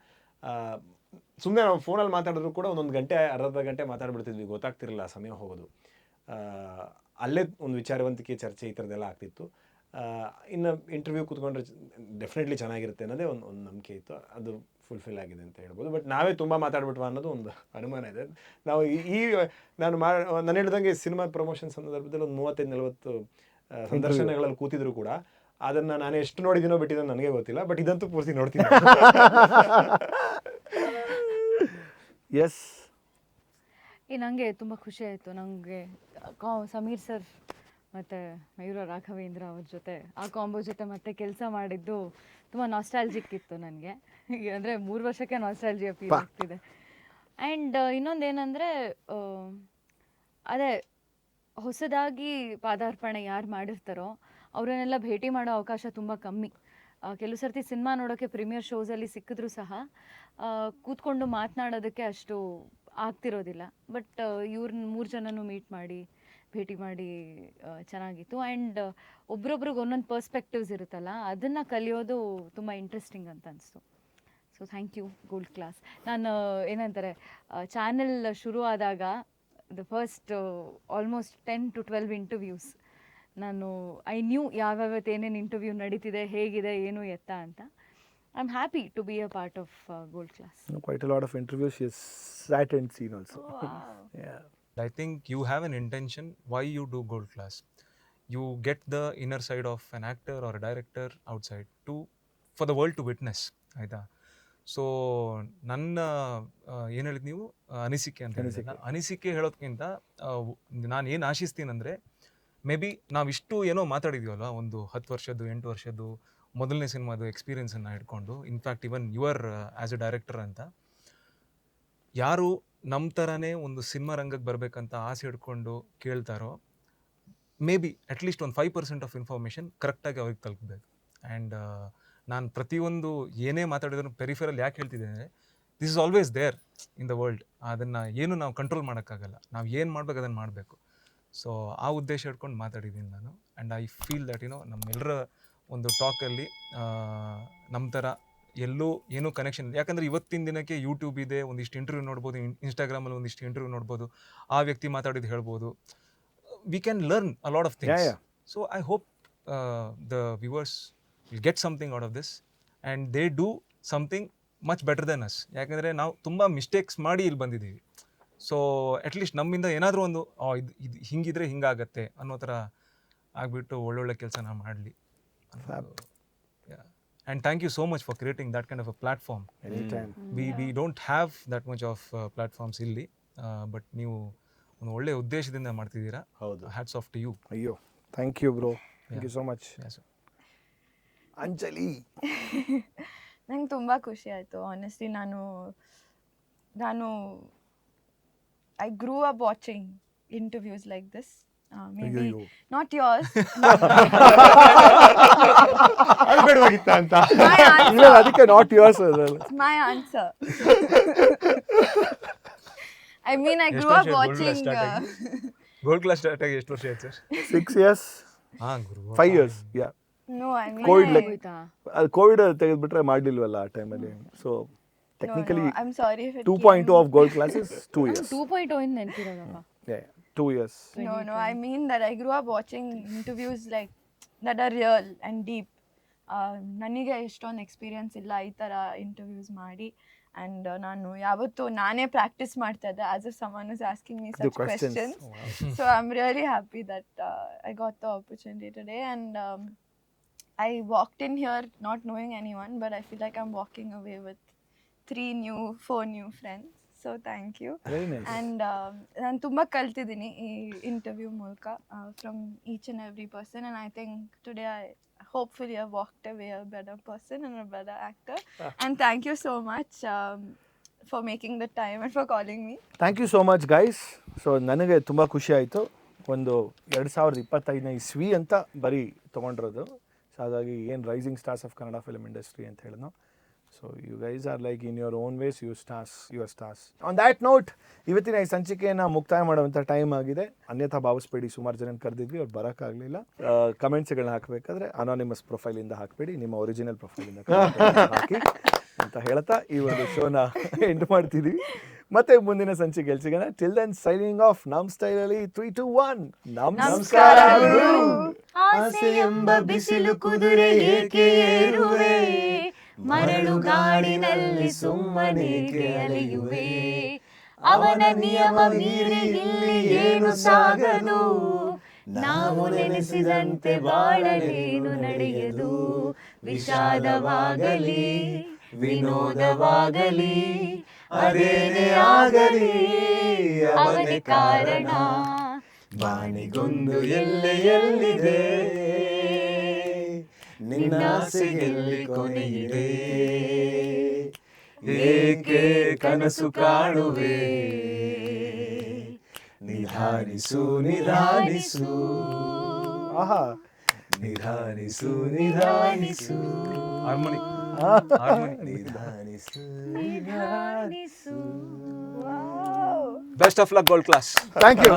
ಸುಮ್ಮನೆ ನಾವು ಫೋನಲ್ಲಿ ಮಾತಾಡಿದ್ರು ಕೂಡ ಒಂದೊಂದು ಗಂಟೆ ಅರ್ಧ ಗಂಟೆ ಮಾತಾಡ್ಬಿಡ್ತಿದ್ವಿ, ಗೊತ್ತಾಗ್ತಿರಲಿಲ್ಲ ಸಮಯ ಹೋಗೋದು. ಅಲ್ಲೇ ಒಂದು ವಿಚಾರವಂತಿಕೆ ಚರ್ಚೆ ಈ ಥರದ್ದೆಲ್ಲ ಆಗ್ತಿತ್ತು. ಇನ್ನು ಇಂಟರ್ವ್ಯೂ ಕೂತ್ಕೊಂಡ್ರೆ ಡೆಫಿನೆಟ್ಲಿ ಚೆನ್ನಾಗಿರುತ್ತೆ ಅನ್ನೋದೇ ಒಂದು ನಂಬಿಕೆ ಇತ್ತು. ಅದು ಫುಲ್ಫಿಲ್ ಆಗಿದೆ ಅಂತ ಹೇಳ್ಬೋದು. ಬಟ್ ನಾವೇ ತುಂಬ ಮಾತಾಡ್ಬಿಟ್ವಾ ಅನ್ನೋದು ಒಂದು ಅನುಮಾನ ಇದೆ. ನಾವು ನಾನು ಹೇಳಿದಂಗೆ ಸಿನಿಮಾ ಪ್ರಮೋಷನ್ ಸಂದರ್ಭದಲ್ಲಿ ಒಂದು 35-40 ಸಂದರ್ಶನಗಳಲ್ಲಿ ಕೂತಿದ್ರು ಕೂಡ ಅದನ್ನು ನಾನು ಎಷ್ಟು ನೋಡಿದ್ದೀನೋ ಬಿಟ್ಟಿದ್ದೋ ನನಗೆ ಗೊತ್ತಿಲ್ಲ, ಬಟ್ ಇದಂತೂ ಪೂರ್ತಿ ನೋಡ್ತೀನಿ. ಎಸ್, ನನಗೆ ತುಂಬ ಖುಷಿ ಆಯಿತು. ನನಗೆ ಸಮೀರ್ ಸರ್ ಮತ್ತು ಮಯೂರ ರಾಘವೇಂದ್ರ ಅವ್ರ ಜೊತೆ ಆ ಕಾಂಬೋ ಜೊತೆ ಮತ್ತೆ ಕೆಲಸ ಮಾಡಿದ್ದು ತುಂಬ ನಾಸ್ಟಾಲ್ಜಿಕ್ ಇತ್ತು ನನಗೆ. ಅಂದರೆ 3 ವರ್ಷಕ್ಕೆ ನಾಸ್ಟಾಲ್ಜಿಯ ಫೀಲ್ ಆಗ್ತಿದೆ. ಆ್ಯಂಡ್ ಇನ್ನೊಂದೇನೆಂದರೆ, ಅದೇ ಹೊಸದಾಗಿ ಪಾದಾರ್ಪಣೆ ಯಾರು ಮಾಡಿರ್ತಾರೋ ಅವರನ್ನೆಲ್ಲ ಭೇಟಿ ಮಾಡೋ ಅವಕಾಶ ತುಂಬ ಕಮ್ಮಿ. ಕೆಲವು ಸರ್ತಿ ಸಿನಿಮಾ ನೋಡೋಕ್ಕೆ ಪ್ರೀಮಿಯರ್ ಶೋಸಲ್ಲಿ ಸಿಕ್ಕಿದ್ರೂ ಸಹ ಕೂತ್ಕೊಂಡು ಮಾತನಾಡೋದಕ್ಕೆ ಅಷ್ಟು ಆಗ್ತಿರೋದಿಲ್ಲ. ಬಟ್ ಇವ್ರ 3 ಜನನೂ ಭೇಟಿ ಮಾಡಿ ಚೆನ್ನಾಗಿತ್ತು. ಆ್ಯಂಡ್ ಒಬ್ರೊಬ್ರಿಗೆ ಒಂದೊಂದು ಪರ್ಸ್ಪೆಕ್ಟಿವ್ಸ್ ಇರುತ್ತಲ್ಲ, ಅದನ್ನು ಕಲಿಯೋದು ತುಂಬ ಇಂಟ್ರೆಸ್ಟಿಂಗ್ ಅಂತ ಅನಿಸ್ತು. So thank you gold class. ನಾನು ಏನಂತಾರೆ, ಚಾನೆಲ್ ಶುರು ಆದಾಗ the first almost 10 to 12 interviews ನಾನು ಐ ನ್ಯೂ ಯಾವ್ಯಾವತ್ತು ಏನೇನು ಇಂಟರ್ವ್ಯೂ ನಡೀತಿದೆ, ಹೇಗಿದೆ, ಏನು ಎತ್ತ ಅಂತ. I am happy to be a part of gold class. quite a lot of interviews she has sat and seen also. Yeah. I think you have an intention why you do Gold Class. You get the inner side of an actor or a director outside for the world to witness. ಆಯಿತಾ? So ನನ್ನ ಏನು ಹೇಳಿದ್ ನೀವು ಅನಿಸಿಕೆ ಅಂತ ಹೇಳಿದ್ರಲ್ಲ, ಅನಿಸಿಕೆ ಹೇಳೋದಕ್ಕಿಂತ ನಾನು ಏನು ಆಶಿಸ್ತೀನಂದರೆ, ಮೇ ಬಿ ನಾವಿಷ್ಟು ಏನೋ ಮಾತಾಡಿದ್ದೀವಲ್ವ, ಒಂದು 10 ವರ್ಷದ್ದು 8 ವರ್ಷದ್ದು ಮೊದಲನೇ ಸಿನಿಮಾದು ಎಕ್ಸ್ಪೀರಿಯನ್ಸನ್ನು ಹಿಡ್ಕೊಂಡು, in fact even your as A director ಅಂತ, ಯಾರು ನಮ್ಮ ಥರನೇ ಒಂದು ಸಿನಿಮಾ ರಂಗಕ್ಕೆ ಬರಬೇಕಂತ ಆಸೆ ಹಿಡ್ಕೊಂಡು ಕೇಳ್ತಾರೋ, ಮೇ ಬಿ ಅಟ್ಲೀಸ್ಟ್ ಒಂದು 5% ಆಫ್ ಇನ್ಫಾರ್ಮೇಷನ್ ಕರೆಕ್ಟಾಗಿ ಅವ್ರಿಗೆ ತಲುಪಬೇಕು. ಆ್ಯಂಡ್ ನಾನು ಪ್ರತಿಯೊಂದು ಏನೇ ಮಾತಾಡಿದ್ರು ಪೆರಿಫೆರಲ್ ಯಾಕೆ ಹೇಳ್ತಿದ್ದೆ ಅಂದರೆ, this is always there in the world. ಅದನ್ನು ಏನು ನಾವು ಕಂಟ್ರೋಲ್ ಮಾಡೋಕ್ಕಾಗಲ್ಲ, ನಾವು ಏನು ಮಾಡ್ಬೇಕು ಅದನ್ನು ಮಾಡಬೇಕು. ಸೊ ಆ ಉದ್ದೇಶ ಇಟ್ಕೊಂಡು ಮಾತಾಡಿದ್ದೀನಿ ನಾನು. ಆ್ಯಂಡ್ ಐ ಫೀಲ್ ದ್ಯಾಟ್ ನಮ್ಮೆಲ್ಲರ ಒಂದು ಟಾಕಲ್ಲಿ ನಮ್ಮ ಥರ ಎಲ್ಲೂ ಏನೂ ಕನೆಕ್ಷನ್ ಇಲ್ಲ. ಯಾಕಂದರೆ ಇವತ್ತಿನ ದಿನಕ್ಕೆ ಯೂಟ್ಯೂಬ್ ಇದೆ, ಒಂದಿಷ್ಟು ಇಂಟರ್ವ್ಯೂ ನೋಡ್ಬೋದು, ಇನ್ಸ್ಟಾಗ್ರಾಮಲ್ಲಿ ಒಂದಿಷ್ಟು ಇಂಟರ್ವ್ಯೂ ನೋಡ್ಬೋದು, ಆ ವ್ಯಕ್ತಿ ಮಾತಾಡಿದ್ದು ಹೇಳ್ಬೋದು. We can learn a lot of things. So I hope the viewers will get something out of this and they do something much better then us. ಯಾಕಂದರೆ ನಾವು ತುಂಬ ಮಿಸ್ಟೇಕ್ಸ್ ಮಾಡಿ ಇಲ್ಲಿ ಬಂದಿದ್ದೀವಿ. ಸೊ ಅಟ್ಲೀಸ್ಟ್ ನಮ್ಮಿಂದ ಏನಾದರೂ ಒಂದು ಇದು ಹಿಂಗಿದ್ರೆ ಹಿಂಗಾಗತ್ತೆ ಅನ್ನೋ ಥರ ಆಗಿಬಿಟ್ಟು ಒಳ್ಳೊಳ್ಳೆ ಕೆಲಸ ನಾವು ಮಾಡಲಿ. And thank you so much for creating that kind of a platform. Anytime. We don't have that much of platforms ಇಲ್ಲಿ, but ನೀವು ಒಂದು ಒಳ್ಳೆ ಉದ್ದೇಶದಿಂದ ಮಾಡ್ತಿದ್ದೀರಾ. ಹೌದು. Hats off to you. ಅಯ್ಯೋ, thank you bro, thank you so much. Anjali, ನಂಗೆ ತುಂಬ ಖುಷಿ ಆಯಿತು. ಆನೆಸ್ಟ್ಲಿ ನಾನು I grew up watching interviews like this. Maybe not yours. ಬೇಡವಾಗಿತ್ತ ಅಂತ ಅದಕ್ಕೆ not yours. My answer. I mean, I grew up watching. Gold class start ಆಗಿ ಎಷ್ಟು ವರ್ಷ ಆಯ್ತು ಸರ್? 6 years. ಹಾಂ ಗುರು, 5 years. Yeah. No, I mean, Covid ಹೋಯ್ತಾ? ಕೋವಿಡ್ ತೆಗೆದ್ಬಿಟ್ರೆ ಮಾಡ್ಲಿಲ್ವಲ್ಲ ಆ ಟೈಮಲ್ಲಿ. So technically no, I'm sorry if it 2.2 of gold class is 2 years. 2.0 ಇಂದ ನೆನ್ಪಿರೋದಪ್ಪ. Yeah, 2 years. No, I mean that I grew up watching interviews like that are real and deep. ನನಗೆ ಎಷ್ಟೊಂದು experience ಇಲ್ಲ ಈ ಥರ ಇಂಟರ್ವ್ಯೂಸ್ ಮಾಡಿ. And ನಾನು ಯಾವತ್ತೂ ನಾನೇ ಪ್ರಾಕ್ಟೀಸ್ ಮಾಡ್ತಾ ಇದ್ದೆ as if someone is asking me The such questions. Questions. So I am really happy that I got the opportunity today. And I walked in here not knowing anyone, but I feel like I'm walking away with 4 new friends. So thank you. Very nice. And ನಾನು ತುಂಬ ಕಲ್ತಿದ್ದೀನಿ ಈ interview ಮೂಲಕ from each and every person. And I think today I hopefully I've walked away a better person and a better actor. And thank you so much for making the time and for calling me. Thank you so much guys. So ನನಗೆ ತುಂಬ ಖುಷಿ ಆಯಿತು. ಒಂದು 2025ನೇ ಇಸ್ವಿ ಅಂತ ಬರೀ ತೊಗೊಂಡಿರೋದು. So ಹಾಗಾಗಿ ಏನು rising stars of Kannada film industry ಅಂತ ಹೇಳಿದ್ನೋ. So you guys are like in your own ways your stars. On that note ಇವತ್ತಿನ ಈ ಸಂಚಿಕೆಯನ್ನು ಮುಕ್ತಾಯ ಮಾಡುವಂಥ ಟೈಮ್ ಆಗಿದೆ. ಅನ್ಯಥಾ ಭಾವಿಸ್ಬೇಡಿ, ಸುಮಾರು ಜನ ಕರೆದಿದ್ವಿ, ಅವ್ರು ಬರೋಕ್ಕಾಗಲಿಲ್ಲ. ಕಮೆಂಟ್ಸ್ಗಳನ್ನ ಹಾಕಬೇಕಾದ್ರೆ ಅನಾನಿಮಸ್ ಪ್ರೊಫೈಲಿಂದ ಹಾಕಬೇಡಿ, ನಿಮ್ಮ ಒರಿಜಿನಲ್ ಪ್ರೊಫೈಲಿಂದ ಹಾಕಿ ಅಂತ ಹೇಳ್ತಾ ಈ ಒಂದು ಶೋನ ಎಂಡ್ ಮಾಡ್ತಿದ್ದೀವಿ. ಮತ್ತೆ ಮುಂದಿನ ಸಂಚಿಕೆಯಲ್ಲಿ ಸಿಗೋಣ. ಟಿಲ್ ದೆನ್ ಸೈನಿಂಗ್ ಆಫ್ ನಮ್ ಸ್ಟೈಲಲ್ಲಿ 3, 2, 1 ನಮಸ್ಕಾರ ಗುರು. ಆಸೆ ಎಂಬ ಬಿಸಿಲು ಕುದುರೆ ಏಕೆ ಏರುವೆ, ಮರಳುಗಾಡಿನಲ್ಲಿ ಸುಮ್ಮನೇಕೆ ಅಲೆಯುವೆ, ಅವನ ನಿಯಮ ಮೀರಿ ಇಲ್ಲಿ ಏನು ಸಾಗದು, ನಾವು ನೆನೆಸಿದಂತೆ ಬಾಳಲೇನು ನಡೆಯದು, ವಿಷಾದವಾಗಲಿ ವಿನೋದವಾಗಲಿ ಅದೇನೇ ಆಗಲಿ ಅವನೇ ಕಾರಣ, ಬಾಣಿಗೊಂದು ಎಲ್ಲೆಯಲ್ಲಿದೆ, ನಿನ್ನಾಸೆಯಲ್ಲಿ ಕೊನೆಯಿದೆ, ಏಕೆ ಕನಸು ಕಾಣುವೆ, ನಿಧಾನಿಸು ನಿಧಾನಿಸು, ಆಹಾ, ನಿಧಾನಿಸು ಹಾರ್ಮೋನಿ ನಿಧಾನಿಸು. ನಿಧಾನಿಸು. Best of luck gold class. Thank you.